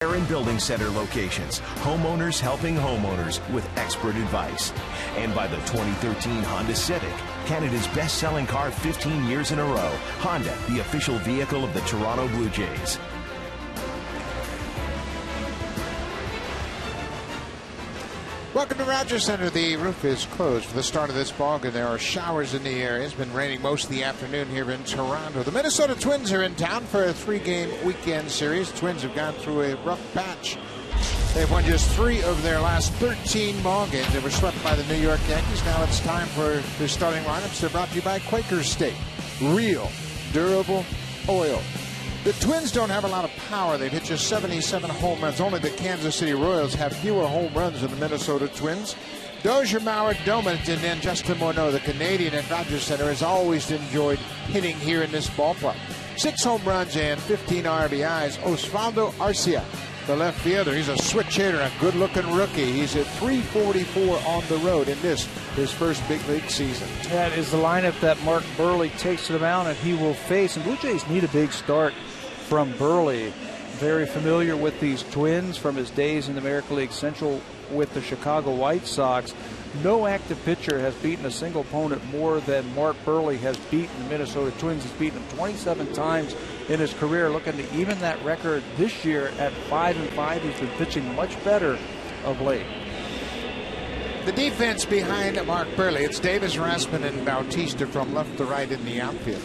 and building center locations, homeowners helping homeowners with expert advice. And by the 2013 Honda Civic, Canada's best-selling car 15 years in a row. Honda, the official vehicle of the Toronto Blue Jays. Welcome to Rogers Center. The roof is closed for the start of this ballgame. There are showers in the area. It's been raining most of the afternoon here in Toronto. The Minnesota Twins are in town for a 3-game weekend series. The Twins have gone through a rough patch. They've won just 3 of their last 13 ballgames. They were swept by the New York Yankees. Now it's time for their starting lineups. They're brought to you by Quaker State. Real, durable oil. The Twins don't have a lot of power. They've hit just 77 home runs. Only the Kansas City Royals have fewer home runs than the Minnesota Twins. Dozier, Mauer, Domit, and then Justin Morneau, the Canadian at Rogers Center, has always enjoyed hitting here in this ballpark. 6 home runs and 15 RBIs. Osvaldo Arcia, the left fielder. He's a switch hitter, a good-looking rookie. He's at .344 on the road in this, his first big league season. That is the lineup that Mark Buehrle takes to the mound, and he will face. And Blue Jays need a big start from Buehrle. Very familiar with these Twins from his days in the American League Central with the Chicago White Sox. No active pitcher has beaten a single opponent more than Mark Buehrle has beaten the Minnesota Twins. He's beaten them 27 times in his career. Looking to even that record this year at 5-5. He's been pitching much better of late. The defense behind Mark Buehrle, it's Davis, Rasmussen, and Bautista from left to right in the outfield.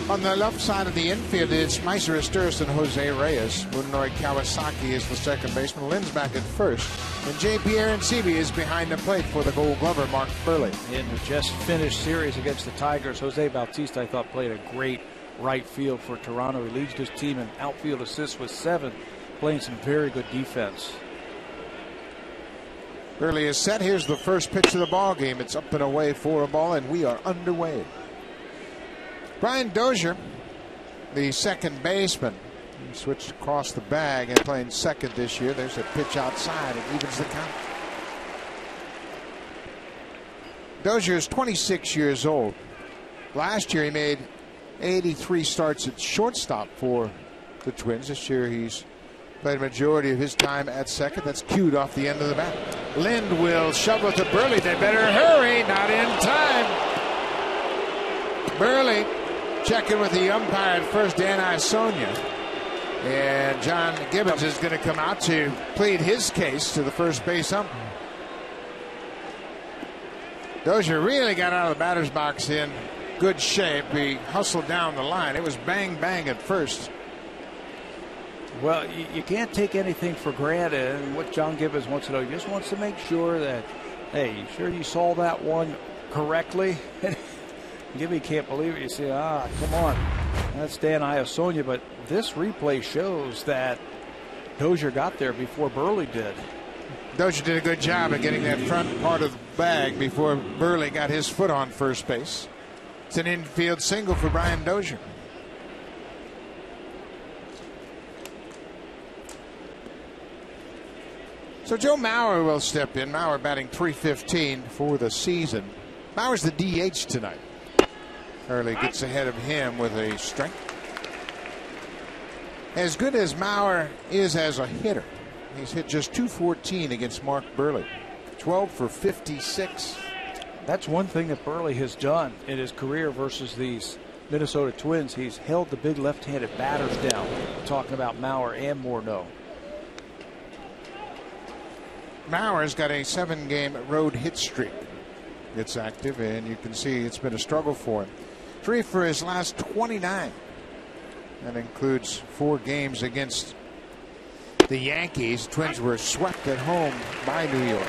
On the left side of the infield, it's Meiser Asturis and Jose Reyes. Munenori Kawasaki is the second baseman. Lynn's back at first. And J.P. Arancibia is behind the plate for the Gold Glover, Mark Buehrle. In the just finished series against the Tigers, Jose Bautista, I thought, played a great right field for Toronto. He leads his team in outfield assists with 7, playing some very good defense. Buehrle is set. Here's the first pitch of the ball game. It's up and away for a ball, and we are underway. Brian Dozier, the second baseman, he switched across the bag and playing second this year. There's a pitch outside. It evens the count. Dozier is 26 years old. Last year he made 83 starts at shortstop for the Twins. This year he's played a majority of his time at second. That's cued off the end of the bat. Lind will shovel to Buehrle. They better hurry. Not in time. Buehrle checking with the umpire at first, Dan Iasonia. And John Gibbons is going to come out to plead his case to the first base umpire. Dozier really got out of the batter's box in good shape. He hustled down the line. It was bang, bang at first. Well, you can't take anything for granted. And what John Gibbons wants to know, he just wants to make sure that, hey, you sure you saw that one correctly? Gibby can't believe it. You see, come on. That's Dan Iasonia, but this replay shows that Dozier got there before Buehrle did. Dozier did a good job of getting that front part of the bag before Buehrle got his foot on first base. It's an infield single for Brian Dozier. So Joe Mauer will step in. Mauer batting .315 for the season. Mauer's the DH tonight. Early gets ahead of him with a strike. As good as Mauer is as a hitter, he's hit just .214 against Mark Buehrle. 12 for 56. That's one thing that Buehrle has done in his career versus these Minnesota Twins. He's held the big left-handed batters down. We're talking about Mauer and Morneau. Mauer's got a 7-game road hit streak. It's active, and you can see it's been a struggle for him. 3 for his last 29. That includes 4 games against the Yankees. Twins were swept at home by New York.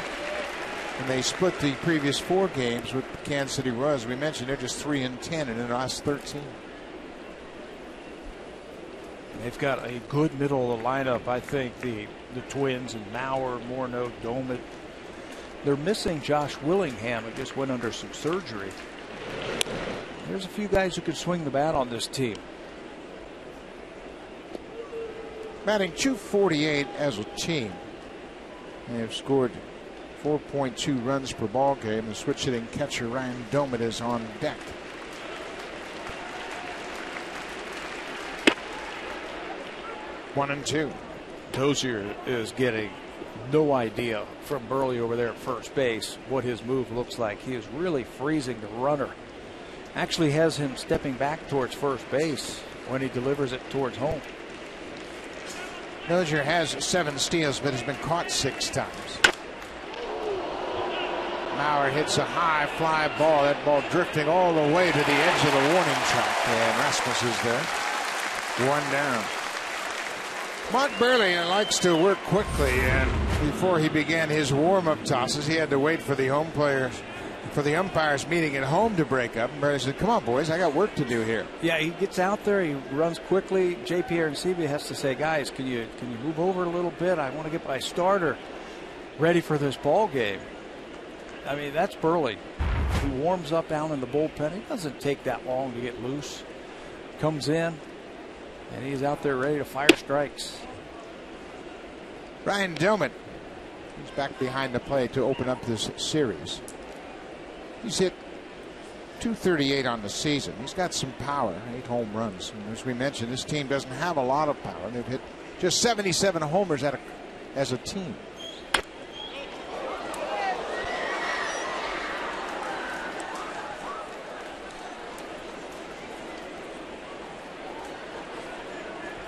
And they split the previous 4 games with the Kansas City Royals. We mentioned they're just 3-10 in the last 13. They've got a good middle of the lineup, I think, the Twins, and Mauer, Morneau, Domit. They're missing Josh Willingham, who just went under some surgery. There's a few guys who could swing the bat on this team. Batting .248 as a team. They have scored 4.2 runs per ball game. The switch hitting catcher Ryan Domit is on deck. One and two. Dozier is getting no idea from Burley over there at first base what his move looks like. He is really freezing the runner. Actually has him stepping back towards first base when he delivers it towards home. Dozier has 7 steals, but has been caught 6 times. Mauer hits a high fly ball. That ball drifting all the way to the edge of the warning track. And Rasmus is there. 1 down. Mark Burley likes to work quickly, and before he began his warm-up tosses, he had to wait for the umpires meeting at home to break up. And Burley said, "Come on, boys, I got work to do here." Yeah, he gets out there, he runs quickly. JP Arancibia has to say, "Guys, can you move over a little bit? I want to get my starter ready for this ball game." I mean, that's Burley. He warms up down in the bullpen. It doesn't take that long to get loose. Comes in, and he's out there ready to fire strikes. Ryan Doumit, he's back behind the plate to open up this series. He's hit .238 on the season. He's got some power, 8 home runs. And as we mentioned, this team doesn't have a lot of power. They've hit just 77 homers as a team.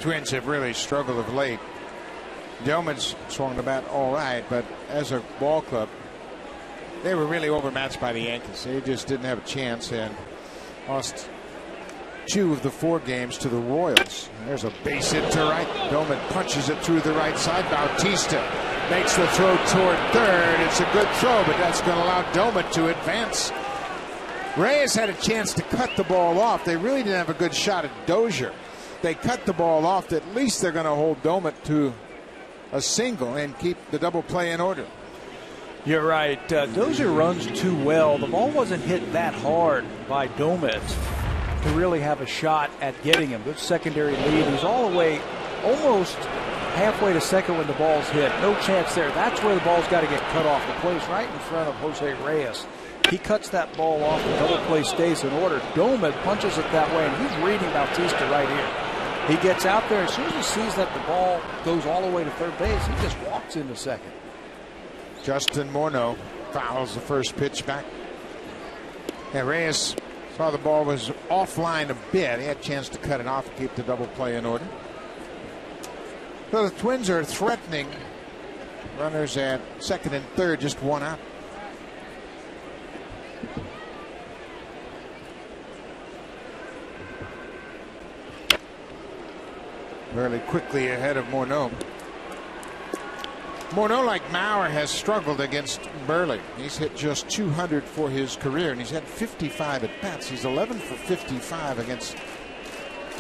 Twins have really struggled of late. Doman's swung the bat all right, but as a ball club, they were really overmatched by the Yankees. They just didn't have a chance and lost 2 of the 4 games to the Royals. And there's a base hit to right. Doman punches it through the right side. Bautista makes the throw toward third. It's a good throw, but that's going to allow Doman to advance. Reyes had a chance to cut the ball off. They really didn't have a good shot at Dozier. They cut the ball off. At least they're going to hold Doman to a single and keep the double play in order. You're right. Dozier runs too well. The ball wasn't hit that hard by Doman to really have a shot at getting him. Good secondary lead. He's all the way, almost halfway to second when the ball's hit. No chance there. That's where the ball's got to get cut off. The play's right in front of Jose Reyes. He cuts that ball off. The double play stays in order. Doman punches it that way, and he's reading Bautista right here. He gets out there. As soon as he sees that the ball goes all the way to third base, he just walks into second. Justin Morneau fouls the first pitch back. And Reyes saw the ball was offline a bit. He had a chance to cut it off and keep the double play in order. So the Twins are threatening. Runners at second and third, just 1 out. Burley quickly ahead of Morneau. Morneau, like Mauer, has struggled against Burley. He's hit just 200 for his career, and he's had 55 at bats. He's 11 for 55 against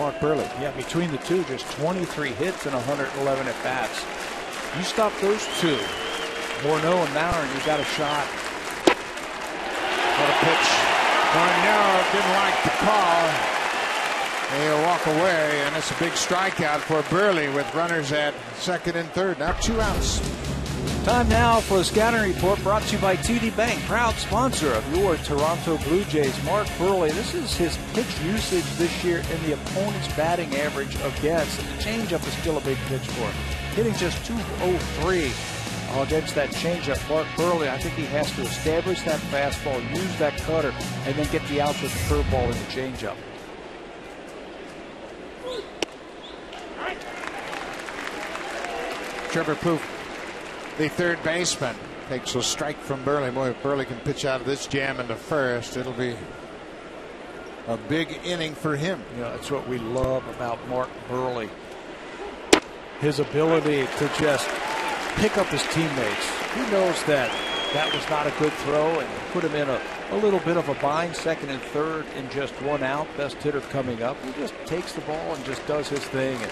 Mark Burley. Yeah, between the two, just 23 hits and 111 at bats. You stop those two, Morneau and Mauer, and you got a shot. What a pitch. Morneau didn't like the call. He'll walk away, and it's a big strikeout for Burley with runners at second and third. Now 2 outs. Time now for the scouting report, brought to you by TD Bank, proud sponsor of your Toronto Blue Jays. Mark Burley, this is his pitch usage this year in the opponent's batting average against. And the changeup is still a big pitch for him. Hitting just 203 against that changeup. Mark Burley, I think he has to establish that fastball, use that cutter, and then get the outs with the curveball and the changeup. Trevor Plouffe, the third baseman, takes a strike from Burley. Boy, if Burley can pitch out of this jam in the first, it'll be a big inning for him. You know, that's what we love about Mark Burley. His ability to just pick up his teammates. He knows that that was not a good throw and put him in a little bit of a bind, second and third in just 1 out. Best hitter coming up. He just takes the ball and just does his thing and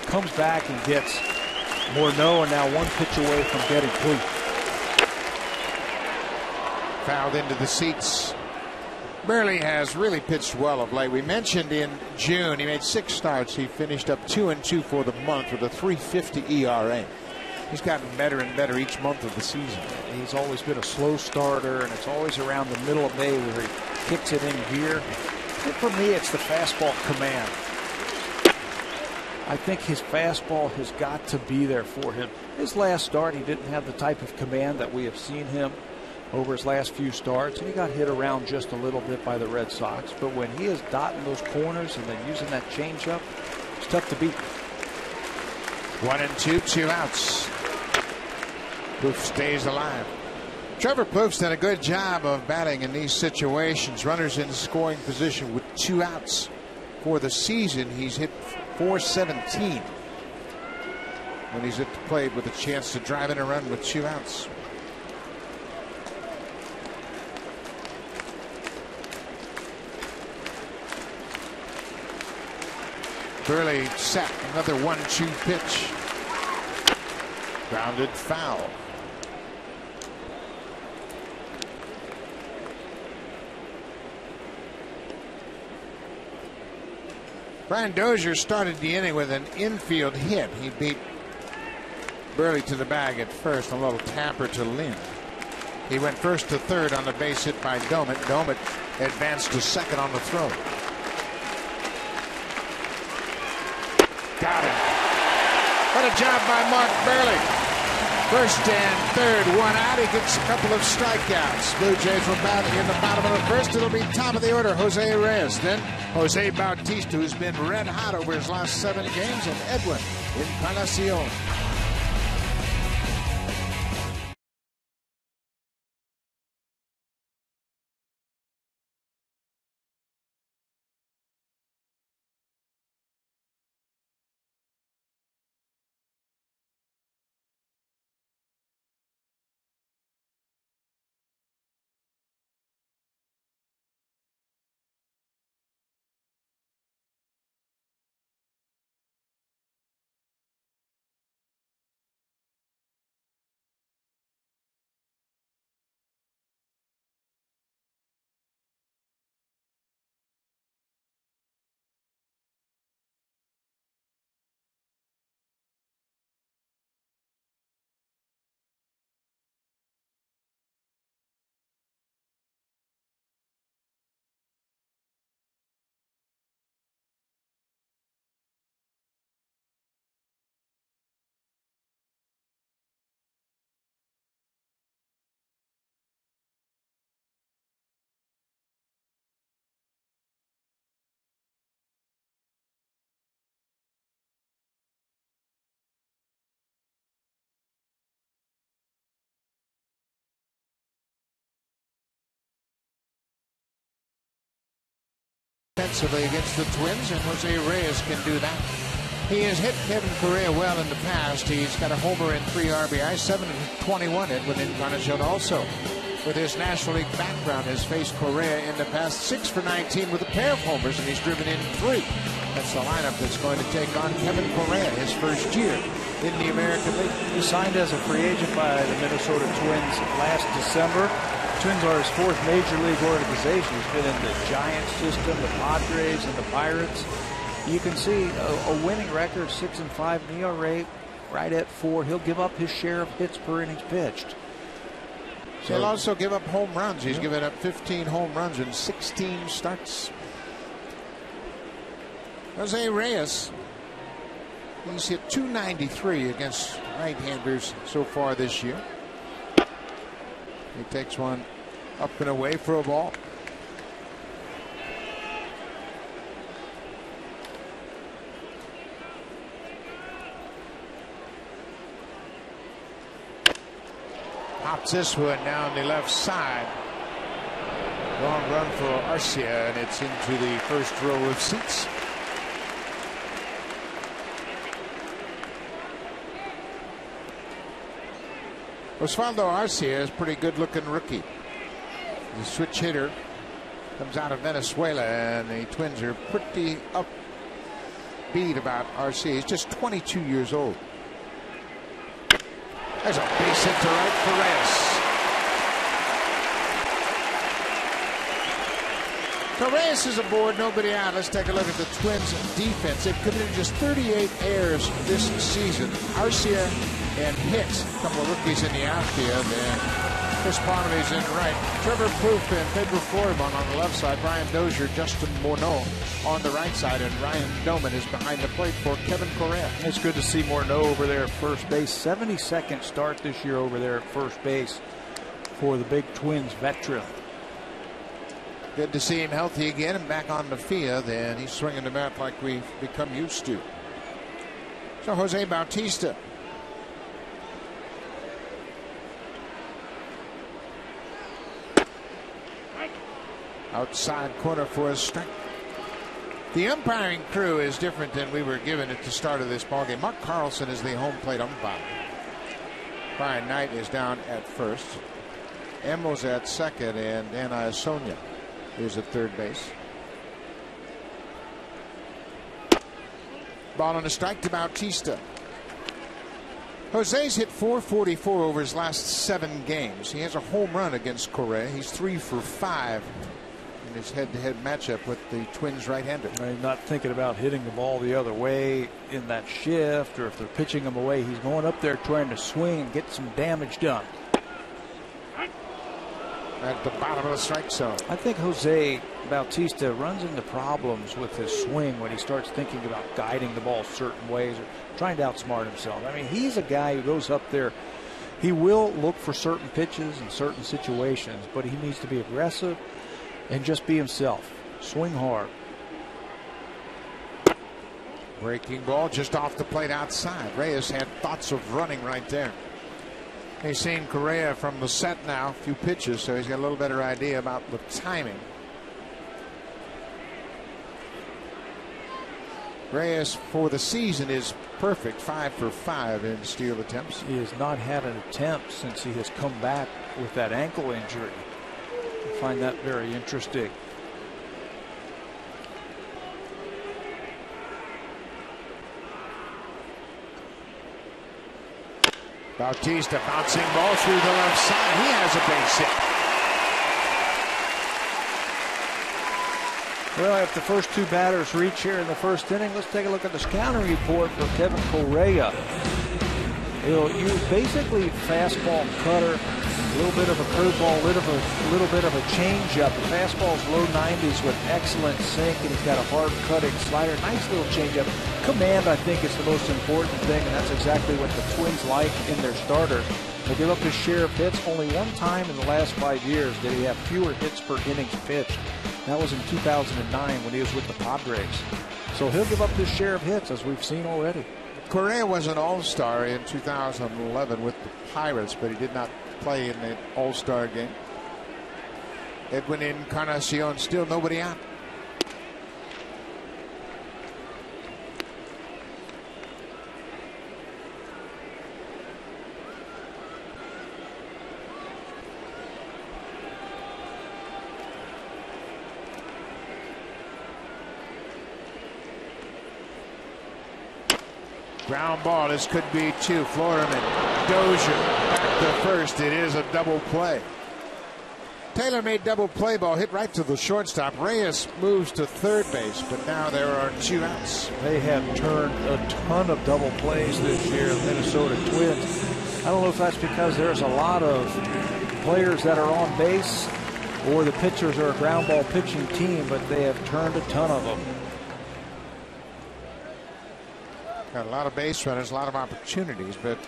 comes back and gets Morneau, and now 1 pitch away from getting Plouffe. Fouled into the seats. Burley has really pitched well of late. We mentioned in June he made 6 starts. He finished up 2-2 for the month with a 3.50 ERA. He's gotten better and better each month of the season. He's always been a slow starter, and it's always around the middle of May where he kicks it in gear. And for me, it's the fastball command. I think his fastball has got to be there for him. His last start, he didn't have the type of command that we have seen him over his last few starts, and he got hit around just a little bit by the Red Sox. But when he is dotting those corners and then using that changeup, it's tough to beat. 1-2, 2 outs. Plouffe stays alive. Trevor Plouffe's done a good job of batting in these situations. Runners in scoring position with 2 outs. For the season, he's hit .417 when he's at the plate with a chance to drive in a run with 2 outs. Burley set, another 1-2 pitch. Grounded foul. Brian Dozier started the inning with an infield hit. He beat Burley to the bag at first, a little tamper to Lynn. He went first to third on the base hit by Domet. Domet advanced to second on the throw. Got him. What a job by Mark Burley. First and third, 1 out. He gets a couple of strikeouts. Blue Jays will bat in the bottom of the first. It'll be top of the order, Jose Reyes. Then Jose Bautista, who's been red hot over his last 7 games, and Edwin Encarnacion. Defensively against the Twins, and Jose Reyes can do that. He has hit Kevin Correa well in the past. He's got a homer and 3 RBIs, 7-21. Edwin Encarnacion also, with his National League background, has faced Correa in the past, 6 for 19 with a pair of homers, and he's driven in 3. That's the lineup that's going to take on Kevin Correa his first year in the American League. He signed as a free agent by the Minnesota Twins last December. Twins are his 4th major league organization. He's been in the Giants system, the Padres, and the Pirates. You can see a winning record, 6-5, an ERA right at 4. He'll give up his share of hits per innings pitched. So he'll also give up home runs. He's given up 15 home runs in 16 starts. Jose Reyes, he's hit .293 against right-handers so far this year. He takes one up and away for a ball. Pops this one down the left side. Long run for Arcia, and it's into the first row of seats. Osvaldo Arcia is a pretty good-looking rookie. The switch hitter comes out of Venezuela, and the Twins are pretty upbeat about Arcia. He's just 22 years old. There's a base hit to right for Reyes. So Reyes is aboard, nobody out. Let's take a look at the Twins' defense. They've committed just 38 errors this season. Arcia and Hicks, a couple of rookies in the outfield, and Chris Barnaby's in right. Trevor Plouffe and Pedro Floriban on the left side. Brian Dozier, Justin Morneau on the right side. And Ryan Doman is behind the plate for Kevin Correa. It's good to see Morneau over there at first base. 72nd start this year over there at first base for the big Twins veteran. Good to see him healthy again and back on the field. And he's swinging the bat like we've become used to. So Jose Bautista. Outside corner for a strike. The umpiring crew is different than we were given at the start of this ballgame. Mark Carlson is the home plate umpire. Brian Knight is down at first. Emmo's at second, and Anna Sonia is at third base. Ball on a strike to Bautista. Jose's hit .444 over his last 7 games. He has a home run against Correa. He's 3 for 5 in his head-to-head matchup with the Twins right-hander. He's not thinking about hitting the ball the other way in that shift, or if they're pitching him away, he's going up there trying to swing and get some damage done. At the bottom of the strike zone. I think Jose Bautista runs into problems with his swing when he starts thinking about guiding the ball certain ways or trying to outsmart himself. I mean, he's a guy who goes up there. He will look for certain pitches in certain situations, but he needs to be aggressive and just be himself. Swing hard. Breaking ball just off the plate outside. Reyes had thoughts of running right there. He's seen Correa from the set now, a few pitches, so he's got a little better idea about the timing. Reyes for the season is perfect, 5 for 5 in steal attempts. He has not had an attempt since he has come back with that ankle injury. I find that very interesting. Bautista bouncing ball through the left side. He has a base hit. Well, if the first 2 batters reach here in the first inning, let's take a look at the scouting report for Kevin Correa. He'll use basically fastball, cutter, a little bit of a curveball, a little bit of a changeup. The fastball's low 90s with excellent sink, and he's got a hard cutting slider. Nice little changeup. Command, I think, is the most important thing, and that's exactly what the Twins like in their starters. They give up his share of hits. Only one time in the last 5 years did he have fewer hits per innings pitched. That was in 2009 when he was with the Padres. So he'll give up his share of hits, as we've seen already. Correa was an all-star in 2011 with the Pirates, but he did not play in the all-star game. Edwin Encarnacion, still nobody out. Ground ball. This could be 2. Floriban, Dozier back to first. It is a double play. Taylor made double play ball, hit right to the shortstop. Reyes moves to third base, but now there are 2 outs. They have turned a ton of double plays this year, the Minnesota Twins. I don't know if that's because there's a lot of players that are on base or the pitchers are a ground ball pitching team, but they have turned a ton of them. Got a lot of base runners, a lot of opportunities, but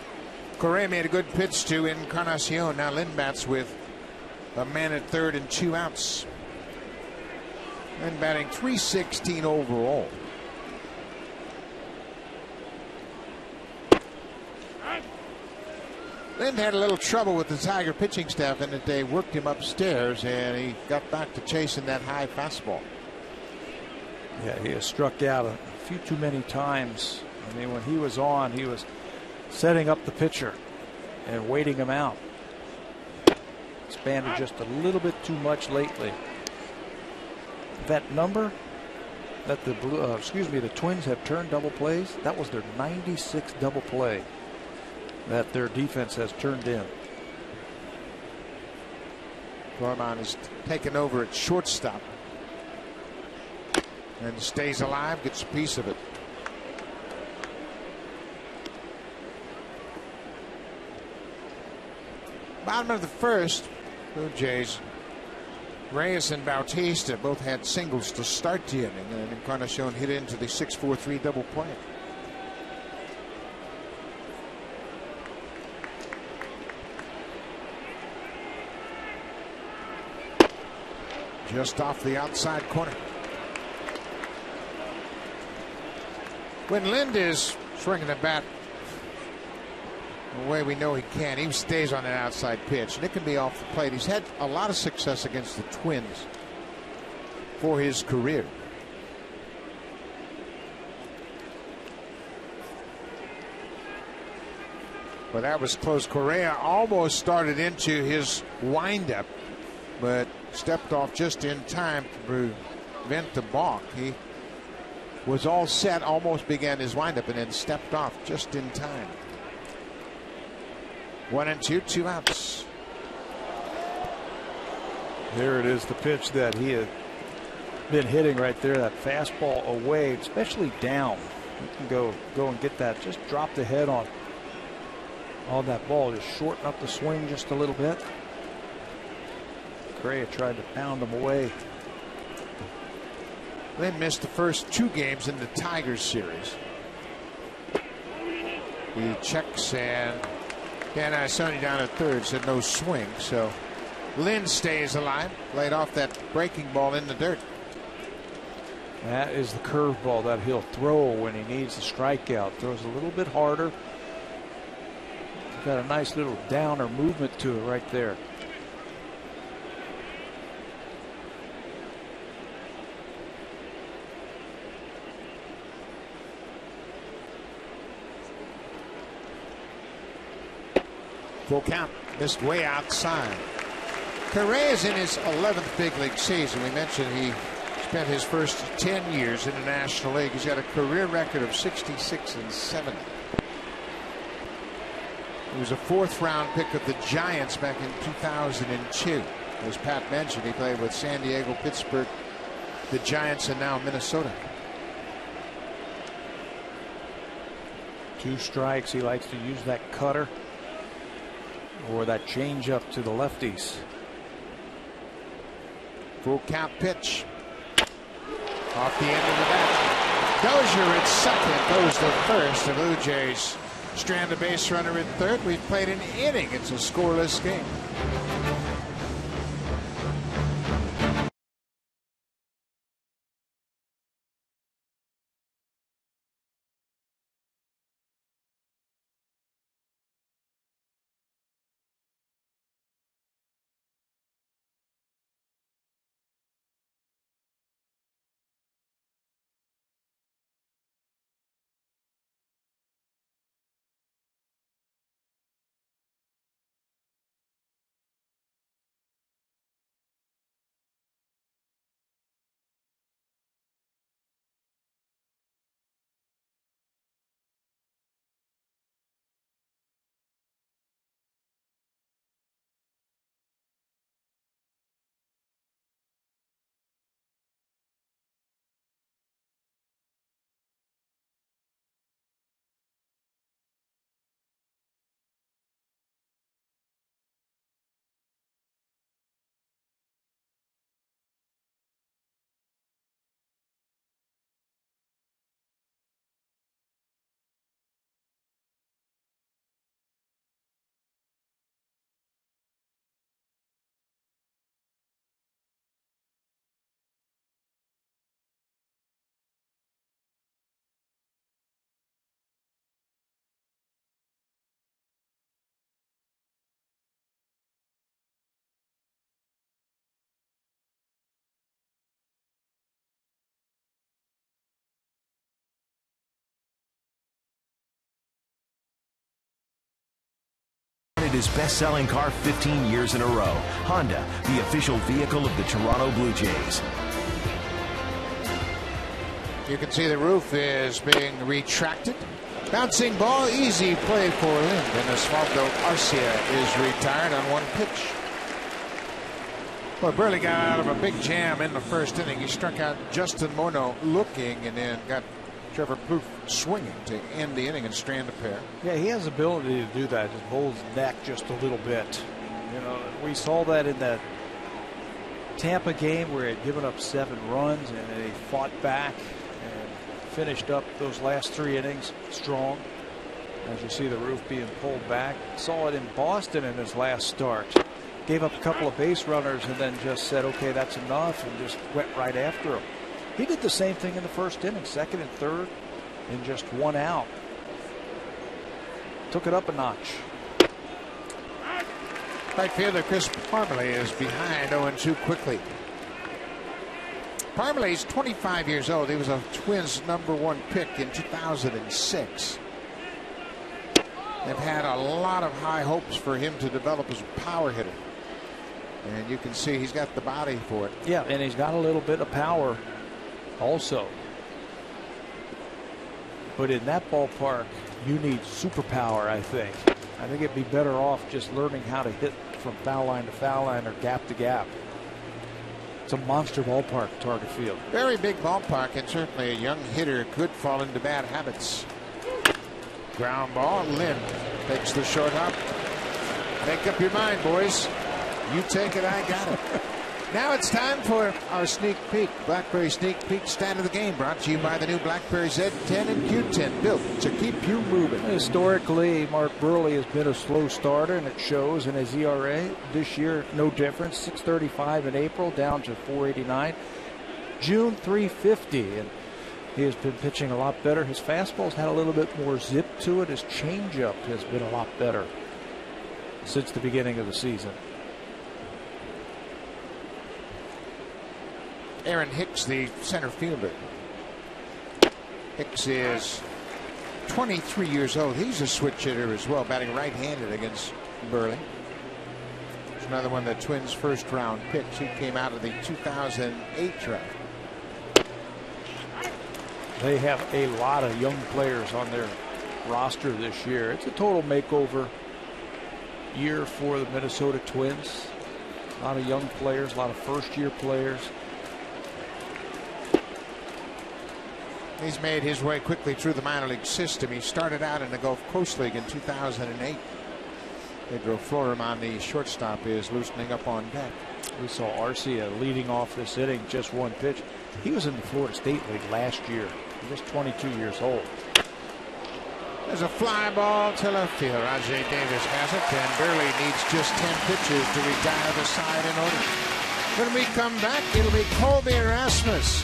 Correa made a good pitch to Encarnacion. Now Lynn bats with a man at third and 2 outs. And batting .316 overall. Lynn had a little trouble with the Tiger pitching staff in that they worked him upstairs, and he got back to chasing that high fastball. Yeah, he has struck out a few too many times. I mean, when he was on, he was setting up the pitcher and waiting him out. Expanded just a little bit too much lately. That number that the Twins have turned double plays, that was their 96th double play that their defense has turned in. Gorman is taken over at shortstop and stays alive, gets a piece of it. Bottom of the first, Blue Jays, Reyes and Bautista both had singles to start the inning, and Encarnacion hit into the 6-4-3 double play. Just off the outside corner. When Lind is swinging the bat the way we know he can, he stays on an outside pitch, and it can be off the plate. He's had a lot of success against the Twins for his career. Well, that was close. Correa almost started into his windup, but stepped off just in time to prevent the balk. He was all set, almost began his windup, and then stepped off just in time. 1-2, 2 outs. There it is, the pitch that he had been hitting right there, that fastball away, especially down. You can go and get that. Just drop the head on that ball. Just shorten up the swing just a little bit. Correa tried to pound him away. Lynn missed the first 2 games in the Tigers series. He checks, and Dan Sonny down at third said no swing, so Lynn stays alive. Laid off that breaking ball in the dirt. That is the curveball that he'll throw when he needs the strikeout. Throws a little bit harder. Got a nice little downer movement to it right there. Full count. Missed way outside. Correa is in his 11th big league season. We mentioned he spent his first 10 years in the National League. He's got a career record of 66-70. He was a 4th round pick of the Giants back in 2002. As Pat mentioned, he played with San Diego, Pittsburgh, the Giants, and now Minnesota. 2 strikes. He likes to use that cutter or that changeup to the lefties. Full count pitch. Off the end of the bat. Dozier at second, goes to first. The Blue Jays strand a base runner at third. We've played an inning. It's a scoreless game. His best-selling car 15 years in a row. Honda, the official vehicle of the Toronto Blue Jays. You can see the roof is being retracted. Bouncing ball, easy play for Lind, and Osvaldo Arcia is retired on 1 pitch. Well, Burley got out of a big jam in the first inning. He struck out Justin Morneau looking, and then got Trevor Plouffe swinging to end the inning and strand a pair. Yeah, he has the ability to do that. Just hold his neck just a little bit. You know, we saw that in that Tampa game where he had given up 7 runs and they fought back and finished up those last 3 innings strong. As you see the roof being pulled back. Saw it in Boston in his last start. Gave up a couple of base runners and then just said, okay, that's enough, and just went right after him. He did the same thing in the first inning, 2nd and 3rd, and just 1 out. Took it up a notch. Right fielder Chris Parmalee is behind 0-2 quickly. Parmalee's 25 years old. He was a Twins #1 pick in 2006. They've had a lot of high hopes for him to develop as a power hitter. And you can see he's got the body for it. Yeah, and he's got a little bit of power also. But in that ballpark, you need superpower, I think. I think it'd be better off just learning how to hit from foul line to foul line or gap to gap. It's a monster ballpark, Target Field. Very big ballpark, and certainly a young hitter could fall into bad habits. Ground ball. Lynn takes the short hop. Make up your mind, boys. You take it, I got it. Now it's time for our sneak peek. BlackBerry Sneak Peek stat of the game, brought to you by the new BlackBerry Z10 and Q10, built to keep you moving. Historically, Mark Buehrle has been a slow starter, and it shows in his ERA. This year, no difference. 6.35 in April, down to 4.89. June, 3.50, and he has been pitching a lot better. His fastball's had a little bit more zip to it. His changeup has been a lot better since the beginning of the season. Aaron Hicks, the center fielder. Hicks is 23 years old. He's a switch hitter as well, batting right-handed against Buehrle. There's another one of the Twins' first-round picks. He came out of the 2008 draft. They have a lot of young players on their roster this year. It's a total makeover year for the Minnesota Twins. A lot of young players, a lot of first-year players. He's made his way quickly through the minor league system. He started out in the Gulf Coast League in 2008. Pedro Florimon, the shortstop, is loosening up on deck. We saw Arcia leading off this inning, just 1 pitch. He was in the Florida State League last year. He was 22 years old. There's a fly ball to left field. Rajay Davis has it, and Buehrle needs just 10 pitches to retire the side in order. When we come back, it'll be Colby Erasmus.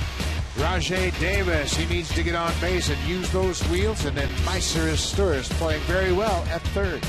Rajay Davis, he needs to get on base and use those wheels, and then Meiser is playing very well at third.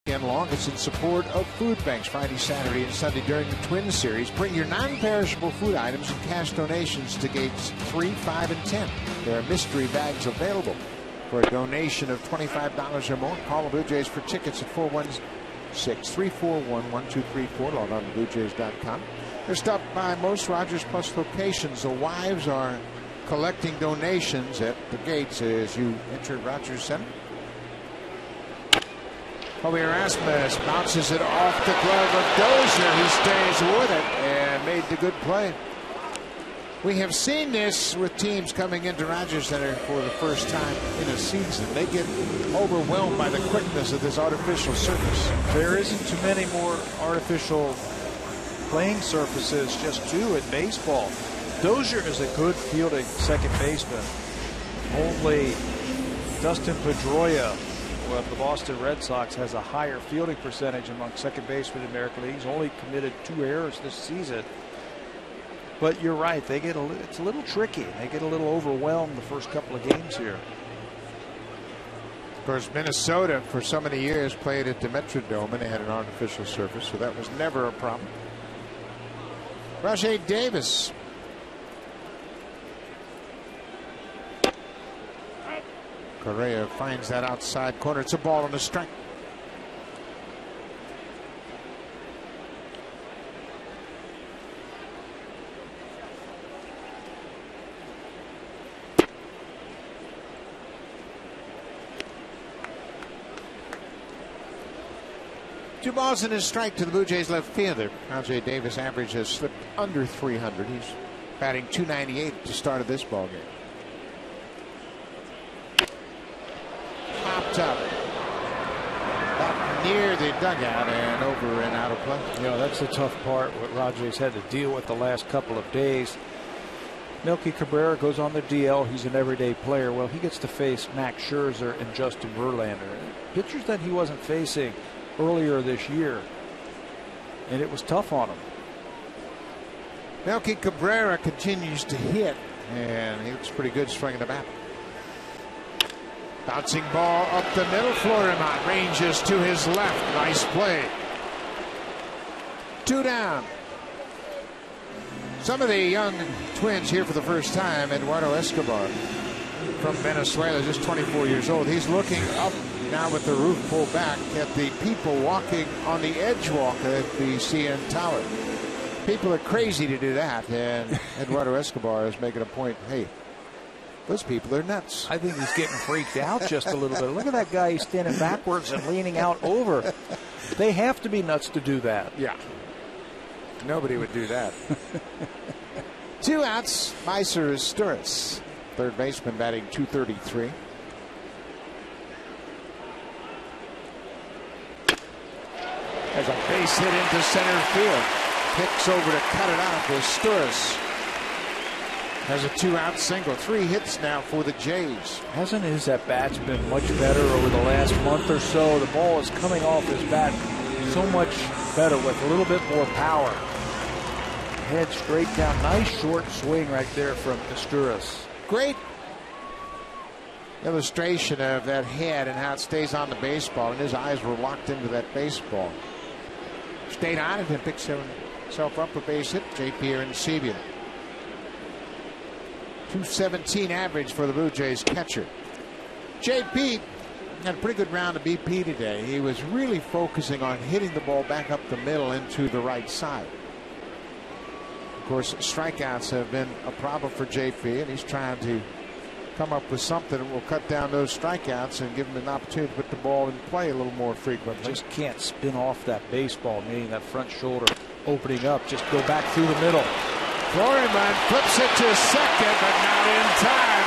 And longest in support of food banks Friday, Saturday, and Sunday during the Twins series. Bring your non-perishable food items and cash donations to gates 3, 5, and 10. There are mystery bags available. For a donation of $25 or more, call the Blue Jays for tickets at 416-341-1234. Log on to BlueJays.com. They're stopped by most Rogers Plus locations. The wives are collecting donations at the gates as you enter Rogers Center. Kobe Erasmus bounces it off the glove of Dozier. He stays with it and made the good play. We have seen this with teams coming into Rogers Center for the first time in a season. They get overwhelmed by the quickness of this artificial surface. There isn't too many more artificial playing surfaces, just two in baseball. Dozier is a good fielding second baseman. Only Dustin Pedroia of the Boston Red Sox has a higher fielding percentage among second basemen in the American League. He's only committed 2 errors this season. But you're right, it's a little tricky. They get a little overwhelmed the first couple of games here. Of course, Minnesota for so many years played at the Metrodome and they had an artificial surface, so that was never a problem. Rajay Davis. Correa finds that outside corner. It's a ball and a strike. Two balls and a strike to the Blue Jays left fielder. Rajay Davis' average has slipped under 300. He's batting .298 at the start of this ball game. Popped up back near the dugout and over and out of play. You know, that's the tough part what Rogers had to deal with the last couple of days. Melky Cabrera goes on the DL. He's an everyday player. Well, he gets to face Max Scherzer and Justin Verlander, pitchers that he wasn't facing earlier this year, and it was tough on him. Melky Cabrera continues to hit, and he looks pretty good swinging the bat. Bouncing ball up the middle. Florimont ranges to his left. Nice play. 2 down. Some of the young twins here for the first time. Eduardo Escobar from Venezuela, just 24 years old. He's looking up now with the roof pulled back at the people walking on the edge walk at the CN Tower. People are crazy to do that, and Eduardo Escobar is making a point. Hey, those people are nuts. I think he's getting freaked out just a little bit. Look at that guy. He's standing backwards and leaning out over. They have to be nuts to do that. Yeah. Nobody would do that. 2 outs. Meiser Sturis, third baseman, batting .233. There's a base hit into center field. Picks over to cut it out with Sturis. Has a 2-out single. 3 hits now for the Jays. Hasn't his at-bats been much better over the last month or so? The ball is coming off his bat so much better with a little bit more power. Head straight down. Nice short swing right there from Sturis. Great illustration of that head and how it stays on the baseball, and his eyes were locked into that baseball. Stayed on it and picks himself up a base hit. JP Arencibia. .217 average for the Blue Jays catcher. JP had a pretty good round of BP today. He was really focusing on hitting the ball back up the middle into the right side. Of course, strikeouts have been a problem for JP, and he's trying to come up with something that will cut down those strikeouts and give him an opportunity to put the ball in play a little more frequently. Just can't spin off that baseball, meaning that front shoulder opening up. Just go back through the middle. Florimont flips it to second, but not in time.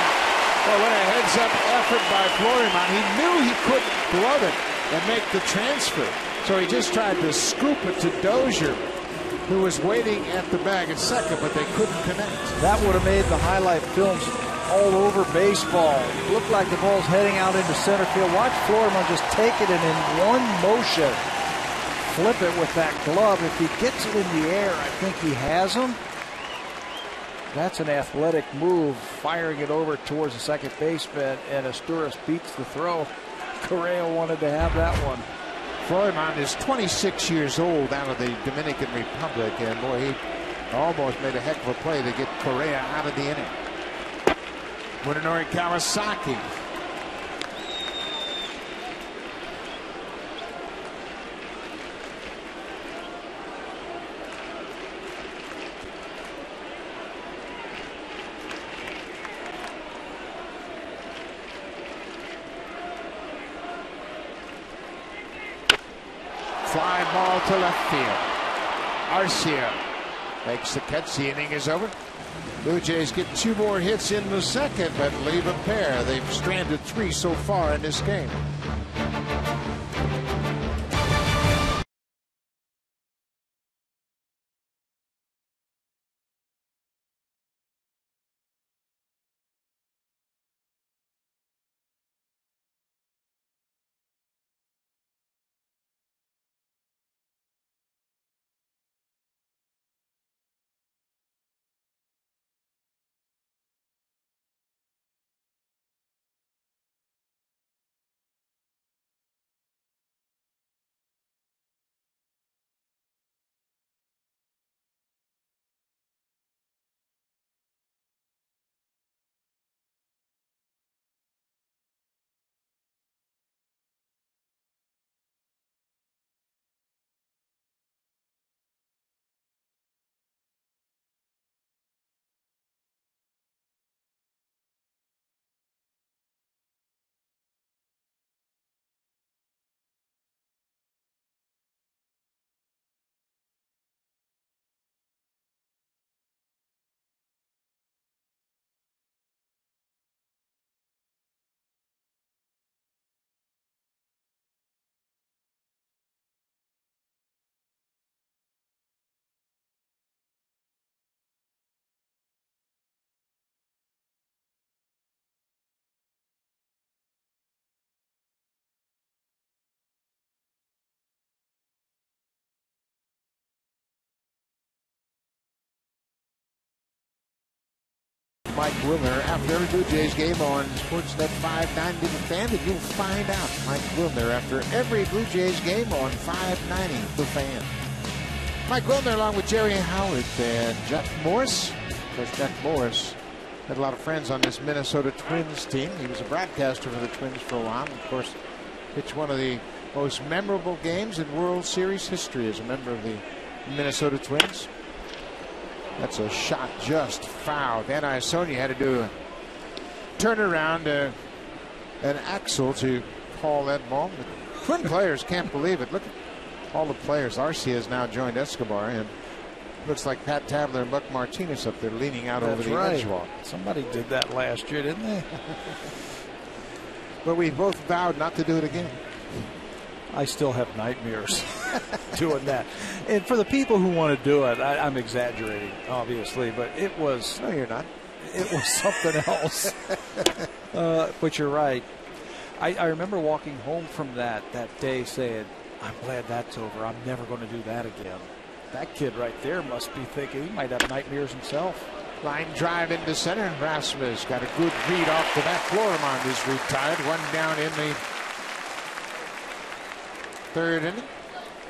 Well, what a heads-up effort by Florimont. He knew he couldn't glove it and make the transfer, so he just tried to scoop it to Dozier, who was waiting at the bag at second, but they couldn't connect. That would have made the highlight films all over baseball. It looked like the ball's heading out into center field. Watch Florimont just take it and in one motion flip it with that glove. If he gets it in the air, I think he has him. That's an athletic move, firing it over towards the second baseman, and Sturis beats the throw. Correa wanted to have that one. Florimont is 26 years old out of the Dominican Republic, and boy, he almost made a heck of a play to get Correa out of the inning. Munenori Kawasaki ball to left field. Arcia makes the catch. The inning is over. Blue Jays get 2 more hits in the second, but leave a pair. They've stranded 3 so far in this game. Mike Wilner after every Blue Jays game on Sportsnet 590 The Fan, and you'll find out Mike Wilner after every Blue Jays game on 590 The Fan. Mike Wilner along with Jerry Howard and Jeff Morris. Of course, Jeff Morris had a lot of friends on this Minnesota Twins team. He was a broadcaster for the Twins for a while. And of course, pitched one of the most memorable games in World Series history as a member of the Minnesota Twins. That's a shot just foul. Van Isonia had to do a turnaround, an axle to call that ball. The Twin players can't believe it. Look at all the players. Arcia has now joined Escobar, and looks like Pat Tabler and Buck Martinez up there leaning out over the edge wall. Somebody did that last year, didn't they? But we both vowed not to do it again. I still have nightmares doing that. And for the people who want to do it, I'm exaggerating, obviously, but it was... No, you're not. It was something else. But you're right. I remember walking home from that day saying, I'm glad that's over. I'm never going to do that again. That kid right there must be thinking he might have nightmares himself. Line drive into center. Rasmus got a good read off the bat. Florimond is retired. 1 down in the 3rd inning.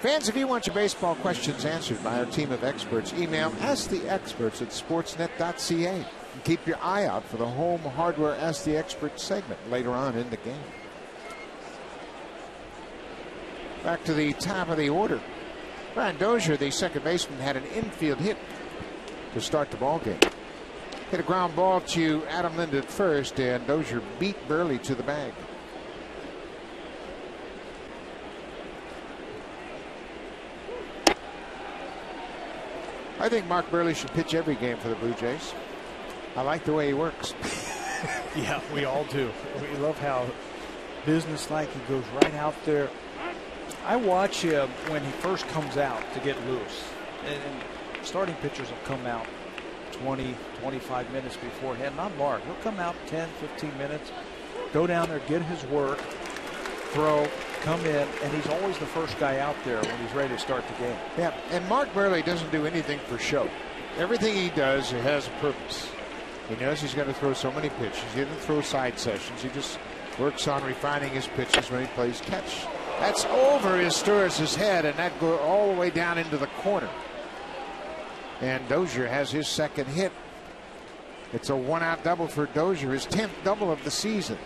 Fans, if you want your baseball questions answered by our team of experts, email asktheexperts@sportsnet.ca. And keep your eye out for the Home Hardware Ask the Expert segment later on in the game. Back to the top of the order. Brian Dozier, the second baseman, had an infield hit to start the ball game. Hit a ground ball to Adam Lind at first, and Dozier beat Burley to the bag. I think Mark Burley should pitch every game for the Blue Jays. I like the way he works. Yeah, we all do. We love how businesslike he goes right out there. I watch him when he first comes out to get loose. And starting pitchers will come out 20, 25 minutes beforehand. Not Mark. He'll come out 10, 15 minutes, go down there, get his work, throw, come in, and he's always the first guy out there when he's ready to start the game. Yeah, and Mark Burley doesn't do anything for show. Everything he does, it has a purpose. He knows he's going to throw so many pitches. He doesn't throw side sessions. He just works on refining his pitches when he plays catch. That's over Izturis' head, and that goes all the way down into the corner. And Dozier has his second hit. It's a one-out double for Dozier, his 10th double of the season.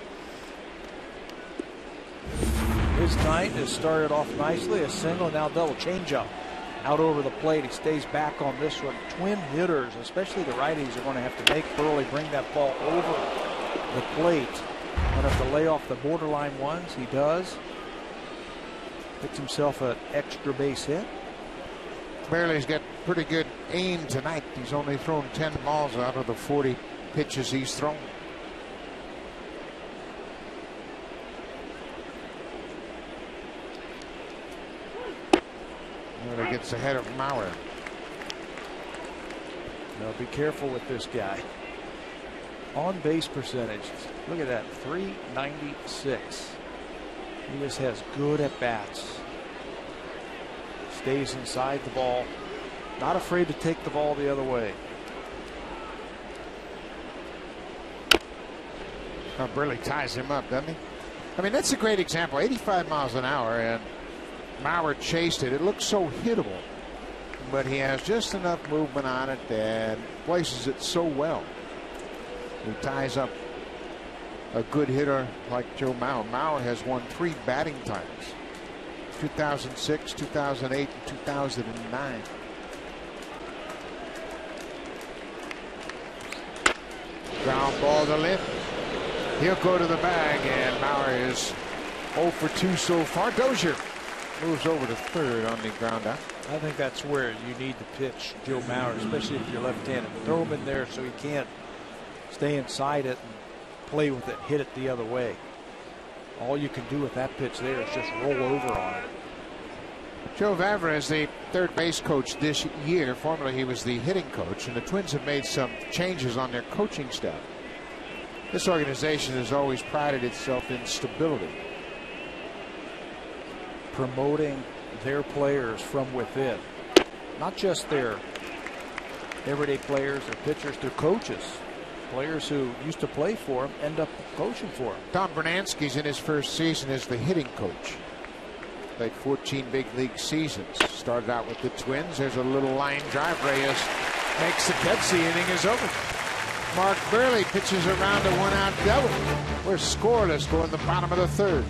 His night has started off nicely, a single, now double changeup. Out over the plate, he stays back on this one. Twin hitters, especially the righties, are going to have to make Burley bring that ball over the plate. Going to have to lay off the borderline ones. He does. Picks himself an extra base hit. Burley's got pretty good aim tonight. He's only thrown 10 balls out of the 40 pitches he's thrown. He gets ahead of Mauer. Now be careful with this guy. On base percentage, look at that, 396. He just has good at bats. Stays inside the ball, not afraid to take the ball the other way. Now Burley ties him up, doesn't he? I mean, that's a great example. 85 miles an hour, and Mauer chased it. It looks so hittable, but he has just enough movement on it and places it so well. He ties up a good hitter like Joe Mauer. Mauer has won 3 batting titles: 2006, 2008, and 2009. Ground ball to Lynn. He'll go to the bag, and Mauer is 0 for 2 so far. Dozier moves over to third on the ground out. I think that's where you need to pitch Joe Mauer, especially if you're left-handed. Throw him in there so he can't stay inside it and play with it, hit it the other way. All you can do with that pitch there is just roll over on it. Joe Vavra is the third base coach this year. Formerly he was the hitting coach, and the Twins have made some changes on their coaching staff. This organization has always prided itself in stability. Promoting their players from within. Not just their everyday players, their pitchers, their coaches. Players who used to play for them end up coaching for them. Tom Bernansky's in his first season as the hitting coach. Played 14 big league seasons. Started out with the Twins. There's a little line drive. Reyes makes the catch. The inning is over. Mark Burley pitches around a 1-out double. We're scoreless going the bottom of the third.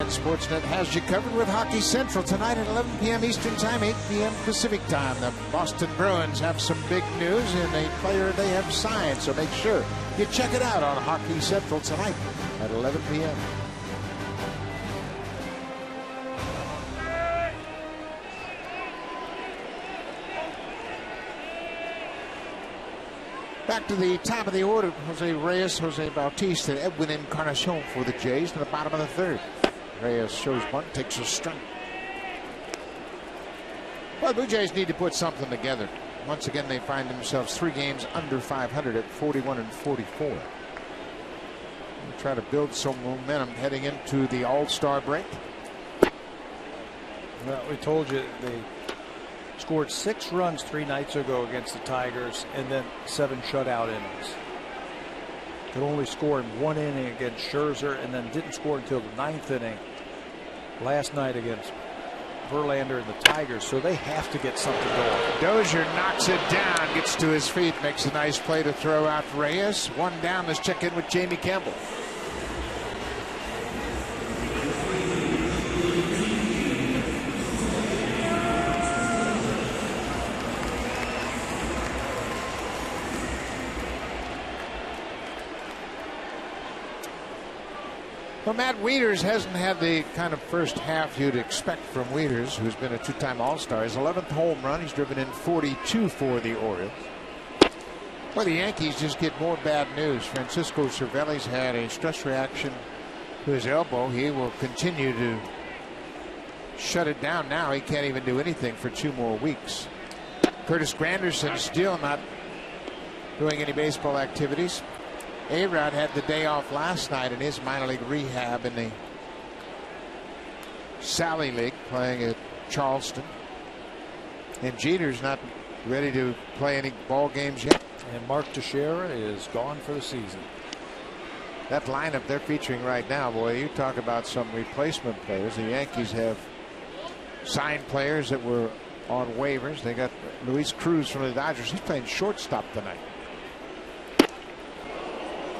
Sportsnet has you covered with Hockey Central tonight at 11 p.m. Eastern Time, 8 p.m. Pacific Time. The Boston Bruins have some big news and a player they have signed, so make sure you check it out on Hockey Central tonight at 11 p.m. Back to the top of the order: Jose Reyes, Jose Bautista, and Edwin Encarnacion for the Jays to the bottom of the third. Reyes shows bunt, takes a strike. Well, the Blue Jays need to put something together. Once again, they find themselves 3 games under 500 at 41 and 44. We'll try to build some momentum heading into the All-Star break. Well, we told you they scored 6 runs 3 nights ago against the Tigers, and then 7 shutout innings. Could only score in 1 inning against Scherzer, and then didn't score until the 9th inning last night against Verlander and the Tigers, so they have to get something going. Dozier knocks it down, gets to his feet, makes a nice play to throw out Reyes. One down. Let's check in with Jamie Campbell. Well, Matt Wieters hasn't had the kind of first half you'd expect from Wieters, who's been a two-time All-Star. His 11th home run. He's driven in 42 for the Orioles. Well, the Yankees just get more bad news. Francisco Cervelli's had a stress reaction to his elbow. He will continue to shut it down now. He can't even do anything for 2 more weeks. Curtis Granderson still not doing any baseball activities. A-Rod had the day off last night in his minor league rehab in the Sally League, playing at Charleston. And Jeter's not ready to play any ball games yet. And Mark Teixeira is gone for the season. That lineup they're featuring right now, boy, you talk about some replacement players. The Yankees have signed players that were on waivers. They got Luis Cruz from the Dodgers. He's playing shortstop tonight.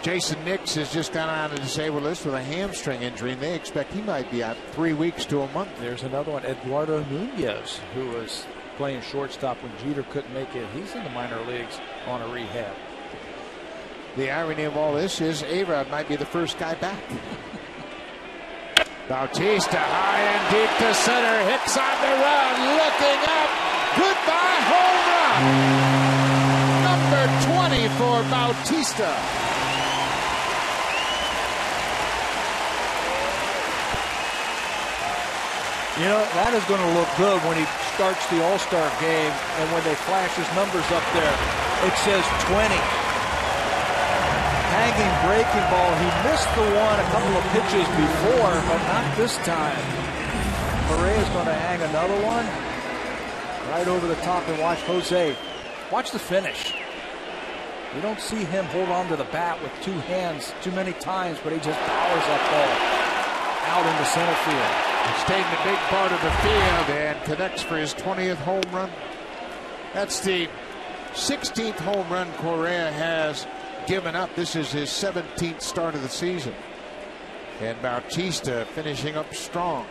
Jason Nix has just gone on the disabled list with a hamstring injury, and they expect he might be out 3 weeks to a month. There's another one, Eduardo Nunez, who was playing shortstop when Jeter couldn't make it. He's in the minor leagues on a rehab. The irony of all this is A-Rod might be the first guy back. Bautista high and deep to center. Hicks on the run, looking up. Goodbye home run. Number 20 for Bautista. You know, that is going to look good when he starts the All-Star game, and when they flash his numbers up there, it says 20. Hanging breaking ball. He missed the one a couple of pitches before, but not this time. Correa's going to hang another one right over the top, and watch Jose. Watch the finish. You don't see him hold on to the bat with 2 hands too many times, but he just powers that ball out into center field. He stayed in the big part of the field and connects for his 20th home run. That's the 16th home run Correa has given up. This is his 17th start of the season. And Bautista finishing up strong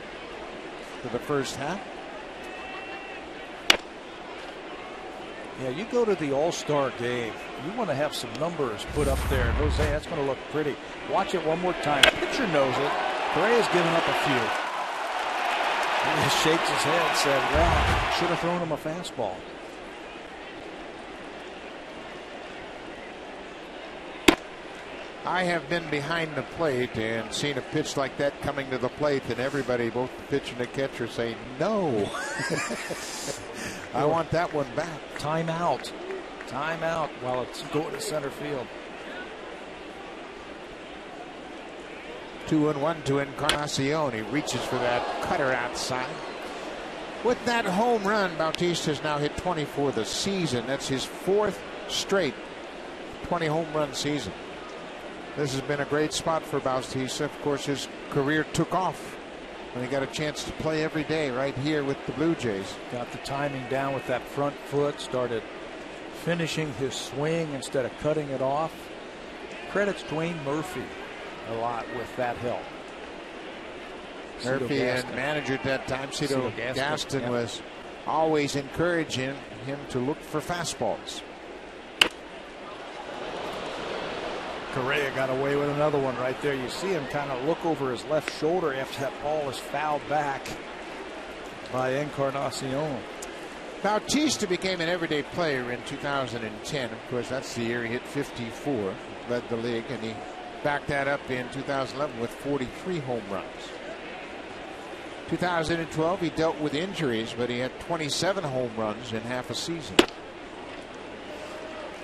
for the first half. Yeah, you go to the All-Star game, you want to have some numbers put up there. Jose, that's going to look pretty. Watch it one more time. Pitcher knows it. Correa's given up a few. He just shakes his head and said, well, should have thrown him a fastball. I have been behind the plate and seen a pitch like that coming to the plate, and everybody, both the pitcher and the catcher, say, no. I want that one back. Time out. Time out while it's going to center field. 2-1 to Encarnacion. He reaches for that cutter outside. With that home run, Bautista has now hit 20 for the season. That's his 4th straight 20 home run season. This has been a great spot for Bautista. Of course, his career took off when he got a chance to play every day right here with the Blue Jays. Got the timing down with that front foot, started finishing his swing instead of cutting it off. Credits Dwayne Murphy a lot with that help. Murphy and manager at that time, Cito Gaston, was always encouraging him to look for fastballs. Correa got away with another one right there. You see him kind of look over his left shoulder after that ball is fouled back by Encarnacion. Bautista became an everyday player in 2010. Of course, that's the year he hit 54, led the league, and he backed that up in 2011 with 43 home runs. 2012, he dealt with injuries, but he had 27 home runs in half a season.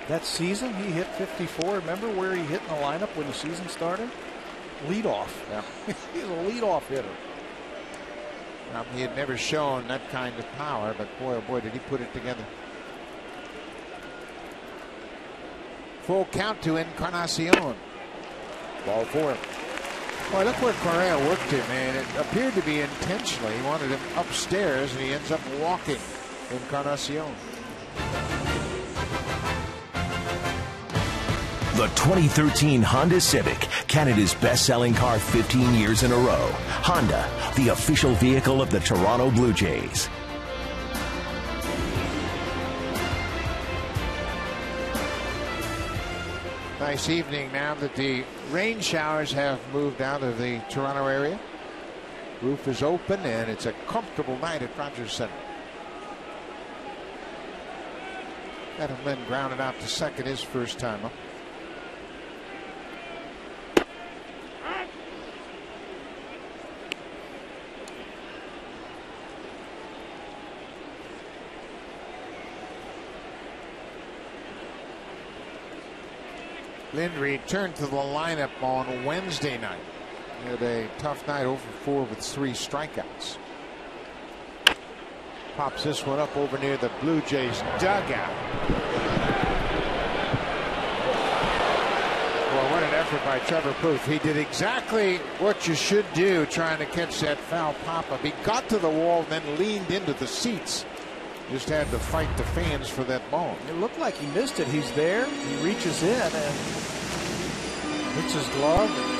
That season, he hit 54. Remember where he hit in the lineup when the season started? Leadoff. Yeah. He's a leadoff hitter. He had never shown that kind of power, but boy, oh boy, did he put it together. Full count to Encarnacion. Ball 4. Boy, look where Correa worked him, and it appeared to be intentionally. He wanted him upstairs, and he ends up walking Encarnacion. The 2013 Honda Civic, Canada's best-selling car 15 years in a row. Honda, the official vehicle of the Toronto Blue Jays. Nice evening now that the rain showers have moved out of the Toronto area. Roof is open, and it's a comfortable night at Rogers Center. Adam Lynn grounded out to second, his first time up. Lynn returned to the lineup on Wednesday night. He had a tough night, over 4 with 3 strikeouts. Pops this one up over near the Blue Jays dugout. Well, what an effort by Trevor Plouffe. He did exactly what you should do trying to catch that foul pop-up. He got to the wall and then leaned into the seats. Just had to fight the fans for that ball. It looked like he missed it. He's there. He reaches in and hits his glove and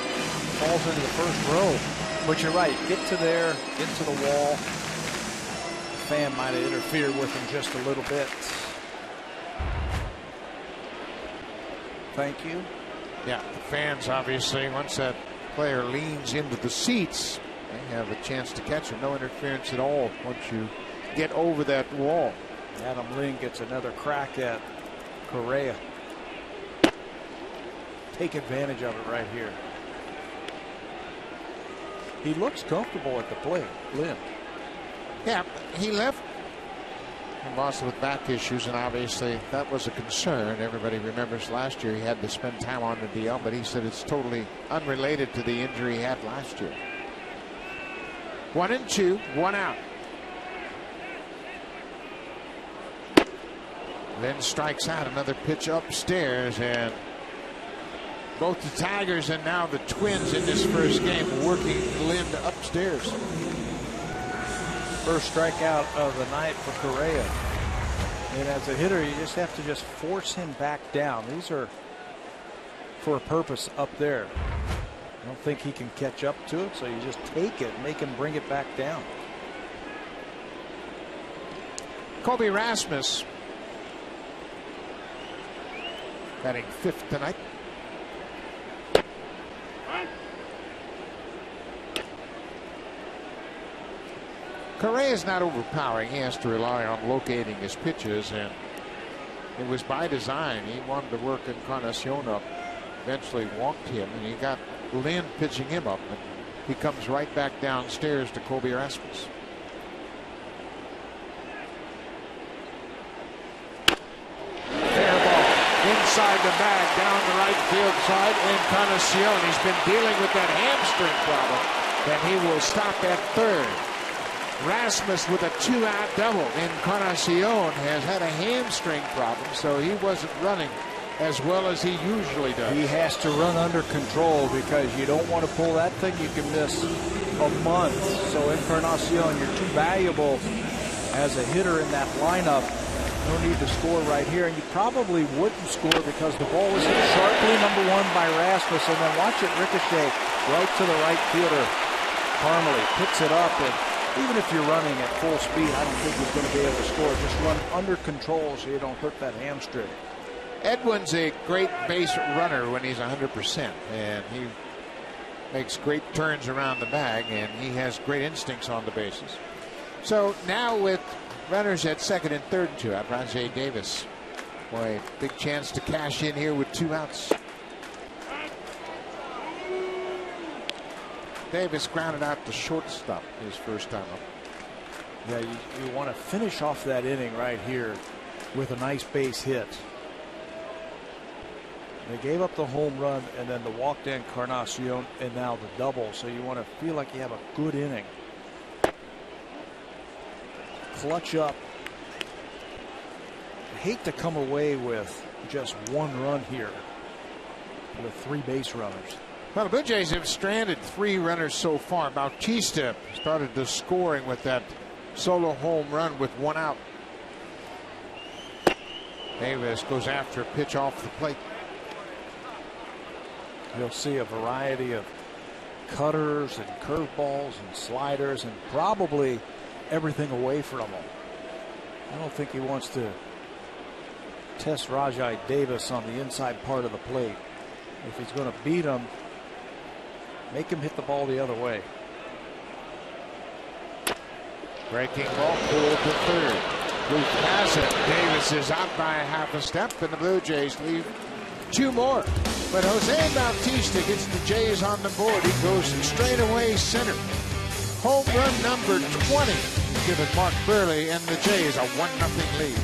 falls into the first row. But you're right. Get to there, get to the wall. The fan might have interfered with him just a little bit. Thank you. Yeah, the fans obviously, once that player leans into the seats, they have a chance to catch him. No interference at all once you get over that wall. Adam Lynn gets another crack at Correa. Take advantage of it right here. He looks comfortable at the plate, Lynn. Yeah, he left from Boston with back issues, and obviously that was a concern. Everybody remembers last year he had to spend time on the DL, but he said it's totally unrelated to the injury he had last year. 1-2, 1 out. Lynn strikes out, another pitch upstairs, and both the Tigers and now the Twins in this first game working Lynn upstairs. First strikeout of the night for Correa. And as a hitter, you just have to force him back down. These are for a purpose up there. I don't think he can catch up to it, so you just take it, make him bring it back down. Colby Rasmus batting 5th tonight. Correa is not overpowering. He has to rely on locating his pitches, and it was by design. He wanted to work Encarnacion up, eventually walked him, and he got Lynn pitching him up, and he comes right back downstairs to Colby Rasmus. Inside the bag, down the right field side, Encarnacion. He's been dealing with that hamstring problem, and he will stop at third. Rasmus with a 2-out double. Encarnacion has had a hamstring problem, so he wasn't running as well as he usually does. He has to run under control because you don't want to pull that thing. You can miss a month. So Encarnacion, you're too valuable as a hitter in that lineup. No need to score right here, and you probably wouldn't score because the ball was hit sharply, number 1 by Rasmus, and then watch it ricochet right to the right fielder. Parmalee picks it up, and even if you're running at full speed, I don't think he's going to be able to score. Just run under control so you don't hurt that hamstring. Edwin's a great base runner when he's 100%, and he makes great turns around the bag, and he has great instincts on the bases. So now with runners at second and third and 2 out, Rajay Davis. Boy, big chance to cash in here with 2 outs. Davis grounded out to shortstop his first time up. Yeah, you want to finish off that inning right here with a nice base hit. They gave up the home run and then the walk to Encarnacion and now the double. So you want to feel like you have a good inning. Clutch up. I hate to come away with just 1 run here with 3 base runners. Well, the Blue Jays have stranded 3 runners so far. Bautista started the scoring with that solo home run with 1 out. Davis goes after a pitch off the plate. You'll see a variety of cutters and curveballs and sliders and probably everything away from him. I don't think he wants to test Rajai Davis on the inside part of the plate. If he's going to beat him, make him hit the ball the other way. Breaking ball pulled to third. Luke has it. Davis is out by a half a step, and the Blue Jays leave 2 more. But Jose Bautista gets the Jays on the board. He goes straight away center. Home run number 20. Giving Mark Burley and the Jays a 1-0 lead.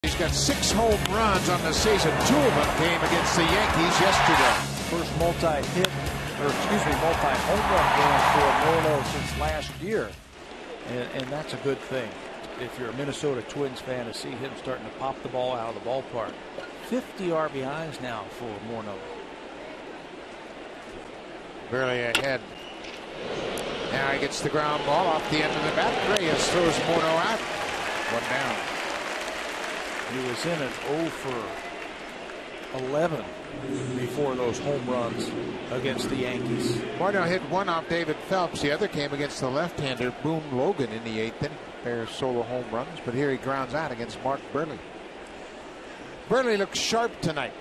He's got 6 home runs on the season. 2 of them came against the Yankees yesterday. First multi-hit, or excuse me, multi-home run game for Morneau since last year. And that's a good thing. If you're a Minnesota Twins fan, to see him starting to pop the ball out of the ballpark. 50 RBIs now for Morneau. Burley ahead. Now he gets the ground ball off the end of the bat. Reyes throws Morneau out. 1 down. He was in an 0 for 11 before those home runs against the Yankees. Morneau hit 1 off David Phelps. The other came against the left-hander Boone Logan in the 8th inning. Pair of solo home runs, but here he grounds out against Mark Burley. Burley looks sharp tonight.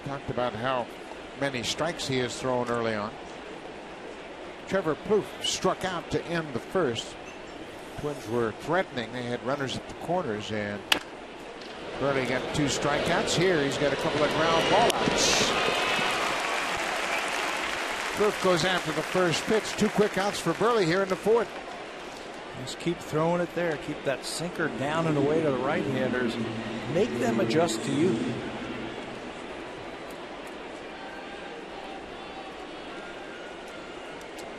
Talked about how many strikes he has thrown early on. Trevor Plouffe struck out to end the first. Twins were threatening. They had runners at the corners, and Burley got 2 strikeouts. Here he's got a couple of ground ball outs. Plouffe goes after the first pitch. 2 quick outs for Burley here in the 4th. Just keep throwing it there. Keep that sinker down and away to the right-handers. Make them adjust to you.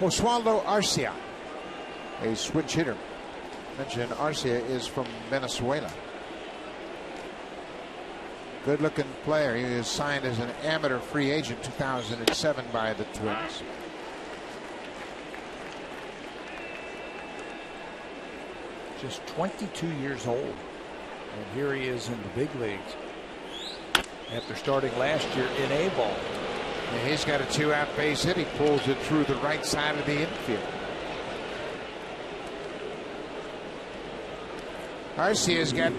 Oswaldo Arcia, a switch hitter. Mentioned Arcia is from Venezuela. Good looking player. He was signed as an amateur free agent 2007 by the Twins. Just 22 years old. And here he is in the big leagues after starting last year in A ball. And he's got a 2-out base hit. He pulls it through the right side of the infield. Arcia's got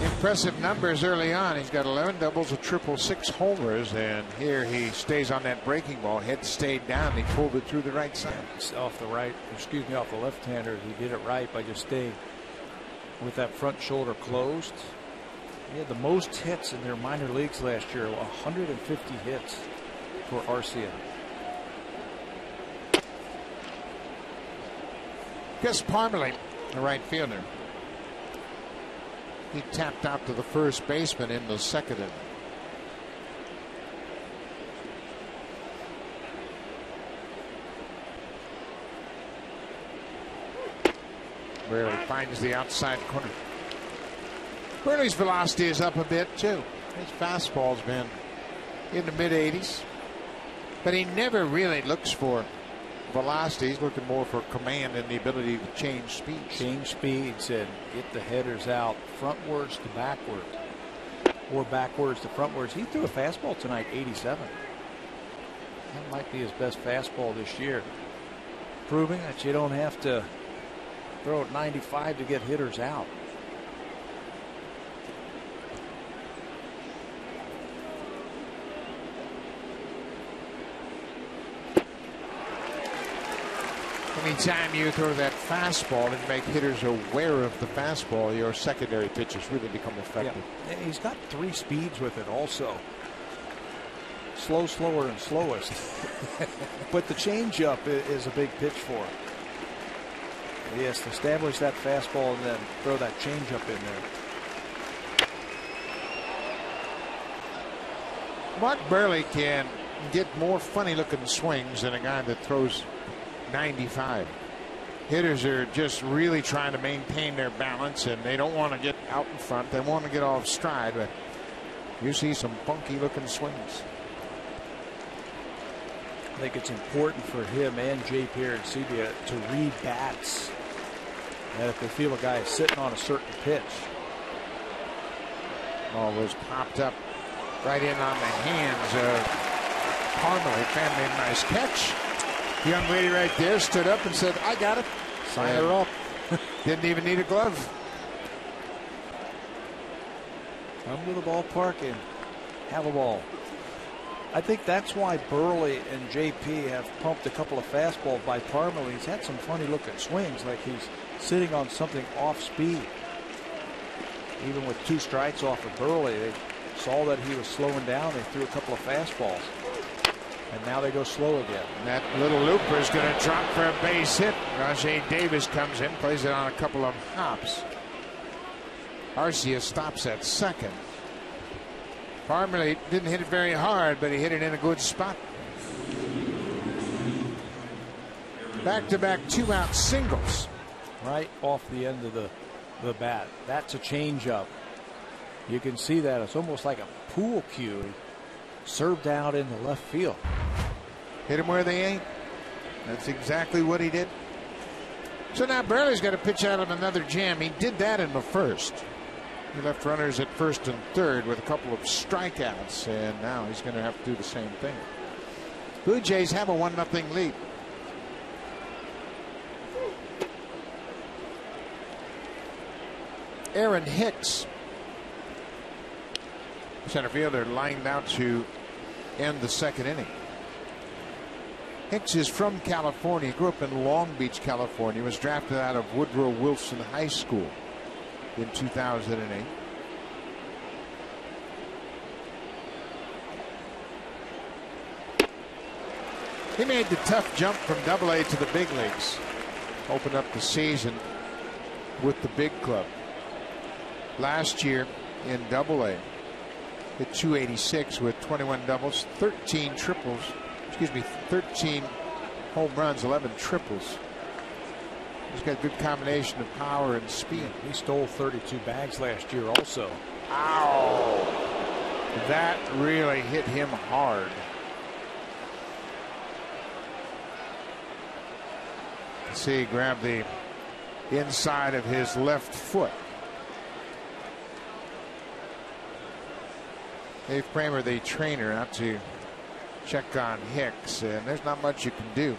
impressive numbers early on. He's got 11 doubles, a triple, 6 homers, and here he stays on that breaking ball. Head stayed down. He pulled it through the right side. Off the right, excuse me, off the left-hander. He did it right by just staying with that front shoulder closed. He had the most hits in their minor leagues last year, 150 hits for Arcia. Gus Parmalee, the right fielder. He tapped out to the first baseman in the second inning. Burley finds the outside corner. Burley's velocity is up a bit too. His fastball's been in the mid-80s, but he never really looks for velocity. He's looking more for command and the ability to change speeds. Change speeds and get the headers out frontwards to backwards, or backwards to frontwards. He threw a fastball tonight, 87. That might be his best fastball this year, proving that you don't have to throw it 95 to get hitters out. Anytime you throw that fastball and make hitters aware of the fastball, your secondary pitches really become effective. Yeah. And he's got 3 speeds with it also. Slow, slower, and slowest. But the changeup is a big pitch for him. He has to establish that fastball and then throw that changeup in there. Mark Burley can get more funny-looking swings than a guy that throws 95. Hitters are just really trying to maintain their balance, and they don't want to get out in front. They want to get off stride, but you see some funky looking swings. I think it's important for him and J. Pierre-Cibia to read bats. And if they feel a guy is sitting on a certain pitch. Ball was popped up right in on the hands of Parmalee. Family, nice catch. The young lady right there stood up and said, "I got it." Sign her up. Didn't even need a glove. Come to the ballpark and have a ball. I think that's why Burley and JP have pumped a couple of fastballs by Parmalee. He's had some funny looking swings, like he's sitting on something off speed. Even with 2 strikes off of Burley, they saw that he was slowing down. They threw a couple of fastballs. And now they go slow again. And that little looper is going to drop for a base hit. Rajay Davis comes in, plays it on a couple of hops. Arcia stops at second. Parmalee didn't hit it very hard, but he hit it in a good spot. Back-to-back 2-out singles. Right off the end of the bat. That's a changeup. You can see that. It's almost like a pool cue. He served out into left field. Hit him where they ain't. That's exactly what he did. So now Burley's got to pitch out of another jam. He did that in the first. He left runners at first and third with a couple of strikeouts, and now he's going to have to do the same thing. Blue Jays have a 1-0 lead. Aaron Hicks, center fielder, lined out to end the second inning. Hicks is from California. He grew up in Long Beach, California. Was drafted out of Woodrow Wilson High School in 2008. He made the tough jump from Double-A to the big leagues. Opened up the season with the big club. Last year in Double-A, hit 286 with 21 doubles, 13 triples. 13 home runs, 11 triples. He's got a good combination of power and speed. He stole 32 bags last year also. Ow! That really hit him hard. See, he grabbed the inside of his left foot. Dave Kramer, the trainer, out to check on Hicks, and there's not much you can do.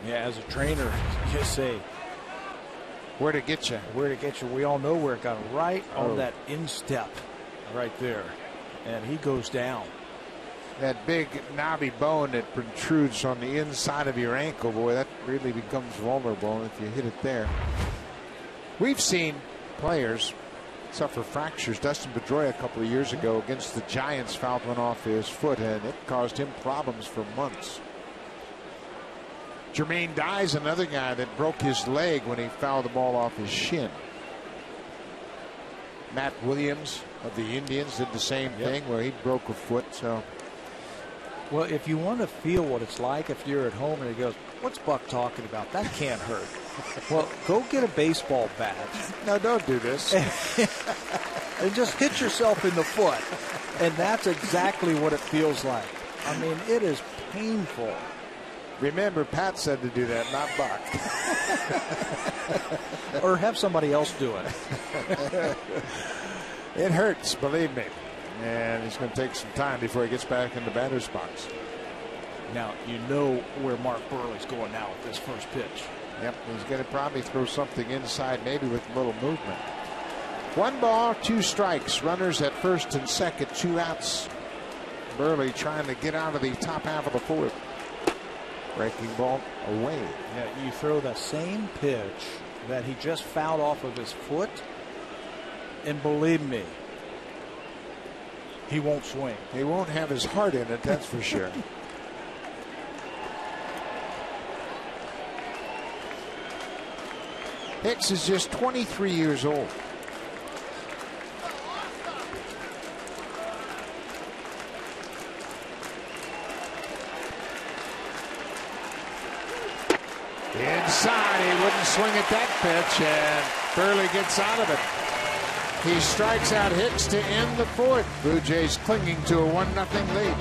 Yeah, as a trainer, you say, where to get you? Where to get you. We all know where it got right on that instep right there. And he goes down. That big knobby bone that protrudes on the inside of your ankle, boy, that really becomes vulnerable if you hit it there. We've seen players suffer fractures. Dustin Pedroia a couple of years ago against the Giants fouled one off his foot, and it caused him problems for months. Jermaine Dye's another guy that broke his leg when he fouled the ball off his shin. Matt Williams of the Indians did the same thing where he broke a foot. So, well, if you want to feel what it's like if you're at home and he goes, "What's Buck talking about? That can't hurt." Well, go get a baseball bat. No, don't do this. And just hit yourself in the foot. And that's exactly what it feels like. I mean, it is painful. Remember, Pat said to do that, not Buck. Or have somebody else do it. It hurts, believe me. And it's going to take some time before he gets back in the batter's box. Now, you know where Mark Burley's going now with this first pitch. Yep, he's going to probably throw something inside, maybe with a little movement. 1 ball, 2 strikes. Runners at first and second, 2 outs. Burley trying to get out of the top half of the 4th. Breaking ball away. Yeah, you throw the same pitch that he just fouled off of his foot, and believe me, he won't swing. He won't have his heart in it, that's for sure. Hicks is just 23 years old. Inside, he wouldn't swing at that pitch, and Burley gets out of it. He strikes out Hicks to end the 4th. Blue Jays clinging to a 1-0 lead.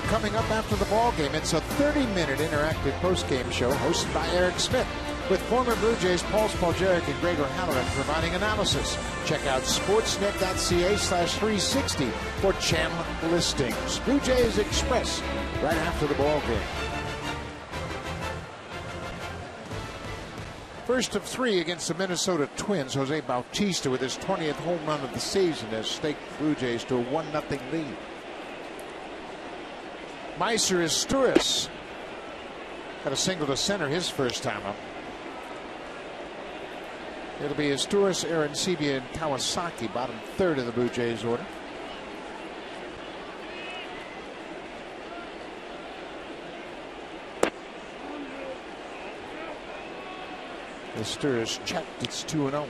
Coming up after the ball game, it's a 30-minute interactive postgame show hosted by Eric Smith with former Blue Jays Paul Spalgeric and Gregor Halloran providing analysis. Check out sportsnet.ca/360 for channel listings. Blue Jays Express right after the ball game. First of 3 against the Minnesota Twins. Jose Bautista with his 20th home run of the season has staked Blue Jays to a 1-0 lead. Meiser is Sturis. Got a single to center his first time up. It'll be Sturis, Arancibia, and Kawasaki, bottom 3rd of the Blue Jays order. The Sturis checked. It's 2-0.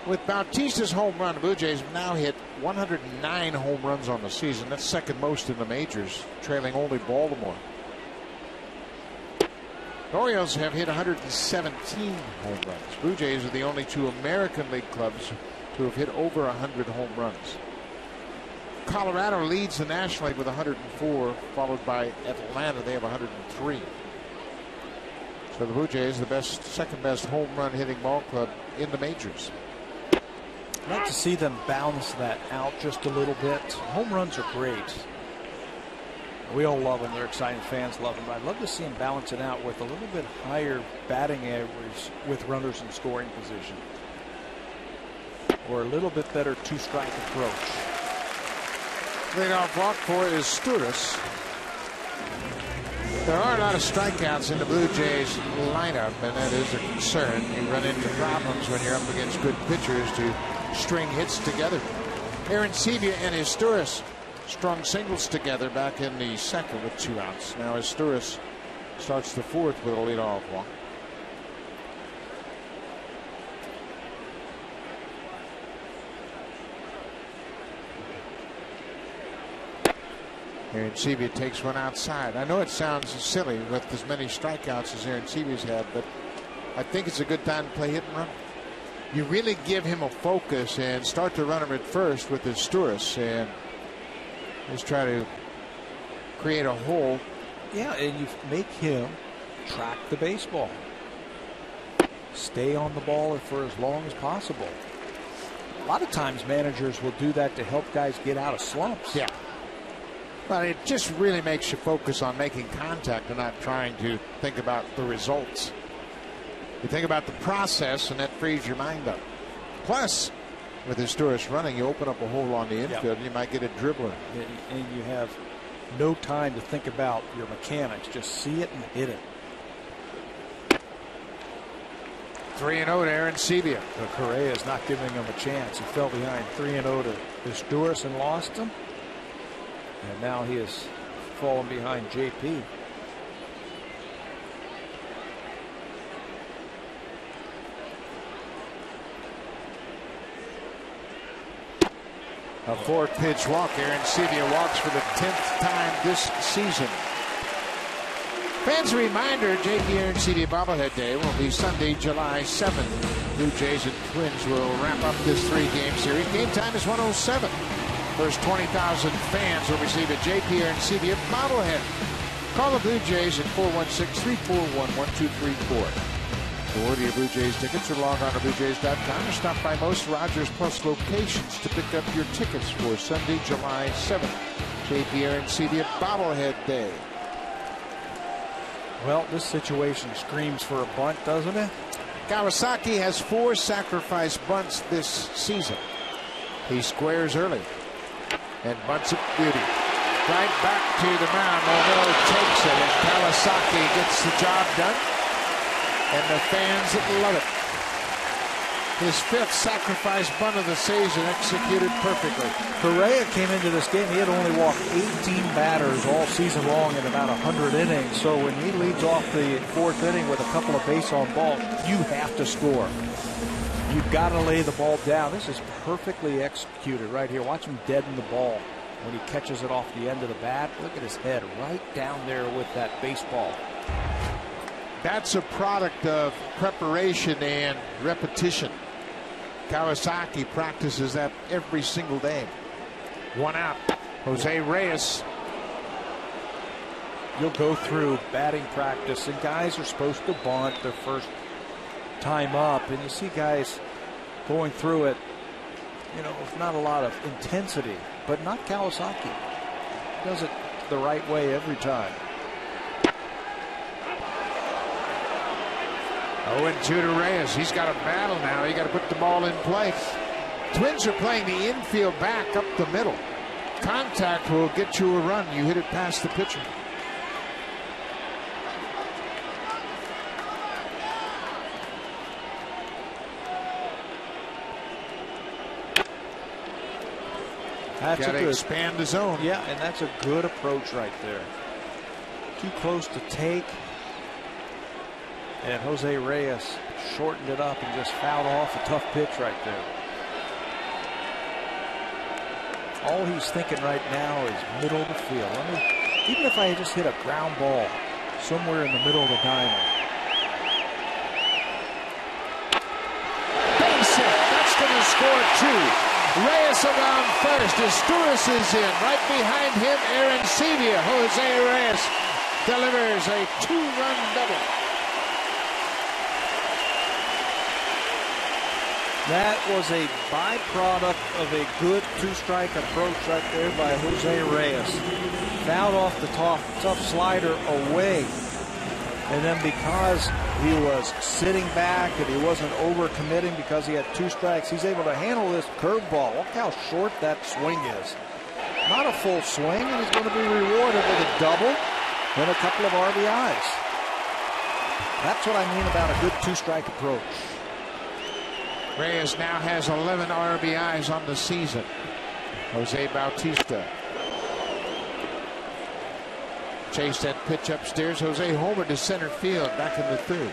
With Bautista's home run, the Blue Jays have now hit 109 home runs on the season. That's second most in the majors, trailing only Baltimore. The Orioles have hit 117 home runs. Blue Jays are the only 2 American League clubs to have hit over 100 home runs. Colorado leads the National League with 104, followed by Atlanta. They have 103. So the Blue Jays, the second best home run hitting ball club in the majors. I'd like to see them balance that out just a little bit. Home runs are great. We all love them. They're exciting. Fans love them. But I'd love to see them balance it out with a little bit higher batting average with runners in scoring position. or a little bit better two-strike approach. Leadoff walk for Izturis. There are a lot of strikeouts in the Blue Jays lineup, and that is a concern. You run into problems when you're up against good pitchers to string hits together. Arancibia and Izturis strung singles together back in the second with 2 outs. Now Izturis starts the fourth with a leadoff walk. Arancibia takes one outside. I know it sounds silly with as many strikeouts as Arancibia's had, but I think it's a good time to play hit and run. You really give him a focus and start to run him at first with Izturis and just try to create a hole. Yeah, and you make him track the baseball. Stay on the ball for as long as possible. A lot of times managers will do that to help guys get out of slumps. Yeah. But it just really makes you focus on making contact and not trying to think about the results. You think about the process, and that frees your mind up. Plus, with Izturis running, you open up a hole on the infield, and you might get a dribbler. And you have no time to think about your mechanics. Just see it and hit it. 3-0 to Arancibia. Correa is not giving him a chance. He fell behind 3-0 to Izturis and lost him. And now he has fallen behind JP. A 4-pitch walk. Arancibia walks for the 10th time this season. Fans, a reminder, JP Arancibia Bobblehead Day will be Sunday, July 7th. Blue Jays and Twins will wrap up this 3-game series. Game time is 1:07. First 20,000 fans will receive a JP Arancibia bobblehead. Call the Blue Jays at 416-341-1234. To order your Blue Jays tickets or log on to BlueJays.com or stop by most Rogers Plus locations to pick up your tickets for Sunday, July 7th. JP Arancibia bobblehead day. Well, this situation screams for a bunt, doesn't it? Kawasaki has 4 sacrifice bunts this season. He squares early and bunts it beauty. Right back to the mound. Morneau takes it, and Kawasaki gets the job done. And the fans love it. His 5th sacrifice bunt of the season, executed perfectly. Correa came into this game. He had only walked 18 batters all season long in about 100 innings. So when he leads off the 4th inning with a couple of base on balls, you have to score. You've got to lay the ball down. This is perfectly executed right here. Watch him deaden the ball when he catches it off the end of the bat. Look at his head right down there with that baseball. That's a product of preparation and repetition. Kawasaki practices that every single day. 1 out. Jose Reyes. You'll go through batting practice, and guys are supposed to bunt their first time up, and you see guys going through it, you know, with not a lot of intensity, but not Kawasaki. Does it the right way every time. 0-2 to Reyes. He's got a battle now. You got to put the ball in play. Twins are playing the infield back up the middle. Contact will get you a run. You hit it past the pitcher. Got to expand the zone. Yeah, and that's a good approach right there. Too close to take. And Jose Reyes shortened it up and just fouled off a tough pitch right there. All he's thinking right now is middle of the field. Even if I just hit a ground ball somewhere in the middle of the diamond. Base hit. That's going to score 2. Reyes around first. Izturis is in. Right behind him, Arancibia. Jose Reyes delivers a 2-run double. That was a byproduct of a good two-strike approach right there by Jose Reyes. Fouled off the tough slider away And then because he was sitting back and he wasn't overcommitting because he had 2 strikes, he's able to handle this curveball. Look how short that swing is. Not a full swing, and he's going to be rewarded with a double and a couple of RBIs. That's what I mean about a good 2-strike approach. Reyes now has 11 RBIs on the season. Jose Bautista chased that pitch upstairs. Jose homered to center field back in the 3rd.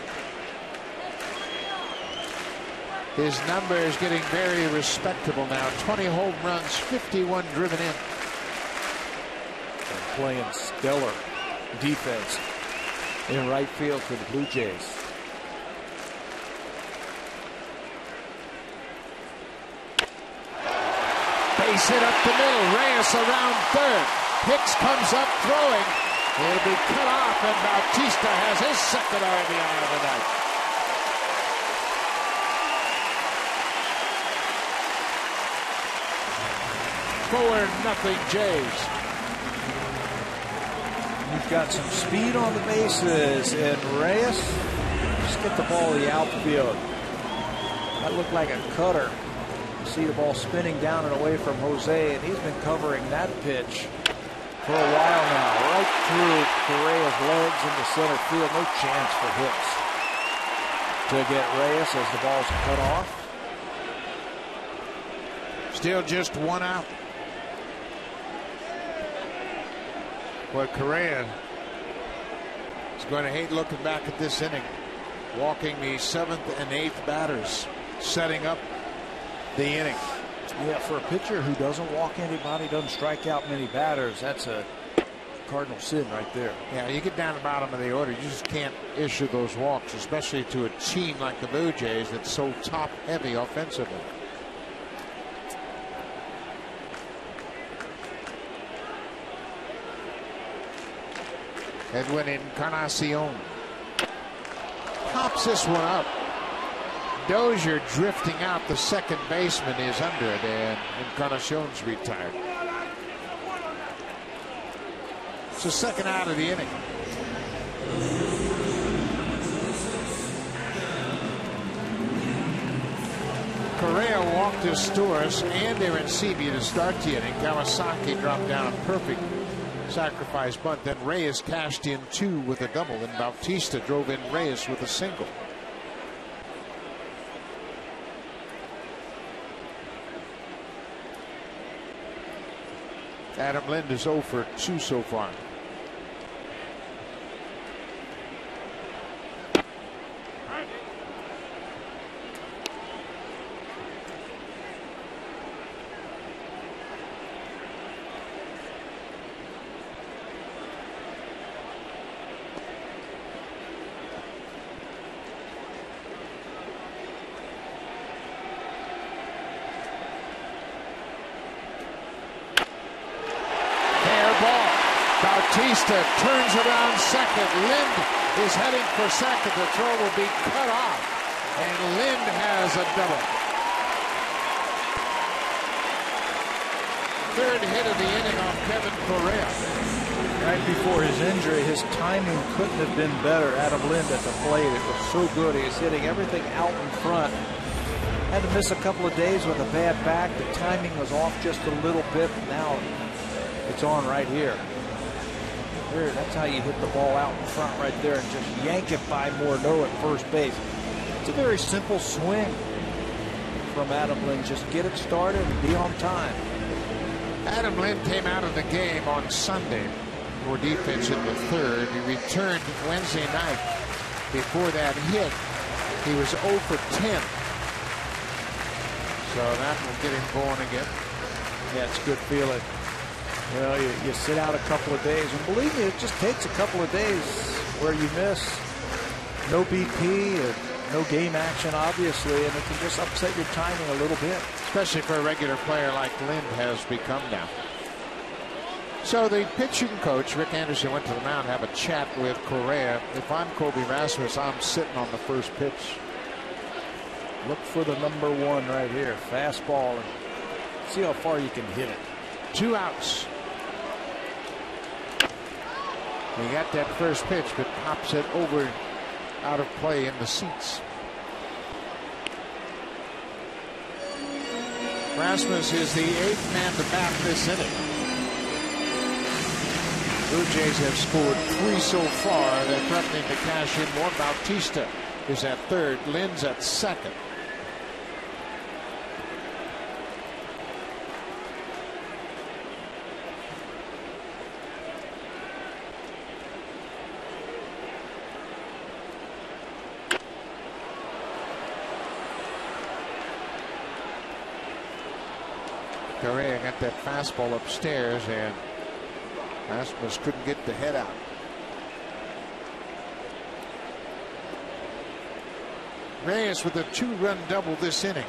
His number is getting very respectable now. 20 home runs, 51 driven in. And playing stellar defense in right field for the Blue Jays. Base hit up the middle. Reyes around 3rd. Hicks comes up throwing. It'll be cut off, and Bautista has his 2nd RBI of the night. Nothing Jays. He's got some speed on the bases, and Reyes just get the ball to the outfield. That looked like a cutter. You see the ball spinning down and away from Jose, and he's been covering that pitch for a while now. Right through Correa's legs into center field. No chance for Hicks to get Reyes as the ball's cut off. Still just 1 out. Boy, Correa is going to hate looking back at this inning. Walking the 7th and 8th batters, setting up the inning. Yeah, for a pitcher who doesn't walk anybody, doesn't strike out many batters, that's a cardinal sin right there. Yeah, you get down the bottom of the order, you just can't issue those walks, especially to a team like the Blue Jays that's so top heavy offensively. Edwin Encarnacion pops this one up. Dozier drifting out. The second baseman is under it, and Encarnacion's retired. It's the 2nd out of the inning. Correa walked his Storis and Arancibia to start the inning. Kawasaki dropped down a perfect sacrifice bunt. Then Reyes cashed in 2 with a double, and Bautista drove in Reyes with a single. Adam Lind is 0 for 2 so far. Bautista turns around second. Lind is heading for second. The throw will be cut off, and Lind has a double. 3rd hit of the inning on Kevin Correa. Right before his injury, his timing couldn't have been better. Adam Lind at the plate, it was so good. He was hitting everything out in front. Had to miss a couple of days with a bad back. The timing was off just a little bit. Now it's on right here. That's how you hit the ball out in front right there and just yank it by Morneau at first base. It's a very simple swing from Adam Lind. Just get it started and be on time. Adam Lind came out of the game on Sunday for defense in the 3rd. He returned Wednesday night. Before that hit, he was 0 for 10. So that will get him going again. Yeah, it's a good feeling. You know, you sit out a couple of days, and believe me, it just takes a couple of days where you miss no BP and no game action, obviously, and it can just upset your timing a little bit. Especially for a regular player like Lind has become now. So the pitching coach, Rick Anderson, went to the mound to have a chat with Correa. If I'm Kobe Rasmus, I'm sitting on the first pitch. Look for the number 1 right here. Fastball, and see how far you can hit it. 2 outs. He got that first pitch, but pops it over out of play in the seats. Rasmus is the 8th man to bat this inning. Blue Jays have scored 3 so far. They're threatening to cash in more. Bautista is at 3rd. Lynn's at 2nd. Correa got that fastball upstairs, and Rasmus couldn't get the head out. Reyes with a 2-run double this inning.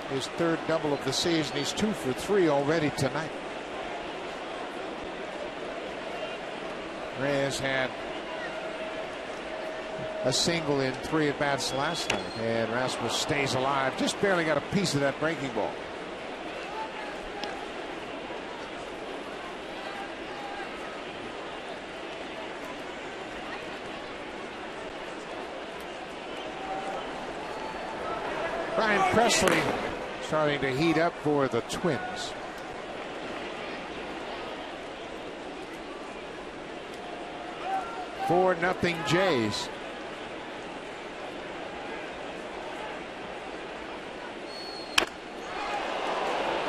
His 3rd double of the season. He's 2 for 3 already tonight. Reyes had a single in 3 at-bats last night, and Rasmus stays alive. Just barely got a piece of that breaking ball. Brian Presley starting to heat up for the Twins. For 4-0 Jays.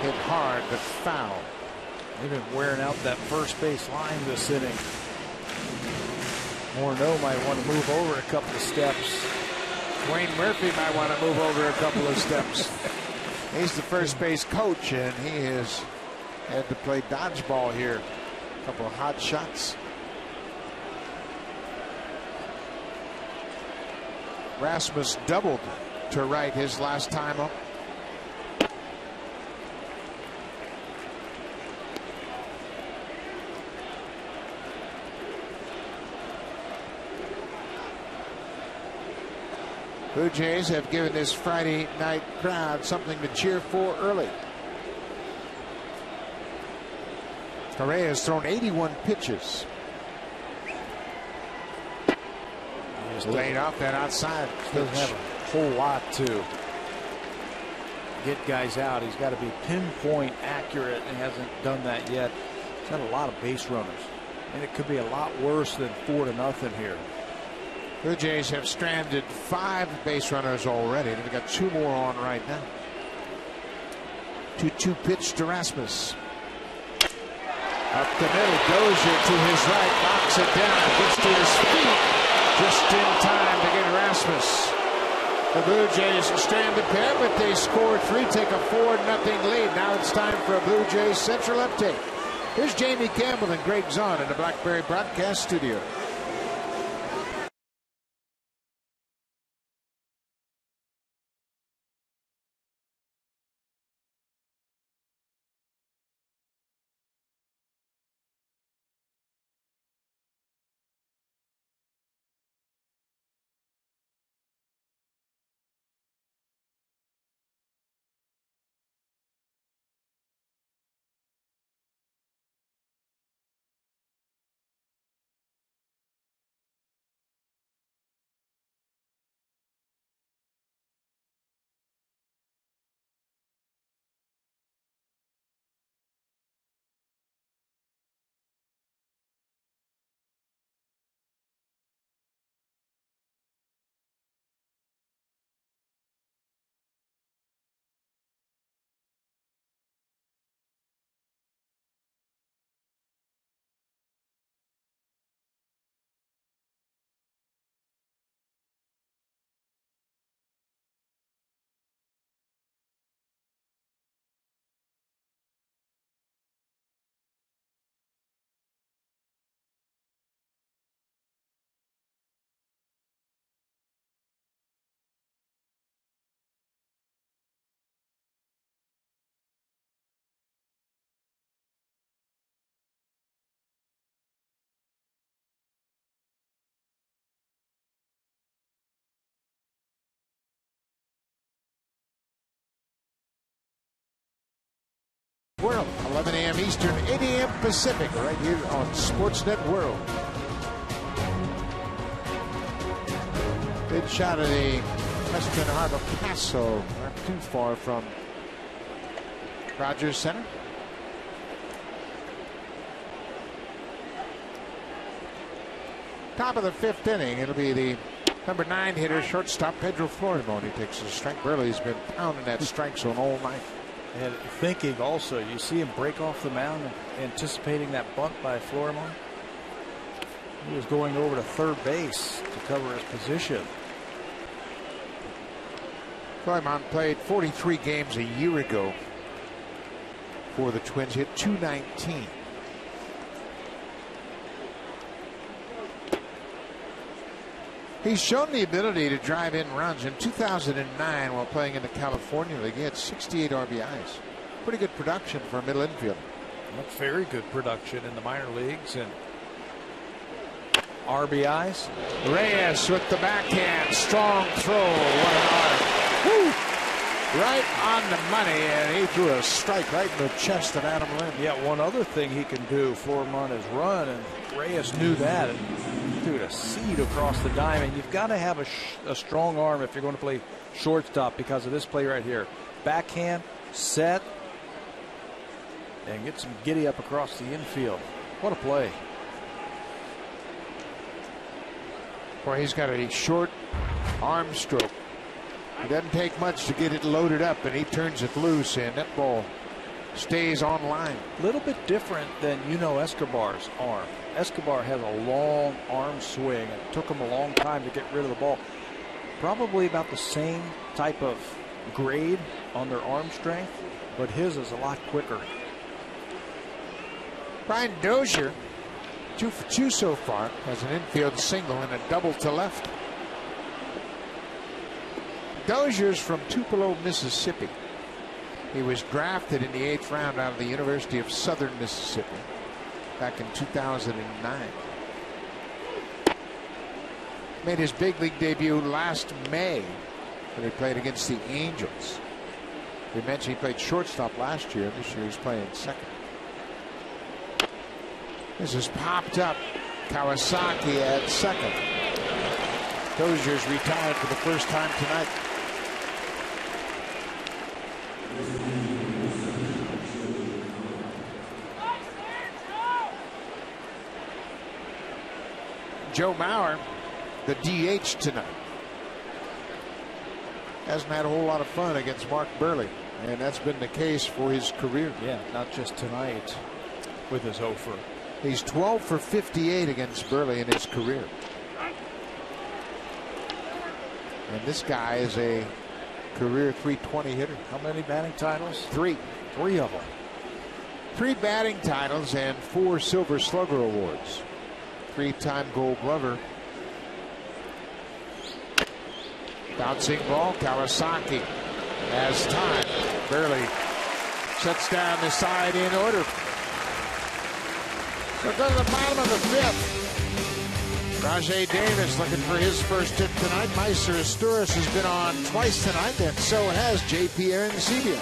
Hit hard but foul. They've been wearing out that first base line this inning. Morneau might want to move over a couple of steps. Wayne Murphy might want to move over a couple of steps. He's the first base coach, and he has had to play dodgeball here. A couple of hot shots. Rasmus doubled to right his last time up. Blue Jays have given this Friday night crowd something to cheer for early. Correa has thrown 81 pitches. Laid off that outside. Doesn't have a whole lot to get guys out. He's got to be pinpoint accurate, and hasn't done that yet. He's had a lot of base runners, and it could be a lot worse than 4-0 here. Blue Jays have stranded 5 base runners already. They've got 2 more on right now. 2-2 pitch to Rasmus. Up the middle, Dozier to his right, knocks it down, gets to his feet, just in time to get Rasmus. The Blue Jays strand the pair, but they scored 3, take a 4-0 lead. Now it's time for a Blue Jays Central update. Here's Jamie Campbell and Greg Zahn in the Blackberry Broadcast Studio. World, 11 a.m. Eastern, 8 a.m. Pacific, right here on Sportsnet World. Big shot of the Western Harbor Paso, not too far from Rogers Center. Top of the 5th inning, it'll be the number 9 hitter, shortstop Pedro Florimon. He takes a strike. Burley's been pounding that strike zone all night. And thinking also, you see him break off the mound, anticipating that bunt by Florimon. He was going over to third base to cover his position. Florimon played 43 games a year ago for the Twins. Hit .219. He's shown the ability to drive in runs. In 2009, while playing in the California League, he had 68 RBIs. Pretty good production for a middle infielder. That's very good production in the minor leagues. And RBIs. Reyes with the backhand. Strong throw. What an arm. Woo! Right on the money, and he threw a strike right in the chest of Adam Lind. Yeah, one other thing he can do, Florimon, is run, and Reyes knew that. And threw a seed across the diamond. You've got to have a strong arm if you're going to play shortstop because of this play right here. Backhand, set, and get some giddy up across the infield. What a play. Boy, he's got a short arm stroke. It doesn't take much to get it loaded up, and he turns it loose, and that ball stays on line. A little bit different than Escobar's arm. Escobar has a long arm swing. It took him a long time to get rid of the ball. Probably about the same type of grade on their arm strength, but his is a lot quicker. Brian Dozier, 2 for 2 so far, has an infield single and a double to left. Dozier's from Tupelo, Mississippi. He was drafted in the 8th round out of the University of Southern Mississippi back in 2009. Made his big league debut last May when he played against the Angels. We mentioned he played shortstop last year. This year he's playing second. This is popped up. Kawasaki at second. Dozier's retired for the first time tonight. Joe Mauer, the DH tonight, hasn't had a whole lot of fun against Mark Burley, and that's been the case for his career. Yeah, not just tonight with his hofer. He's 12 for 58 against Burley in his career. And this guy is a career .320 hitter. How many batting titles? 3. 3 of them. 3 batting titles and 4 Silver Slugger awards. 3-time Gold Glover. Bouncing ball. Kawasaki has time. Burley shuts down the side in order. So go to the bottom of the 5th. Rajay Davis looking for his first hit tonight. Meister Asturias has been on twice tonight, and so has J.P. Arencibia.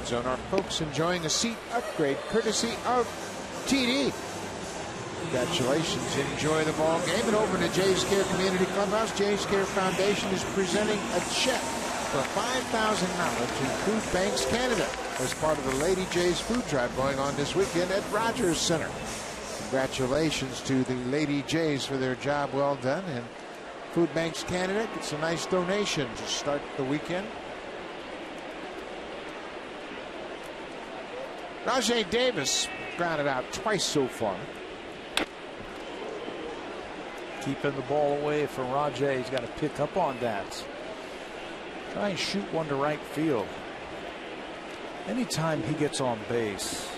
zone are folks enjoying a seat upgrade courtesy of TD. Congratulations. Enjoy the ball game. And over to Jay's Care Community Clubhouse, Jay's Care Foundation is presenting a check for $5,000 to Food Banks Canada as part of the Lady Jays food drive going on this weekend at Rogers Center. Congratulations to the Lady Jays for their job well done. And Food Banks Canada gets a nice donation to start the weekend. Rajay Davis grounded out twice so far. Keeping the ball away from Rajay. He's got to pick up on that. Try and shoot one to right field. Anytime he gets on base,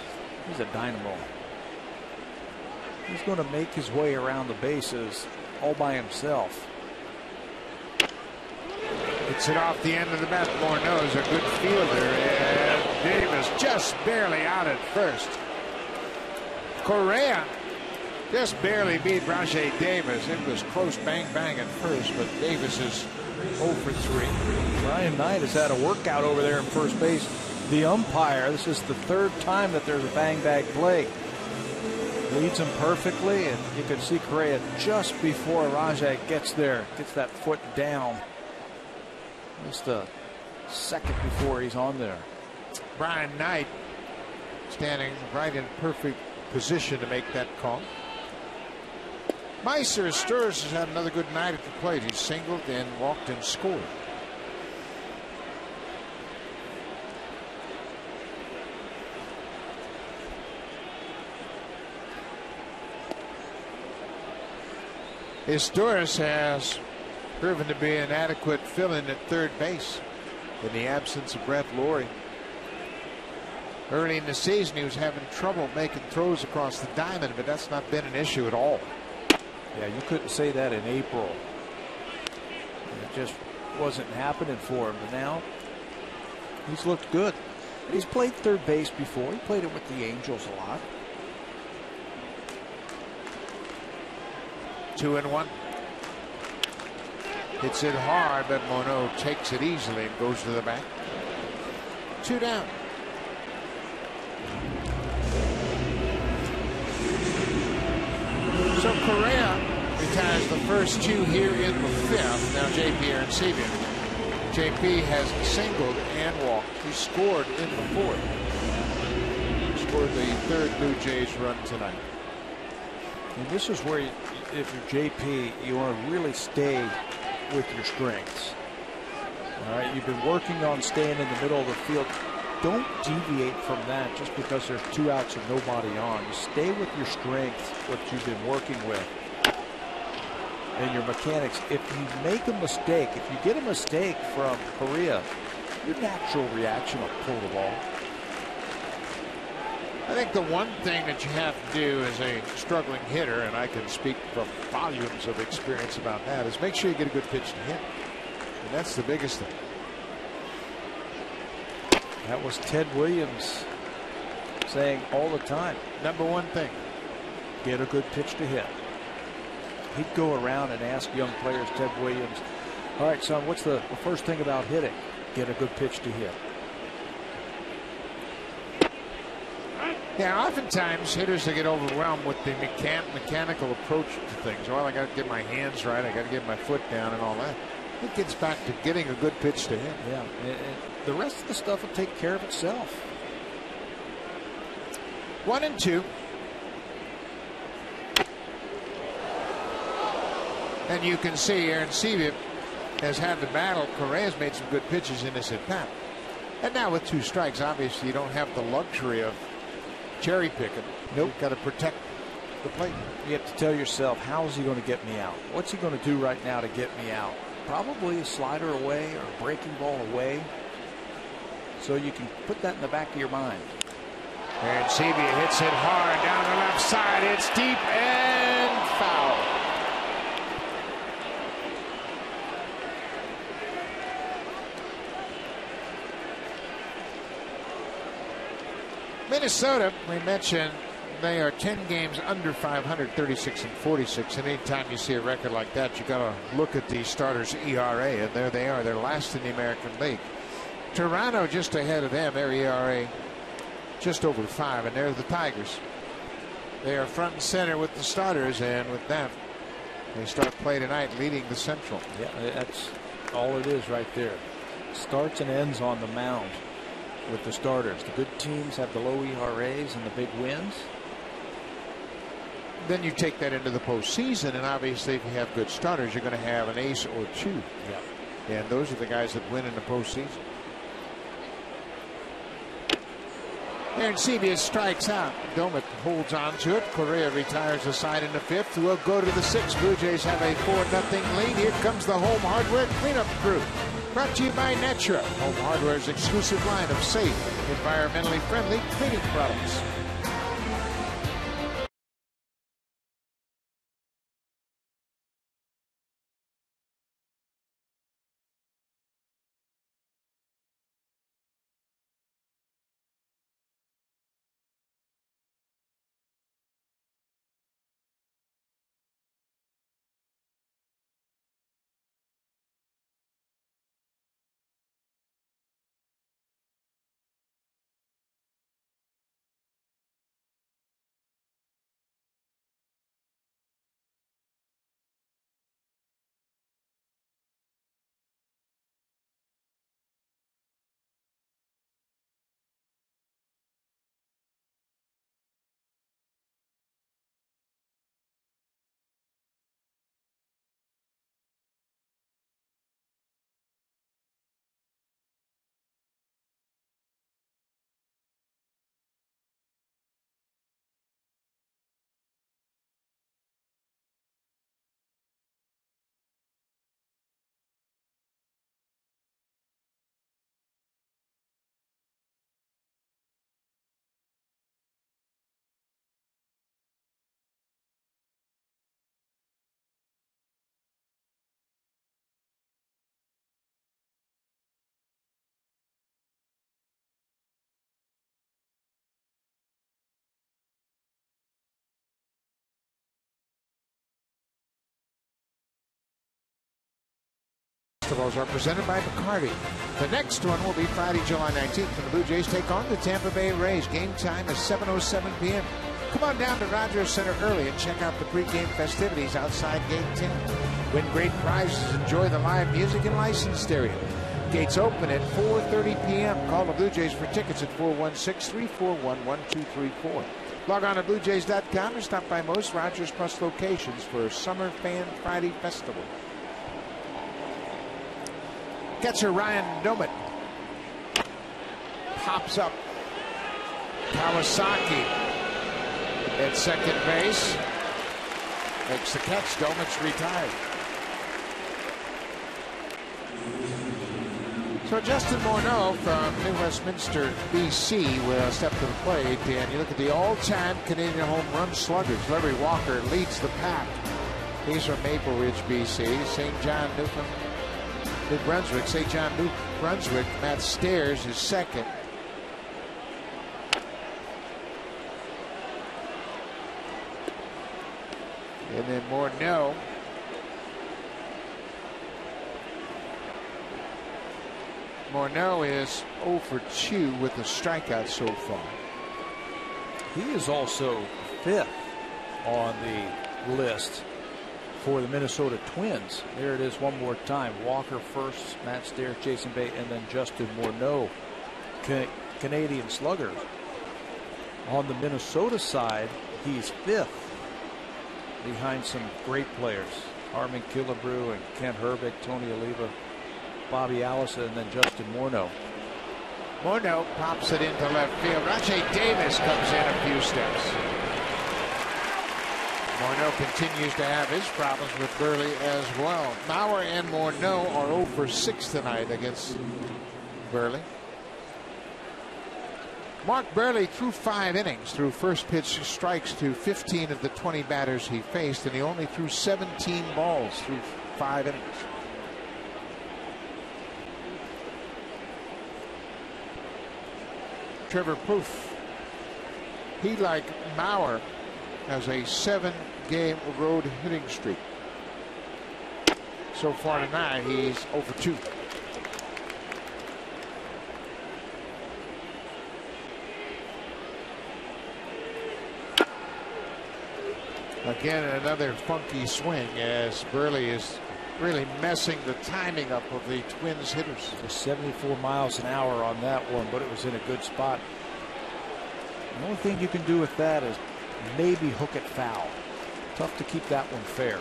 he's a dynamo. He's going to make his way around the bases all by himself. Hits it off the end of the bat. Morneau is a good fielder, and Davis just barely out at first. Correa just barely beat Rajay Davis. It was close, bang bang at first, but Davis is 0 for 3. Brian Knight has had a workout over there in first base. The umpire, this is the third time that there's a bang bang play. Leads him perfectly, and you can see Correa just before Rajay gets there, gets that foot down. Just a second before he's on there. Brian Knight standing right in perfect position to make that call. Meiser Sturz has had another good night at the plate. He singled and walked and scored. Sturz has proven to be an adequate fill-in at third base in the absence of Brett Lawrie. Early in the season, he was having trouble making throws across the diamond, but that's not been an issue at all. Yeah, you couldn't say that in April. It just wasn't happening for him. But now he's looked good. And he's played third base before. He played it with the Angels a lot. 2-1. Hits it hard, but Morneau takes it easily and goes to the back. 2 down. So Correa retires the first 2 here in the 5th. Now JP Arencibia. JP has singled and walked. He scored in the 4th. Scored the 3rd Blue Jays run tonight. And this is where, if you're JP, you want to really stay with your strengths. All right, you've been working on staying in the middle of the field. Don't deviate from that just because there's 2 outs and nobody on. You stay with your strengths, what you've been working with, and your mechanics. If you make a mistake, if you get a mistake from Correa, your natural reaction will pull the ball. I think the one thing that you have to do as a struggling hitter, and I can speak from volumes of experience about that, is make sure you get a good pitch to hit. And that's the biggest thing. That was Ted Williams saying all the time, number one thing, get a good pitch to hit. He'd go around and ask young players, Ted Williams, all right, son, what's the first thing about hitting? Get a good pitch to hit. Yeah, oftentimes hitters they get overwhelmed with the mechanical approach to things. Well, I got to get my hands right. I got to get my foot down and all that. It gets back to getting a good pitch to hit. Yeah, and the rest of the stuff will take care of itself. 1-2. And you can see Arencibia has had the battle. Correa's made some good pitches in this at bat. And now with 2 strikes, obviously you don't have the luxury of cherry picking. Nope. You've got to protect the plate. You have to tell yourself, how is he going to get me out? What's he going to do right now to get me out? Probably a slider away or a breaking ball away. So you can put that in the back of your mind. Arencibia hits it hard down the left side. It's deep and foul. Minnesota, we mentioned they are 10 games under 500, 36 and 46. And anytime you see a record like that, you got to look at the starters' ERA, and there they are. They're last in the American League. Toronto just ahead of them. Their ERA just over 5, and there's the Tigers. They are front and center with the starters, and with them, they start play tonight leading the Central. Yeah, that's all it is right there. Starts and ends on the mound with the starters. The good teams have the low ERAs and the big wins. Then you take that into the postseason, and obviously if you have good starters, you're going to have an ace or two. Yeah. And those are the guys that win in the postseason. Aaron Sevius strikes out. Domit holds on to it. Correa retires the side in the 5th. We'll go to the 6th. Blue Jays have a 4-0 lead. Here comes the Home Hardware cleanup crew. Brought to you by Netra, Home Hardware's exclusive line of safe, environmentally friendly cleaning products. Festivals are presented by McCarty. The next one will be Friday, July 19th, when the Blue Jays take on the Tampa Bay Rays. Game time is 7:07 p.m. Come on down to Rogers Center early and check out the pregame festivities outside Gate 10. Win great prizes, enjoy the live music and licensed stereo. Gates open at 4:30 p.m. Call the Blue Jays for tickets at 416-341-1234. Log on to BlueJays.com or stop by most Rogers Plus locations for Summer Fan Friday Festival. Catcher Ryan Domit pops up. Kawasaki at second base makes the catch. Domit's retired. So Justin Morneau from New Westminster, BC, will step to the plate. And you look at the all-time Canadian home run sluggers. Larry Walker leads the pack. He's from Maple Ridge, BC. St. John, New Brunswick. St. John, New Brunswick. Matt Stairs is second. And then Morneau. Morneau is 0 for 2 with a strikeout so far. He is also 5th on the list for the Minnesota Twins. There it is one more time. Walker first, Matt Stairs, Jason Bay, and then Justin Morneau, Canadian slugger. On the Minnesota side, he's 5th behind some great players. Armin Killebrew and Kent Herbeck, Tony Oliva, Bobby Allison, and then Justin Morneau. Morneau pops it into left field. Rajay Davis comes in a few steps. Morneau continues to have his problems with Burley as well. Mauer and Morneau are 0 for 6 tonight against Burley. Mark Burley threw 5 innings, threw first pitch strikes to 15 of the 20 batters he faced, and he only threw 17 balls through 5 innings. Trevor Proof, he, like Mauer, has a 7-game road hitting streak. So far tonight, he's 0 for 2. Again, another funky swing as Burley is really messing the timing up of the Twins hitters. 74 miles an hour on that one, but it was in a good spot. The only thing you can do with that is maybe hook it foul. Tough to keep that one fair.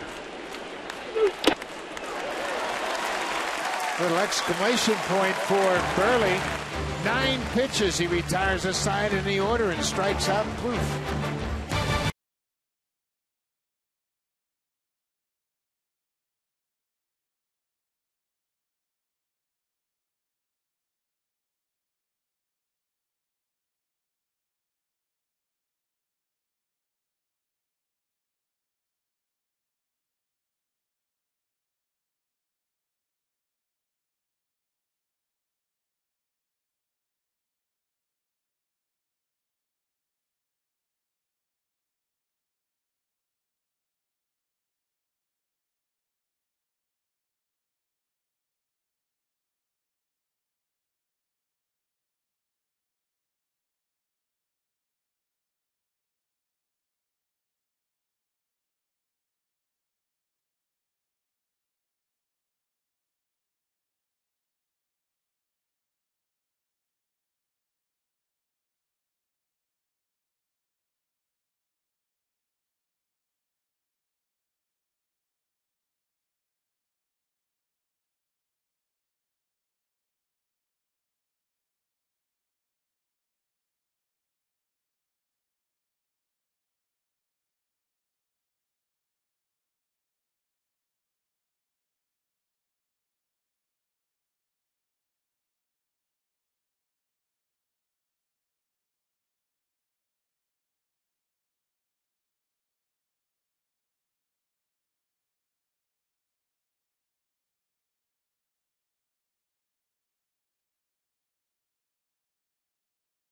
Little exclamation point for Burley. 9 pitches. He retires a side in the order and strikes out Plouffe.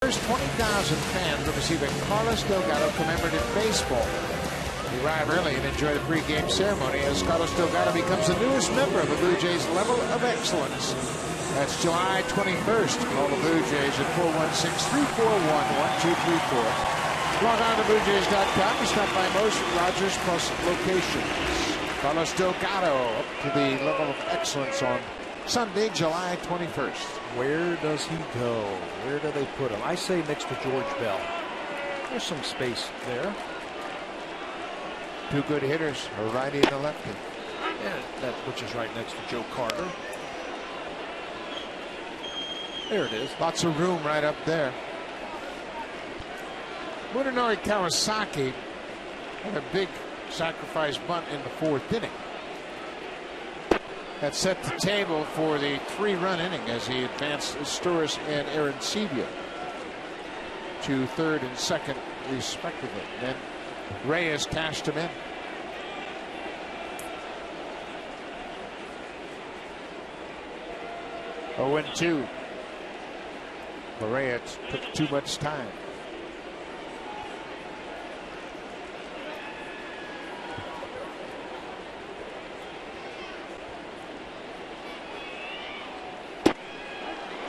First 20,000 fans will receive a Carlos Delgado commemorative baseball. Arrive early and enjoy the pregame ceremony as Carlos Delgado becomes the newest member of the Blue Jays level of excellence. That's July 21st. Call the Blue Jays at 416-341-1234. Log on to BlueJays.com and stop by most Rogers Plus locations. Carlos Delgado up to the level of excellence on Sunday, July 21st. Where does he go? Where do they put him? I say next to George Bell. There's some space there. 2 good hitters, a righty and a lefty. Yeah, that which is right next to Joe Carter. There it is. Lots of room right up there. Munenori Kawasaki had a big sacrifice bunt in the 4th inning. That set the table for the 3-run inning as he advanced Sturis and Arancibia to 3rd and 2nd respectively. Then Reyes cashed him in. Oh, 2. Correa took too much time.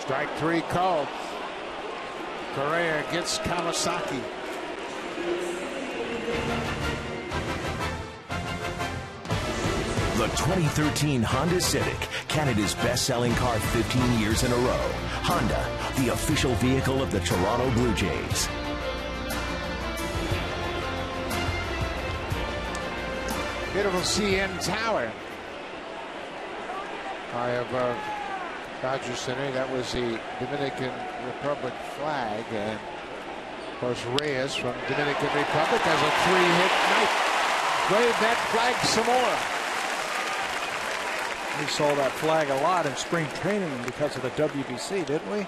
Strike 3 called. Correa gets Kawasaki. The 2013 Honda Civic, Canada's best-selling car 15 years in a row. Honda, the official vehicle of the Toronto Blue Jays. Beautiful CN Tower. High above Dodger Center. That was the Dominican Republic flag. And of course Reyes from Dominican Republic has a 3-hit night. Wave that flag some more. We saw that flag a lot in spring training because of the WBC, didn't we?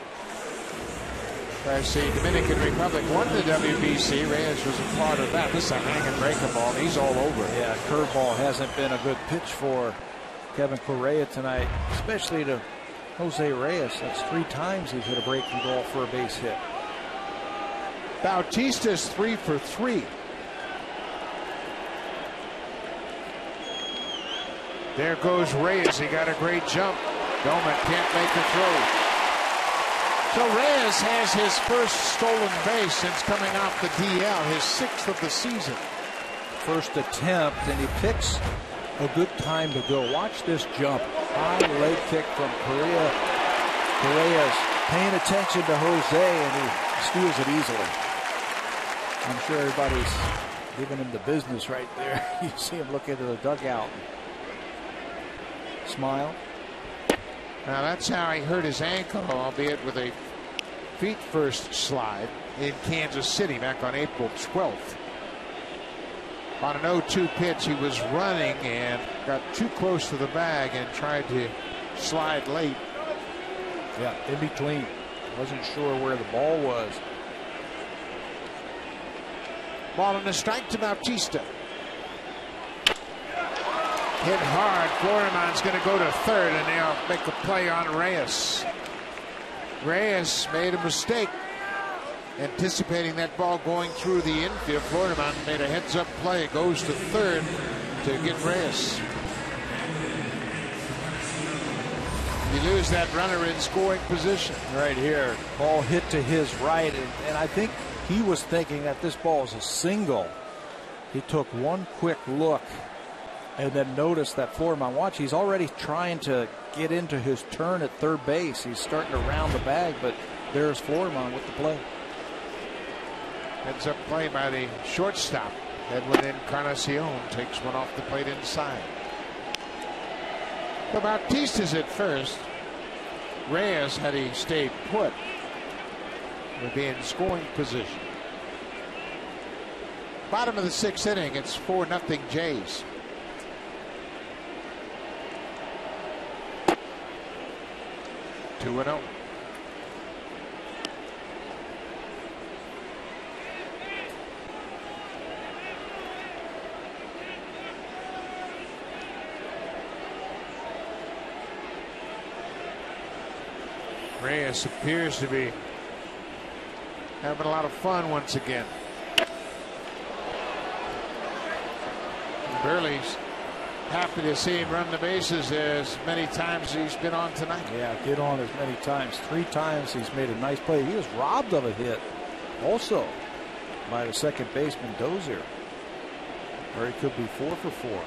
As the Dominican Republic won the WBC, Reyes was a part of that. This is a hang and break ball. He's all over. Yeah, curveball hasn't been a good pitch for Kevin Correa tonight, especially to Jose Reyes. That's 3 times he's hit a breaking ball for a base hit. Bautista's 3 for 3. There goes Reyes. He got a great jump. Doman can't make a throw. So Reyes has his first stolen base since coming off the DL, his 6th of the season. first attempt, and he picks a good time to go. Watch this jump. High leg kick from Correa. Correa's paying attention to Jose, and he steals it easily. I'm sure everybody's giving him the business right there. You see him look into the dugout. Smile. Now that's how he hurt his ankle, albeit with a feet first slide in Kansas City back on April 12th. On an 0-2 pitch, he was running and got too close to the bag and tried to slide late. Yeah, in between. Wasn't sure where the ball was. Ball and a strike to Bautista. Hit hard. Florimon's going to go to third, and they'll make a play on Reyes. Reyes made a mistake anticipating that ball going through the infield. Florimon made a heads-up play. Goes to third to get Reyes. You lose that runner in scoring position. Right here. Ball hit to his right, and I think he was thinking that this ball is a single. He took one quick look and then noticed that Florimon, watch, he's already trying to get into his turn at third base. He's starting to round the bag, but there's Florimon with the play. Heads up play by the shortstop. Edwin Encarnacion takes one off the plate inside. But Bautista's at first. Reyes, had he stayed put, would be in scoring position. Bottom of the sixth inning, it's 4-0 Jays. Two and 0. Reyes appears to be having a lot of fun once again. Burley's happy to see him run the bases as many times as he's been on tonight. Yeah, get on as many times. 3 times he's made a nice play. He was robbed of a hit also by the second baseman Dozier, or he could be 4 for 4.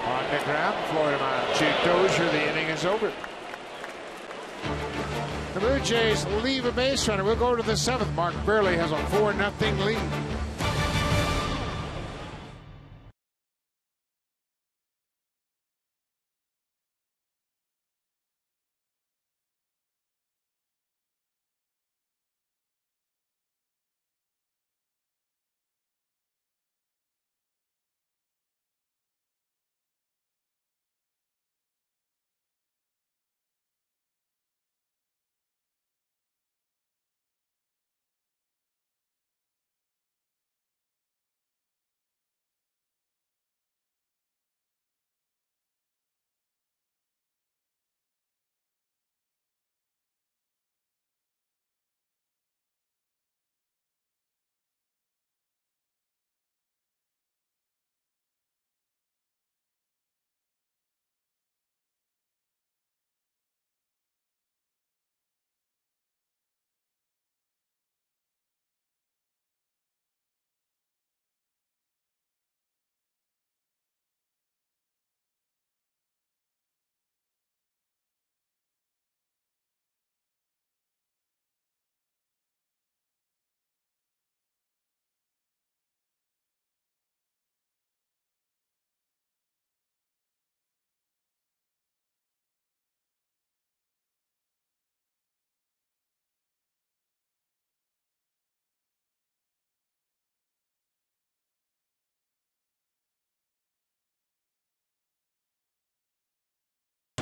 On the ground, Florimon's to Dozier. The inning is over. The Blue Jays leave a base runner. We'll go to the 7th. Mark Burley has a 4-0 lead.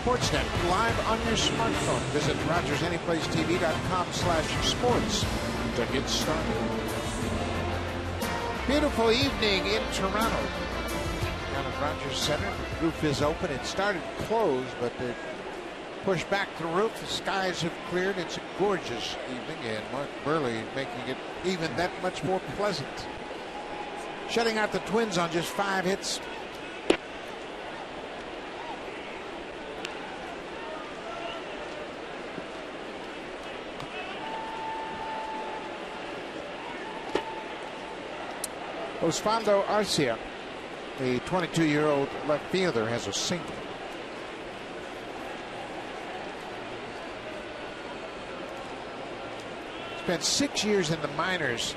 Sportsnet live on your smartphone. Visit RogersAnyplaceTV.com/sports to get started. Beautiful evening in Toronto. Down at Rogers Center, the roof is open. It started closed, but they pushed back the roof. The skies have cleared. It's a gorgeous evening, and Mark Burley making it even that much more pleasant. Shutting out the Twins on just 5 hits. Osvaldo Arcia, the 22-year-old left fielder, has a single. Spent 6 years in the minors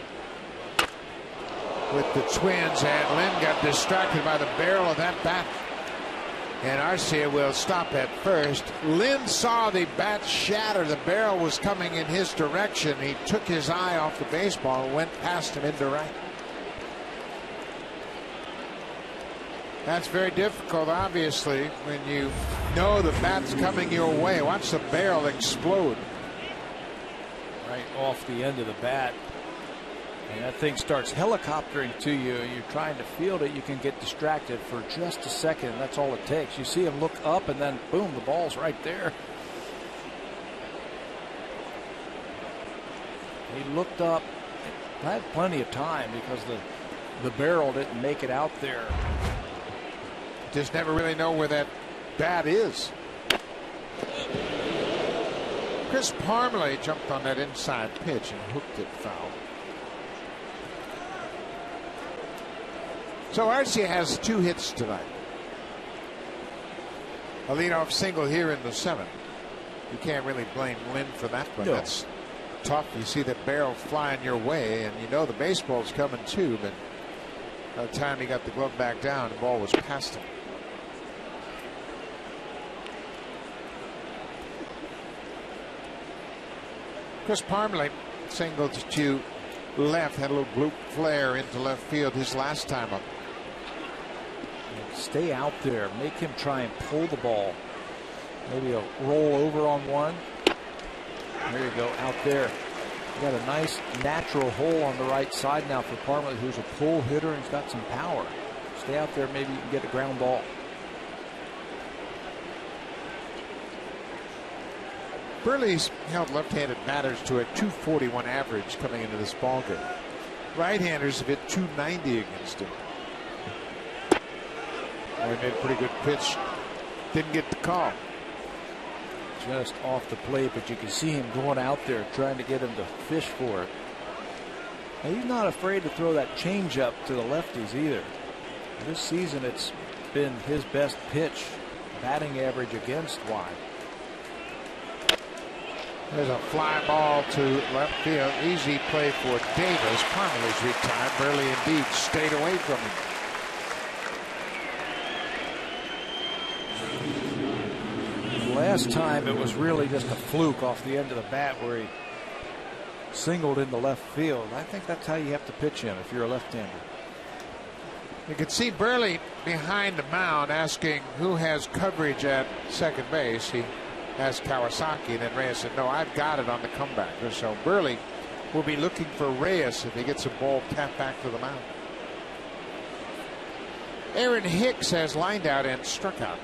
with the Twins, and Lynn got distracted by the barrel of that bat. And Arcia will stop at first. Lynn saw the bat shatter. The barrel was coming in his direction. He took his eye off the baseball and went past him into right. That's very difficult, obviously, when you know the bat's coming your way. Watch the barrel explode. Right off the end of the bat. And that thing starts helicoptering to you. You're trying to field it. You can get distracted for just a second. That's all it takes. You see him look up, and then boom, the ball's right there. He looked up. I had plenty of time because the barrel didn't make it out there. Just never really know where that bat is. Chris Parmelee jumped on that inside pitch and hooked it foul. So Arcia has 2 hits tonight. A leadoff single here in the 7th. You can't really blame Lynn for that one. No. That's tough. You see that barrel flying your way, and you know the baseball's coming too, but by the time he got the glove back down, the ball was past him. Chris Parmelee singled to left, had a little bloop flare into left field his last time up. Stay out there, make him try and pull the ball. Maybe a roll over on one. There you go, out there. You got a nice natural hole on the right side now for Parmelee, who's a pull hitter and he's got some power. Stay out there, maybe you can get a ground ball. Burley's held left-handed batters to a .241 average coming into this ballgame. Right-handers have hit .290 against him. He made a pretty good pitch. Didn't get the call. Just off the plate, but you can see him going out there trying to get him to fish for it. Now, he's not afraid to throw that changeup to the lefties either. This season, it's been his best pitch, batting average against wide. There's a fly ball to left field. Easy play for Davis. Parmelee's retired. Burley indeed stayed away from him. Last time it was really just a fluke off the end of the bat where he singled into left field. I think that's how you have to pitch him if you're a left-hander. You can see Burley behind the mound asking who has coverage at second base. He asked Kawasaki, and then Reyes said, no, I've got it on the comeback. So Burley will be looking for Reyes if he gets a ball tapped back to the mound. Aaron Hicks has lined out and struck out.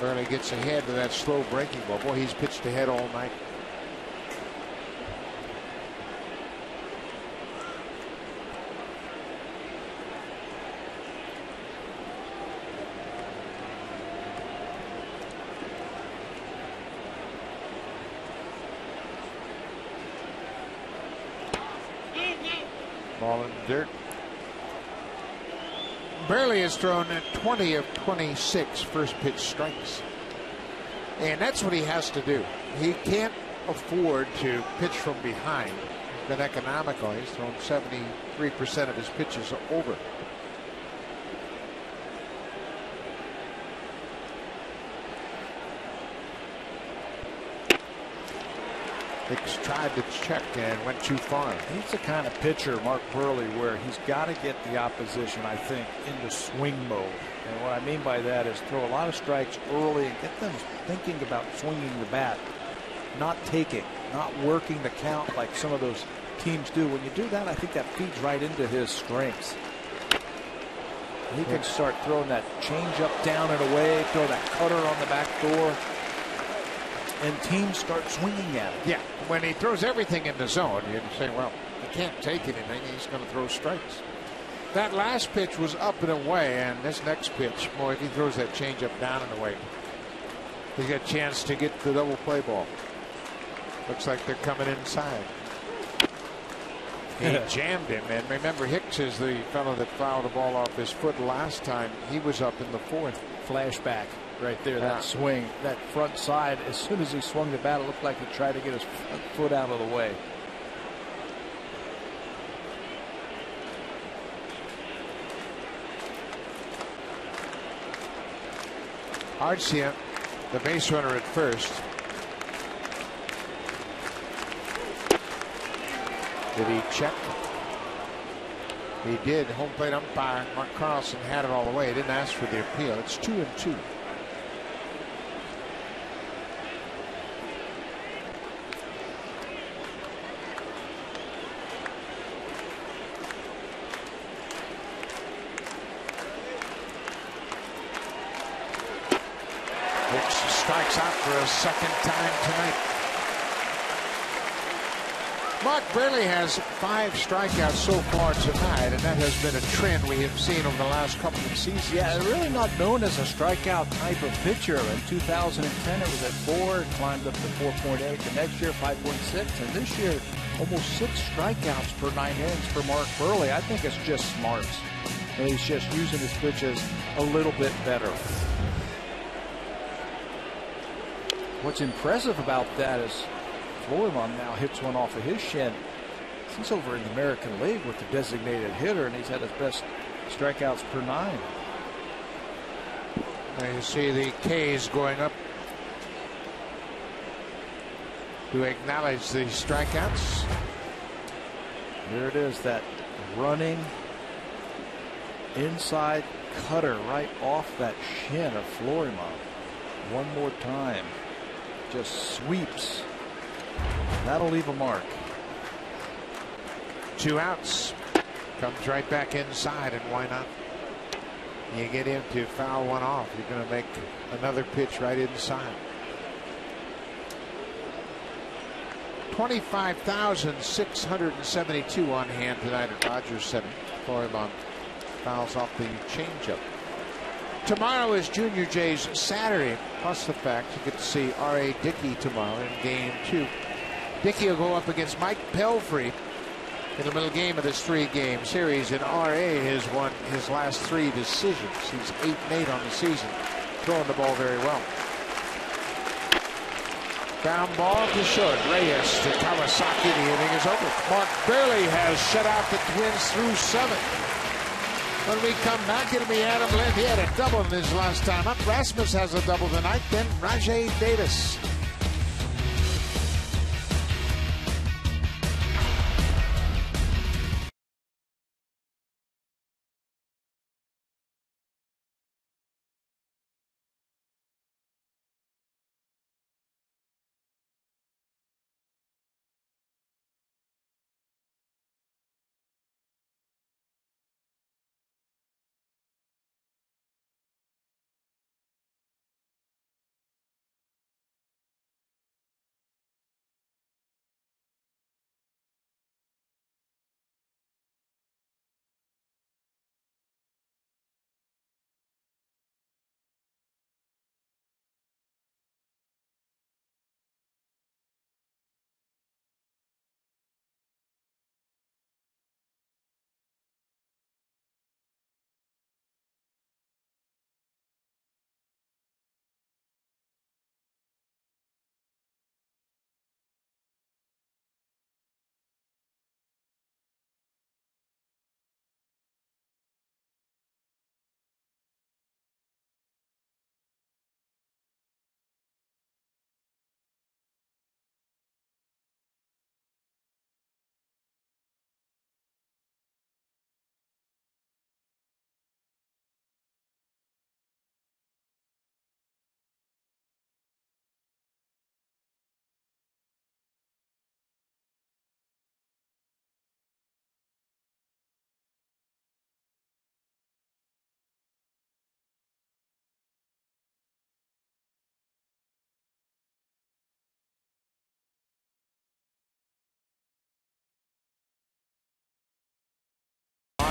Burley gets ahead with that slow breaking ball. Boy, he's pitched ahead all night. Ball in the dirt. Burley has thrown 20 of 26 first pitch strikes. And that's what he has to do. He can't afford to pitch from behind. It's been economical. He's thrown 73% of his pitches over. Hicks tried to check and went too far. He's the kind of pitcher, Mark Burley, where he's got to get the opposition, I think, into swing mode. And what I mean by that is throw a lot of strikes early and get them thinking about swinging the bat, not taking, not working the count like some of those teams do. When you do that, I think that feeds right into his strengths. He can start throwing that changeup down and away, throw that cutter on the back door, and teams start swinging at it. Yeah, when he throws everything in the zone, you say, well, he can't take anything. He's going to throw strikes. That last pitch was up and away, and this next pitch, boy, if he throws that changeup down and away, he's got a chance to get the double play ball. Looks like they're coming inside. He jammed him, and remember Hicks is the fellow that fouled the ball off his foot last time. He was up in the fourth. Flashback right there, that swing, that front side. As soon as he swung the bat, it looked like he tried to get his foot out of the way. Arcia, the base runner at first. Did he check? He did. Home plate umpire Mark Carlson had it all the way. He didn't ask for the appeal. It's 2-2. Hicks strikes out for a second time tonight. Mark Burley has 5 strikeouts so far tonight, and that has been a trend we have seen over the last couple of seasons. Yeah, really not known as a strikeout type of pitcher. In 2010, it was at 4, climbed up to 4.8. The next year, 5.6, and this year, almost 6 strikeouts per 9 innings for Mark Burley. I think it's just smarts, and he's just using his pitches a little bit better. What's impressive about that is Florimon now hits one off of his shin. He's over in the American League with the designated hitter, and he's had his best strikeouts per 9. Now you see the K's going up to acknowledge the strikeouts. There it is, that running inside cutter right off that shin of Florimon. One more time. Just sweeps. That'll leave a mark. 2 outs. Comes right back inside, and why not? You get him to foul one off. You're going to make another pitch right inside. 25,672 on hand tonight at Rogers Center. Florimon fouls off the changeup. Tomorrow is Junior Jay's Saturday, plus the fact you get to see R.A. Dickey tomorrow in Game 2. Dickey will go up against Mike Pelfrey in the middle game of this 3-game series, and R.A. has won his last 3 decisions. He's 8-8 on the season, throwing the ball very well. Ground ball to short. Reyes to Kawasaki. The inning is over. Mark Burley has shut out the Twins through 7. When we come back, it'll be Adam Lind. He had a double in his last time up. Rasmus has a double tonight. Then Rajay Davis.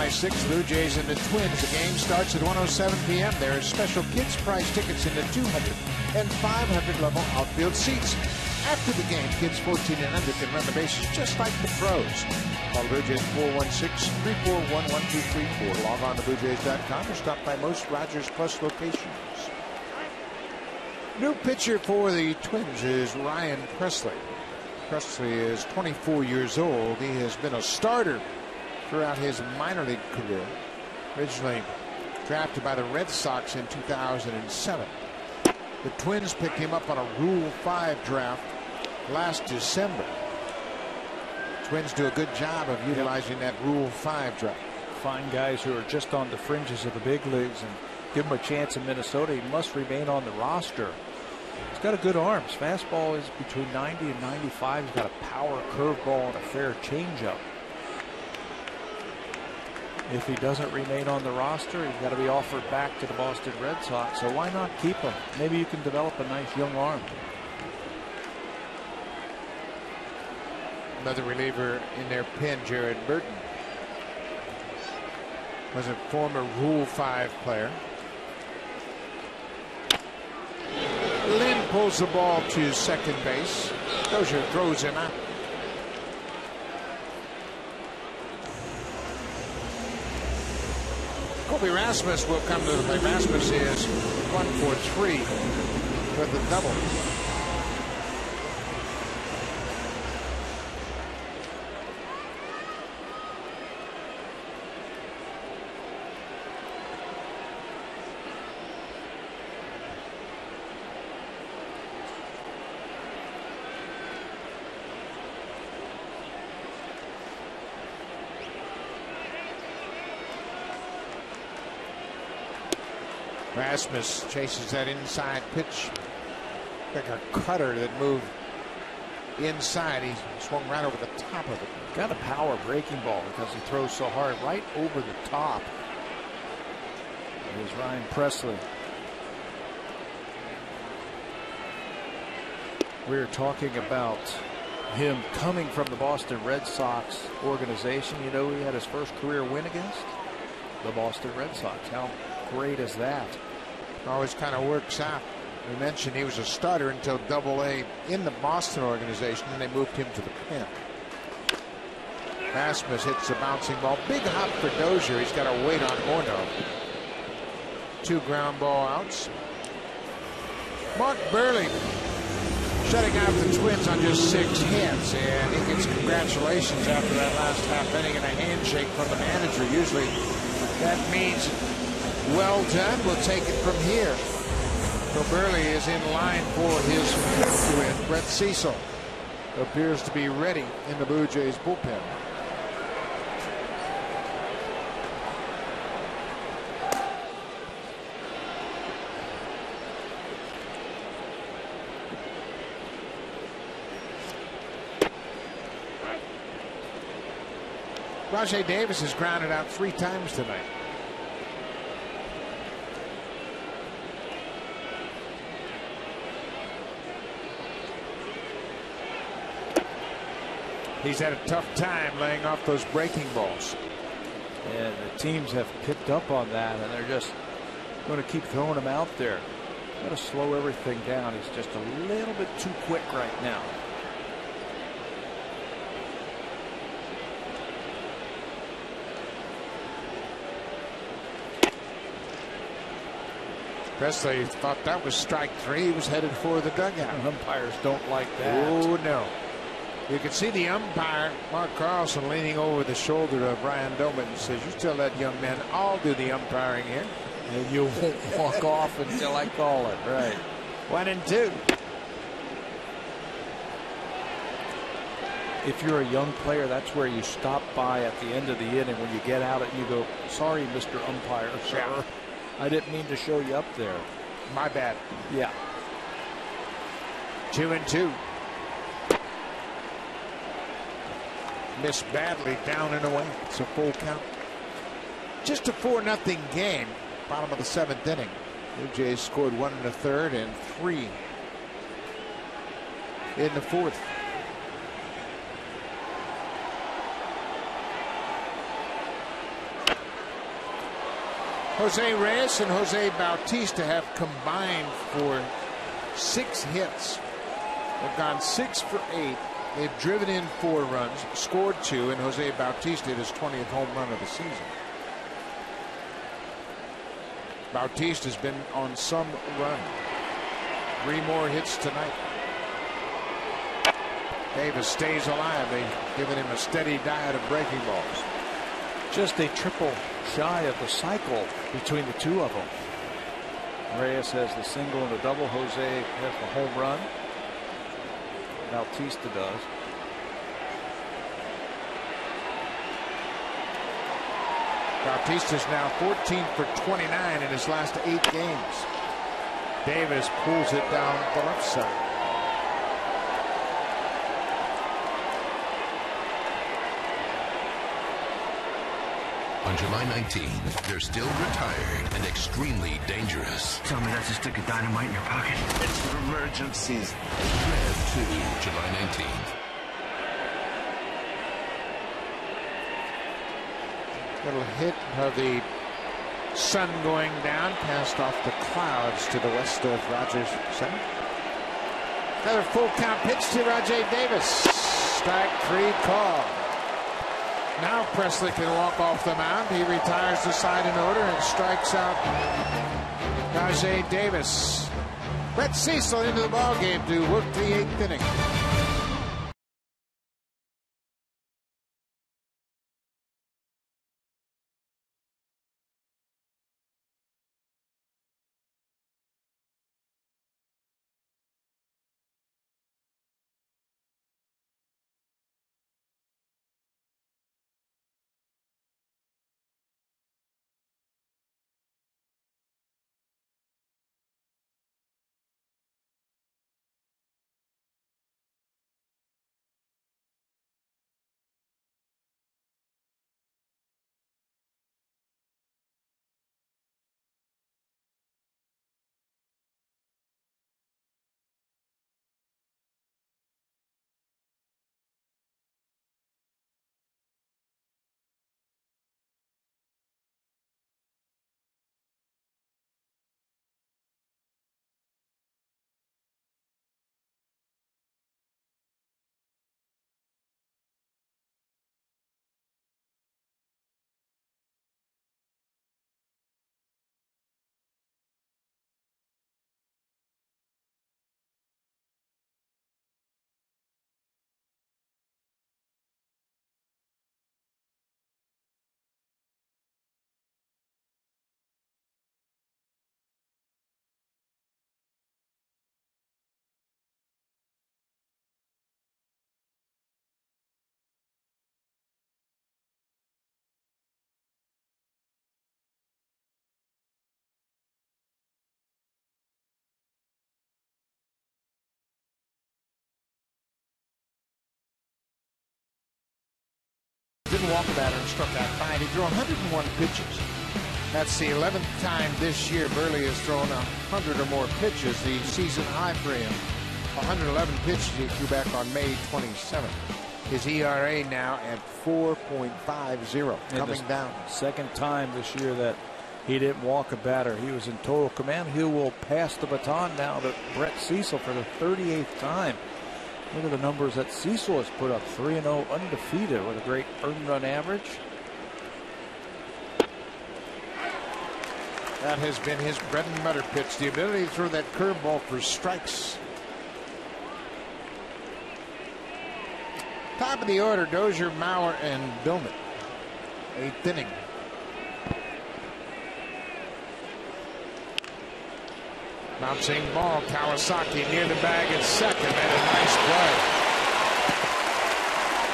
July 6th, Blue Jays and the Twins. The game starts at 1:07 p.m. There are special kids prize tickets in the 200 and 500 level outfield seats. After the game, kids 14 and under can run the bases just like the pros. Call the Blue Jays 416-341-1234. Log on to BlueJays.com or stop by most Rogers Plus locations. New pitcher for the Twins is Ryan Presley. Presley is 24 years old. He has been a starter throughout his minor league career. Originally drafted by the Red Sox in 2007. The Twins picked him up on a Rule 5 draft last December. Twins do a good job of utilizing that Rule 5 draft. Find guys who are just on the fringes of the big leagues and give him a chance in Minnesota. He must remain on the roster. He's got a good arm. His fastball is between 90 and 95. He's got a power curveball and a fair changeup. If he doesn't remain on the roster, he's got to be offered back to the Boston Red Sox. So why not keep him? Maybe you can develop a nice young arm. Another reliever in their pen, Jared Burton, was a former Rule 5 player. Lynn pulls the ball to second base. Dozier throws him out. Kobe Rasmus will come to the plate. Rasmus is 1 for 3 with the double. Rasmus chases that inside pitch like a cutter that moved inside. He swung right over the top of it. Got a power breaking ball because he throws so hard right over the top. Here's Ryan Presley. We're talking about him coming from the Boston Red Sox organization. You know, he had his first career win against the Boston Red Sox. How great is that? Always kind of works out. We mentioned he was a starter until Double-A in the Boston organization, and they moved him to the pen. Rasmus hits a bouncing ball. Big hop for Dozier. He's got to wait on Morneau. 2 ground ball outs. Mark Burley shutting out the Twins on just 6 hits, and he gets congratulations after that last half inning and a handshake from the manager. Usually that means well done, we'll take it from here. So Burley is in line for his 5th win. Brett Cecil appears to be ready in the Blue Jays bullpen. Rajai Davis has grounded out 3 times tonight. He's had a tough time laying off those breaking balls. And the teams have picked up on that, and they're just going to keep throwing him out there. Got to slow everything down. He's just a little bit too quick right now. Presley thought that was strike 3. He was headed for the dugout. Umpires don't like that. Oh, no. You can see the umpire, Mark Carlson, leaning over the shoulder of Brian Doman and says, "You tell that young man I'll do the umpiring here." And you won't walk off until I call it. Right. 1 and 2. If you're a young player, that's where you stop by at the end of the inning when you get out and you go, "Sorry, Mr. Umpire, sir. Yeah. I didn't mean to show you up there. My bad." Yeah. 2 and 2. Missed badly, down and away. It's a full count. Just a 4-0 game. Bottom of the 7th inning. Blue Jays scored 1 in the 3rd and 3 in the 4th. Jose Reyes and Jose Bautista have combined for 6 hits They've gone 6 for 8. They've driven in 4 runs, scored 2, and Jose Bautista hit his 20th home run of the season. Bautista's been on some run. 3 more hits tonight. Davis stays alive. They've given him a steady diet of breaking balls. Just a triple shy of the cycle between the two of them. Reyes has the single and the double. Jose has the home run. Bautista does. Bautista's now 14 for 29 in his last 8 games. Davis pulls it down the left side. On July 19th, they're still retired and extremely dangerous. Tell me that's a stick of dynamite in your pocket. It's for emergencies. Red 2, July 19th. Little hit of the sun going down, passed off the clouds to the west of Rogers Center. Another full count pitch to Rajai Davis. Strike 3 call. Now Presley can walk off the mound. He retires the side in order and strikes out Rajai Davis. Brett Cecil into the ballgame to work the 8th inning. Didn't walk a batter and struck out 5. He threw 101 pitches. That's the 11th time this year Burley has thrown 100 or more pitches. The season high for him, 111 pitches he threw back on May 27th. His ERA now at 4.50, coming down. Second time this year that he didn't walk a batter. He was in total command. He will pass the baton now to Brett Cecil for the 38th time. Look at the numbers that Cecil has put up. 3-0 undefeated with a great earned run average. That has been his bread and butter pitch. The ability to throw that curveball for strikes. Top of the order, Dozier, Mauer, and Billman. 8th inning. Bouncing ball, Kawasaki near the bag at second, and a nice play.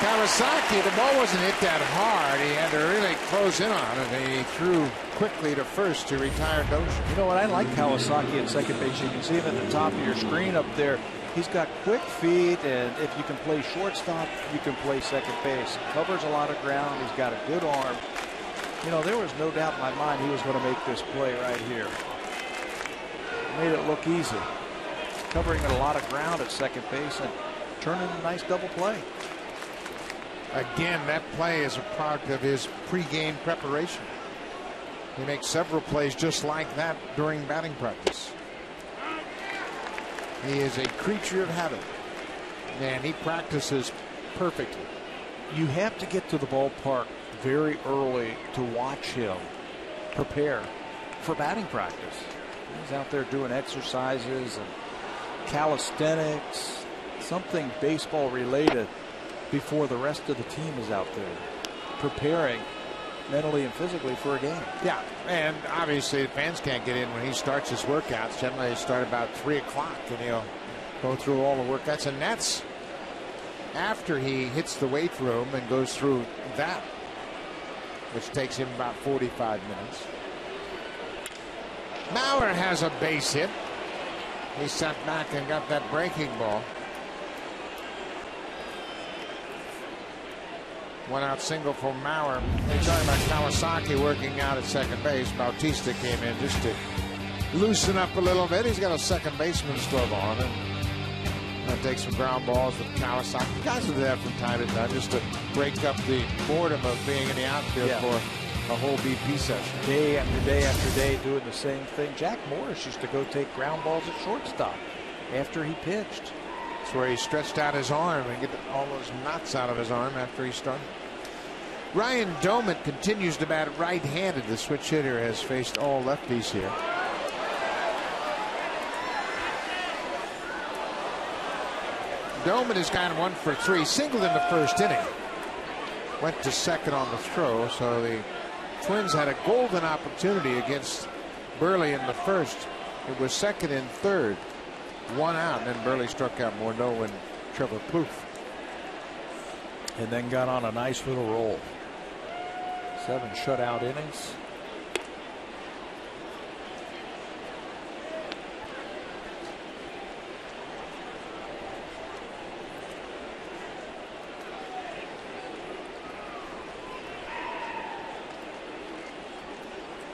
Kawasaki, the ball wasn't hit that hard. He had to really close in on it, and he threw quickly to first to retire Dozier. You know what? I like Kawasaki at second base. You can see him at the top of your screen up there. He's got quick feet, and if you can play shortstop, you can play second base. Covers a lot of ground. He's got a good arm. You know, there was no doubt in my mind he was going to make this play right here. Made it look easy. Covering a lot of ground at second base and turning a nice double play. Again, that play is a product of his pregame preparation. He makes several plays just like that during batting practice. He is a creature of habit. And he practices perfectly. You have to get to the ballpark very early to watch him prepare for batting practice. He's out there doing exercises and calisthenics, something baseball related, before the rest of the team is out there preparing mentally and physically for a game. Yeah, and obviously the fans can't get in when he starts his workouts. Generally they start about 3 o'clock and he'll go through all the workouts, and that's after he hits the weight room and goes through that, which takes him about 45 minutes. Mauer has a base hit. He sat back and got that breaking ball. One out single for Mauer. They're talking about Kawasaki working out at second base. Bautista came in just to loosen up a little bit. He's got a second baseman's glove on, and going to take some ground balls with Kawasaki. Guys will do that from time to time just to break up the boredom of being in the outfield for a whole BP session. Day after day after day doing the same thing. Jack Morris used to go take ground balls at shortstop after he pitched. That's where he stretched out his arm and get all those knots out of his arm after he started. Ryan Doman continues to bat right-handed. The switch hitter has faced all lefties here. Doman has gone 1 for 3, singled in the first inning. Went to second on the throw, so the Twins had a golden opportunity against Burley in the first. It was second and third, 1 out, and then Burley struck out Morneau and Trevor Plouffe. And then got on a nice little roll. 7 shutout innings.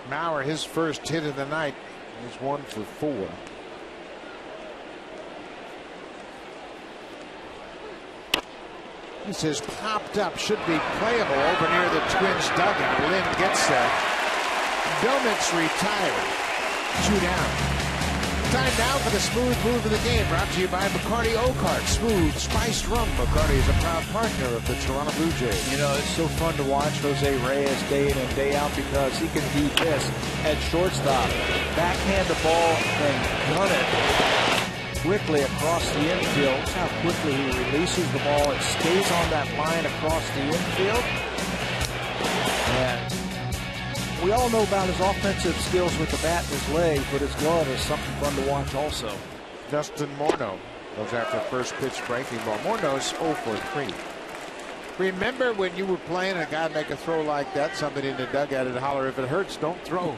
Mauer, his first hit of the night, is 1 for 4. This is popped up, should be playable over near the Twins dugout. Lynn gets there. Domit's retired. 2 down. Time now for the smooth move of the game, brought to you by Bacardi Oakheart. Smooth, spiced rum. Bacardi is a proud partner of the Toronto Blue Jays. You know, it's so fun to watch Jose Reyes day in and day out because he can do this at shortstop. Backhand the ball and run it quickly across the infield. That's how quickly he releases the ball. It stays on that line across the infield. And we all know about his offensive skills with the bat and his leg, but his glove is something fun to watch also. Justin Morneau goes after first pitch breaking ball. Morneau's 0 for 3. Remember when you were playing and a guy make a throw like that, somebody in the dugout would holler, if it hurts, don't throw.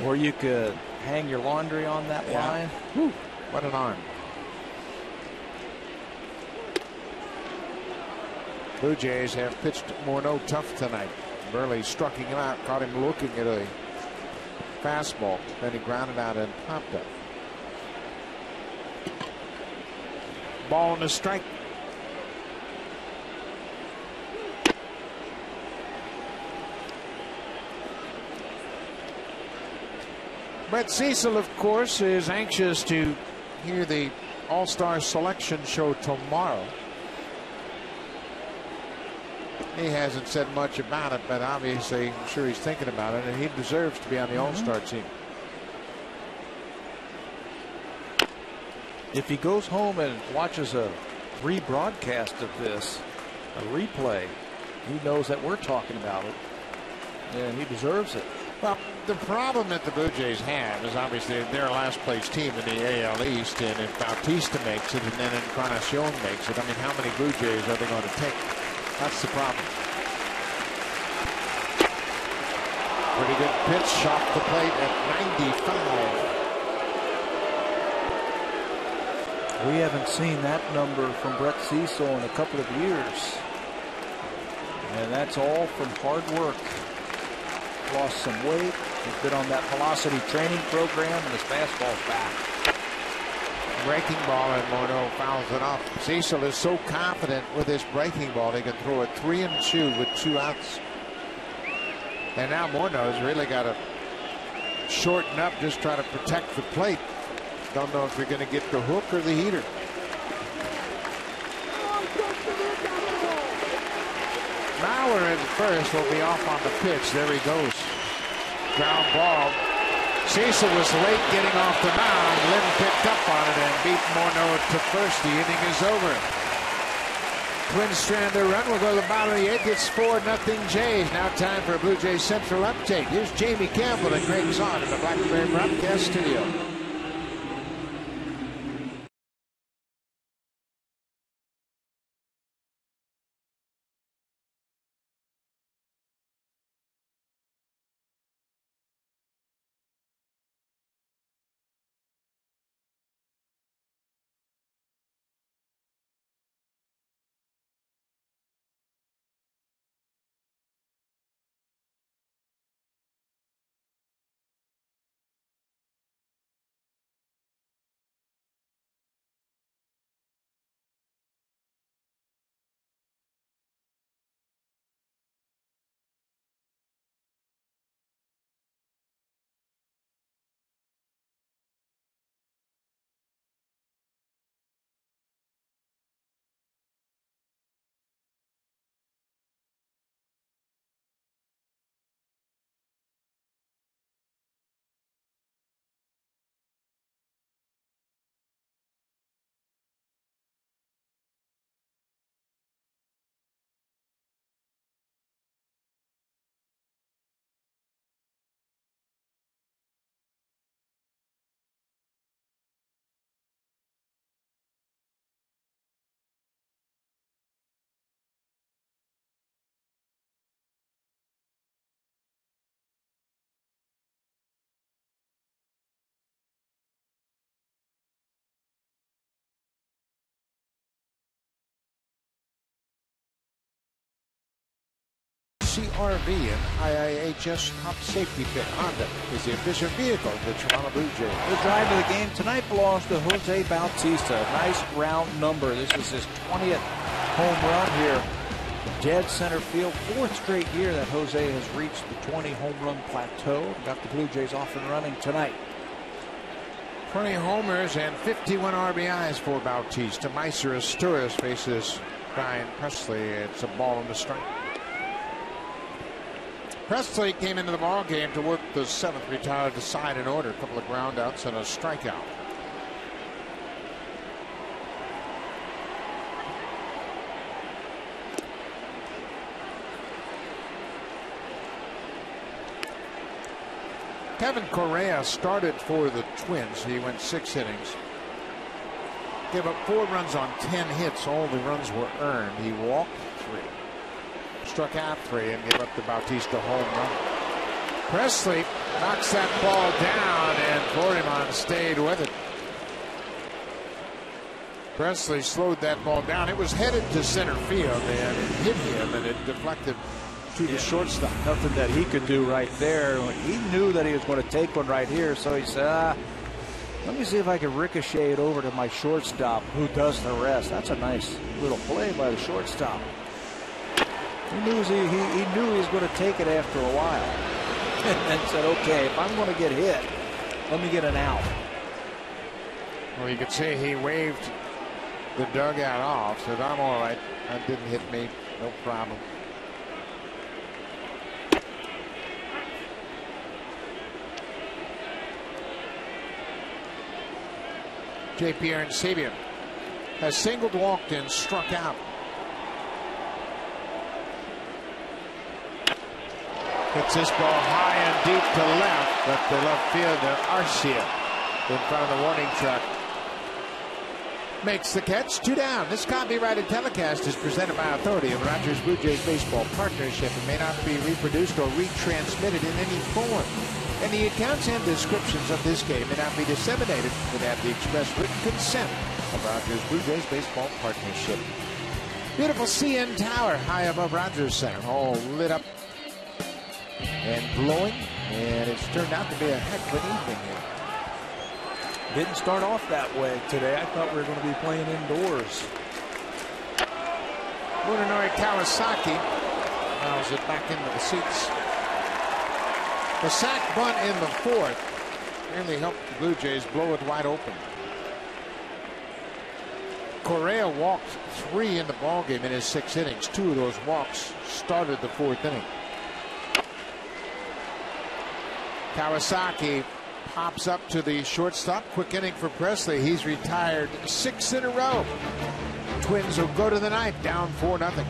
Or you could hang your laundry on that line. Whew, what an arm. Blue Jays have pitched Morneau tough tonight. Burley struck him out, caught him looking at a fastball. Then he grounded out and popped up. Ball and a strike. Brett Cecil, of course, is anxious to hear the All-Star selection show tomorrow. He hasn't said much about it, but obviously I'm sure he's thinking about it, and he deserves to be on the All-Star team. If he goes home and watches a rebroadcast of this, a replay, he knows that we're talking about it, and he deserves it. Well, the problem that the Blue Jays have is obviously they're a last place team in the AL East, and if Bautista makes it and then Encarnacion makes it, I mean, how many Blue Jays are they going to take? That's the problem. Pretty good pitch off the plate at 95. We haven't seen that number from Brett Cecil in a couple of years. And that's all from hard work. Lost some weight. He's been on that velocity training program, and his fastball's back. Breaking ball, and Morneau fouls it off. Cecil is so confident with his breaking ball, he can throw it 3-2 with 2 outs. And now Morneau's really got to shorten up, just try to protect the plate. Don't know if you're going to get the hook or the heater. Mauer at first will be off on the pitch. There he goes. Ground ball. Cecil was late getting off the mound. Lynn picked up on it and beat Morneau to first. The inning is over. Twins strand their run. We'll go to the bottom of the 8th. It's 4-0 Jays. Now time for a Blue Jays Central update. Here's Jamie Campbell and Greg Zahn in the Blackberry broadcast studio. CRV and IIHS top safety pick. Honda is the official vehicle of the Toronto Blue Jays. The drive of the game tonight belongs to Jose Bautista. Nice round number. This is his 20th home run here. Dead center field. 4th straight year that Jose has reached the 20 home run plateau. Got the Blue Jays off and running tonight. 20 homers and 51 RBIs for Bautista. Meiser Asturias faces Ryan Presley. It's a ball on the strike. Presley came into the ball game to work the 7th, retired to side in order. A couple of groundouts and a strikeout. Kevin Correa started for the Twins. He went 6 innings. Gave up 4 runs on 10 hits. All the runs were earned. He walked 3. Struck out 3 and gave up the Bautista home run. Presley knocks that ball down and Floriman stayed with it. Presley slowed that ball down. It was headed to center field and it hit him and it deflected to the shortstop. Nothing that he could do right there. He knew that he was going to take one right here, so he said, let me see if I can ricochet it over to my shortstop, who does the rest. That's a nice little play by the shortstop. He knew he was going to take it after a while and said, okay, if I'm going to get hit, let me get an out. Well, you could say he waved the dugout off, said, I'm all right. That didn't hit me. No problem. J.P. Arencibia has singled, walked, and struck out. Hits this ball high and deep to left, but the left fielder Arcia in front of the warning track makes the catch. 2 down. This copyrighted telecast is presented by authority of Rogers Blue Jays Baseball Partnership and may not be reproduced or retransmitted in any form. And the accounts and descriptions of this game may not be disseminated without the express written consent of Rogers Blue Jays Baseball Partnership. Beautiful CN Tower high above Rogers Center, all lit up and glowing, and it's turned out to be a heck of an evening here. Didn't start off that way today. I thought we were going to be playing indoors. Munenori Kawasaki allows it back into the seats. The sac bunt in the 4th really helped the Blue Jays blow it wide open. Correa walked 3 in the ballgame in his 6 innings. 2 of those walks started the 4th inning. Kawasaki pops up to the shortstop. Quick inning for Presley. He's retired 6 in a row. Twins will go to the 9th, down 4-0.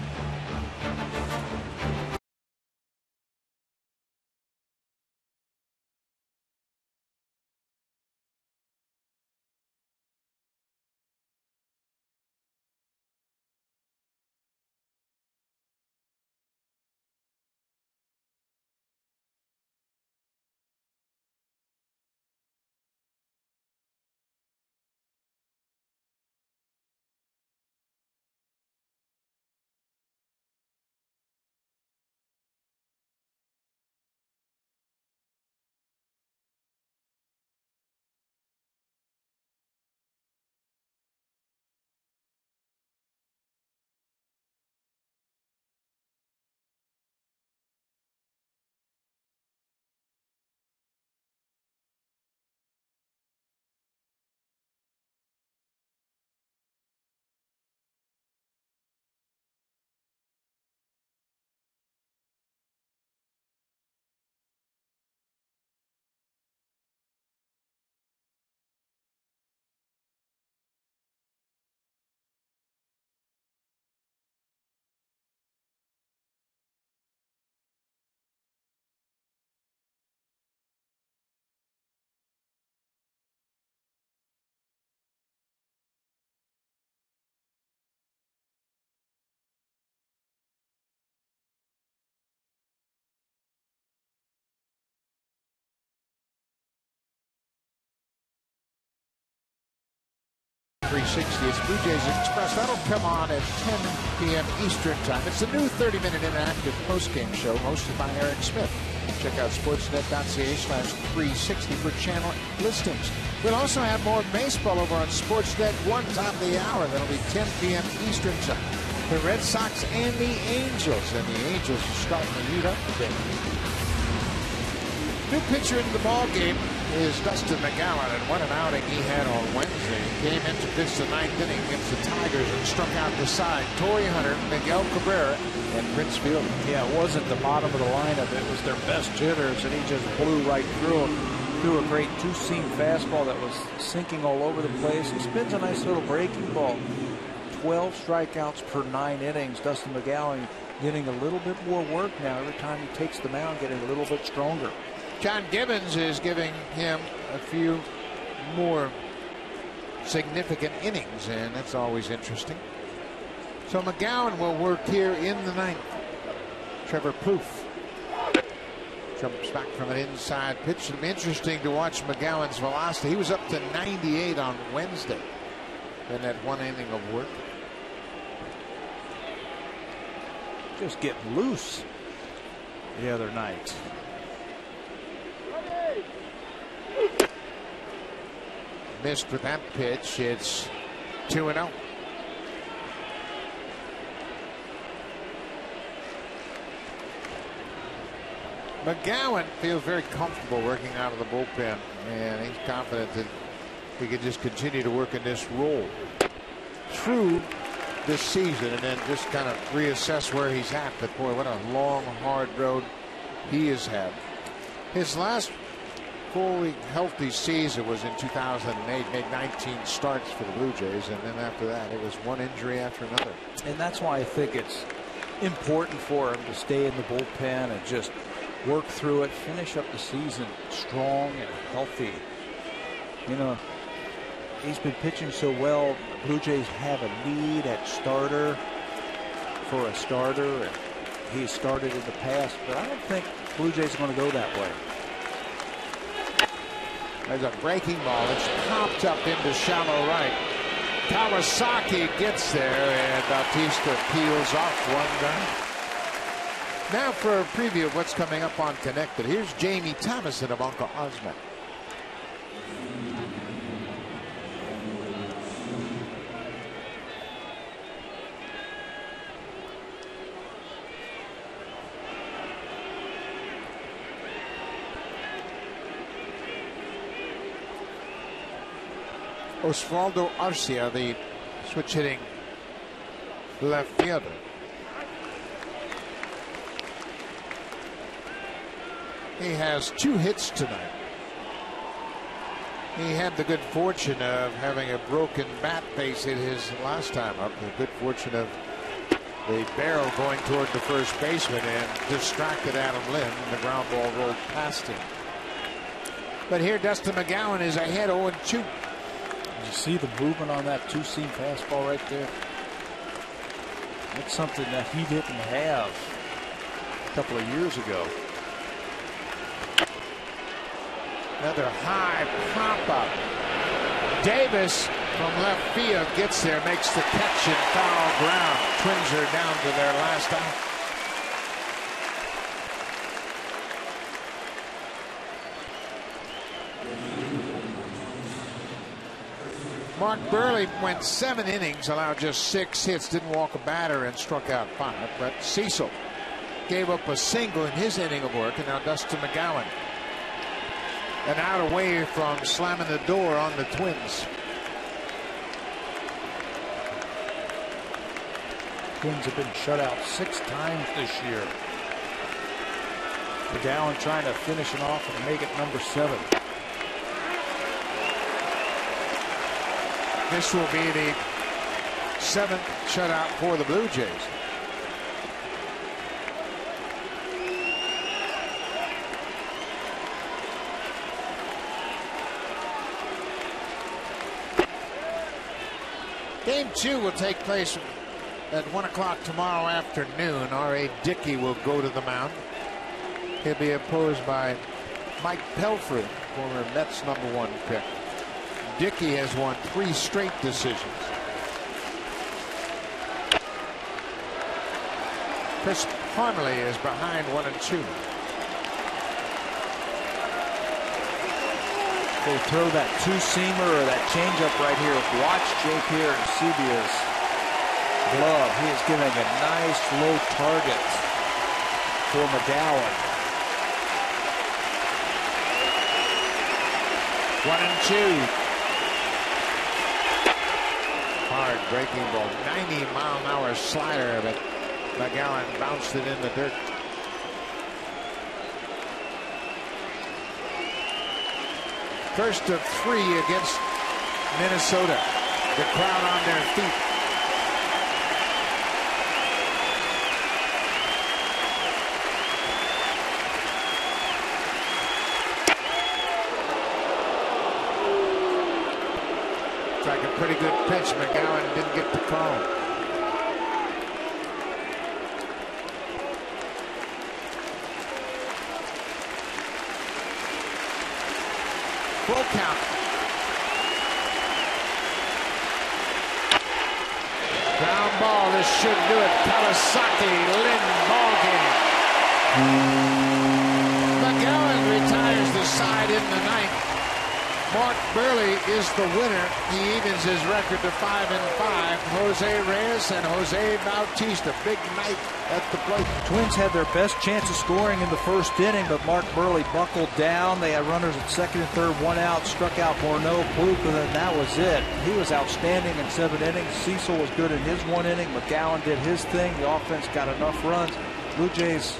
.360. It's Blue Jays Express. That'll come on at 10 p.m. Eastern Time. It's a new 30-minute interactive postgame show hosted by Eric Smith. Check out sportsnet.ca/360 for channel listings. We'll also have more baseball over on Sportsnet 1 top of the hour. That'll be 10 p.m. Eastern Time. The Red Sox and the Angels. And the Angels are starting to heat up today. New pitcher into the ball game is Dustin McGowan, and what an outing he had on Wednesday. He came in to pitch the 9th inning against the Tigers and struck out the side. Torrey Hunter, Miguel Cabrera, and Prince Fielder. Yeah, it wasn't the bottom of the lineup. It was their best hitters, and he just blew right through them. Threw a great 2-seam fastball that was sinking all over the place. He spins a nice little breaking ball. 12 strikeouts per 9 innings. Dustin McGowan getting a little bit more work now. Every time he takes the mound, getting a little bit stronger. John Gibbons is giving him a few more significant innings, and that's always interesting. So McGowan will work here in the 9th. Trevor Plouffe jumps back from an inside pitch. It'll be interesting to watch McGowan's velocity. He was up to 98 on Wednesday in that 1 inning of work. Just get loose the other night. Missed with that pitch. It's 2-0. McGowan feels very comfortable working out of the bullpen, and he's confident that he can just continue to work in this role through this season and then just kind of reassess where he's at. But boy, what a long, hard road he has had. His last fully healthy season was in 2008, made 19 starts for the Blue Jays, and then after that it was one injury after another. And that's why I think it's important for him to stay in the bullpen and just work through it, finish up the season strong and healthy. You know, he's been pitching so well. The Blue Jays have a need at starter for a starter, and he's started in the past, but I don't think Blue Jays are going to go that way. There's a breaking ball. It's popped up into shallow right. Kawasaki gets there, and Bautista peels off one down. Now for a preview of what's coming up on Connected. Here's Jamie Thomason of Uncle Osman. Osvaldo Arcia, the Switch hitting left fielder. He has 2 hits tonight. He had the good fortune of having a broken bat base hit his last time up. The good fortune of the barrel going toward the first baseman and distracted Adam Lynn. The ground ball rolled past him. But here Dustin McGowan is ahead 0-2. Did you see the movement on that two-seam fastball right there? That's something that he didn't have a couple of years ago. Another high pop-up. Davis from left field gets there, makes the catch in foul ground. Twins are down to their last out. Mark Burley went 7 innings, allowed just 6 hits, didn't walk a batter, and struck out 5. But Cecil gave up a single in his inning of work, and now Dustin McGowan an out away from slamming the door on the Twins. Twins have been shut out 6 times this year. McGowan trying to finish it off and make it number 7. This will be the 7th shutout for the Blue Jays. Game 2 will take place at 1 o'clock tomorrow afternoon. R.A. Dickey will go to the mound. He'll be opposed by Mike Pelfrey, former Mets #1 pick. Dickey has won 3 straight decisions. Chris Parmelee is behind 1-2. They throw that two-seamer or that changeup right here. Watch Jake here and Sevia's glove. He is giving a nice low target for McGowan. 1-2. Hard breaking ball, 90-mile-an-hour slider, but McGowan bounced it in the dirt. First of 3 against Minnesota. The crowd on their feet. It's like a pretty good pitch. McGowan didn't get the call. Full count. Ground ball. This should do it. Kawasaki, Lynn, ball game. McGowan retires the side in the 9th. Mark Burley is the winner. He evens his record to 5-5. Jose Reyes and Jose Bautista. Big night at the plate. Twins had their best chance of scoring in the first inning, but Mark Burley buckled down. They had runners at second and third, 1 out, struck out Morneau, Plouffe, and then that was it. He was outstanding in 7 innings. Cecil was good in his 1 inning. McGowan did his thing. The offense got enough runs. Blue Jays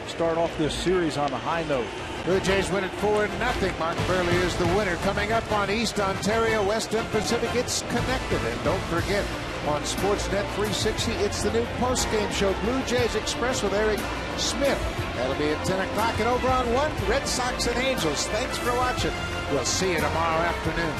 start off this series on a high note. Blue Jays win it 4-0. Mark Burley is the winner. Coming up on East Ontario, Western Pacific, it's connected. And don't forget, on Sportsnet 360, it's the new postgame show, Blue Jays Express with Eric Smith. That'll be at 10 o'clock. And over on 1, Red Sox and Angels. Thanks for watching. We'll see you tomorrow afternoon.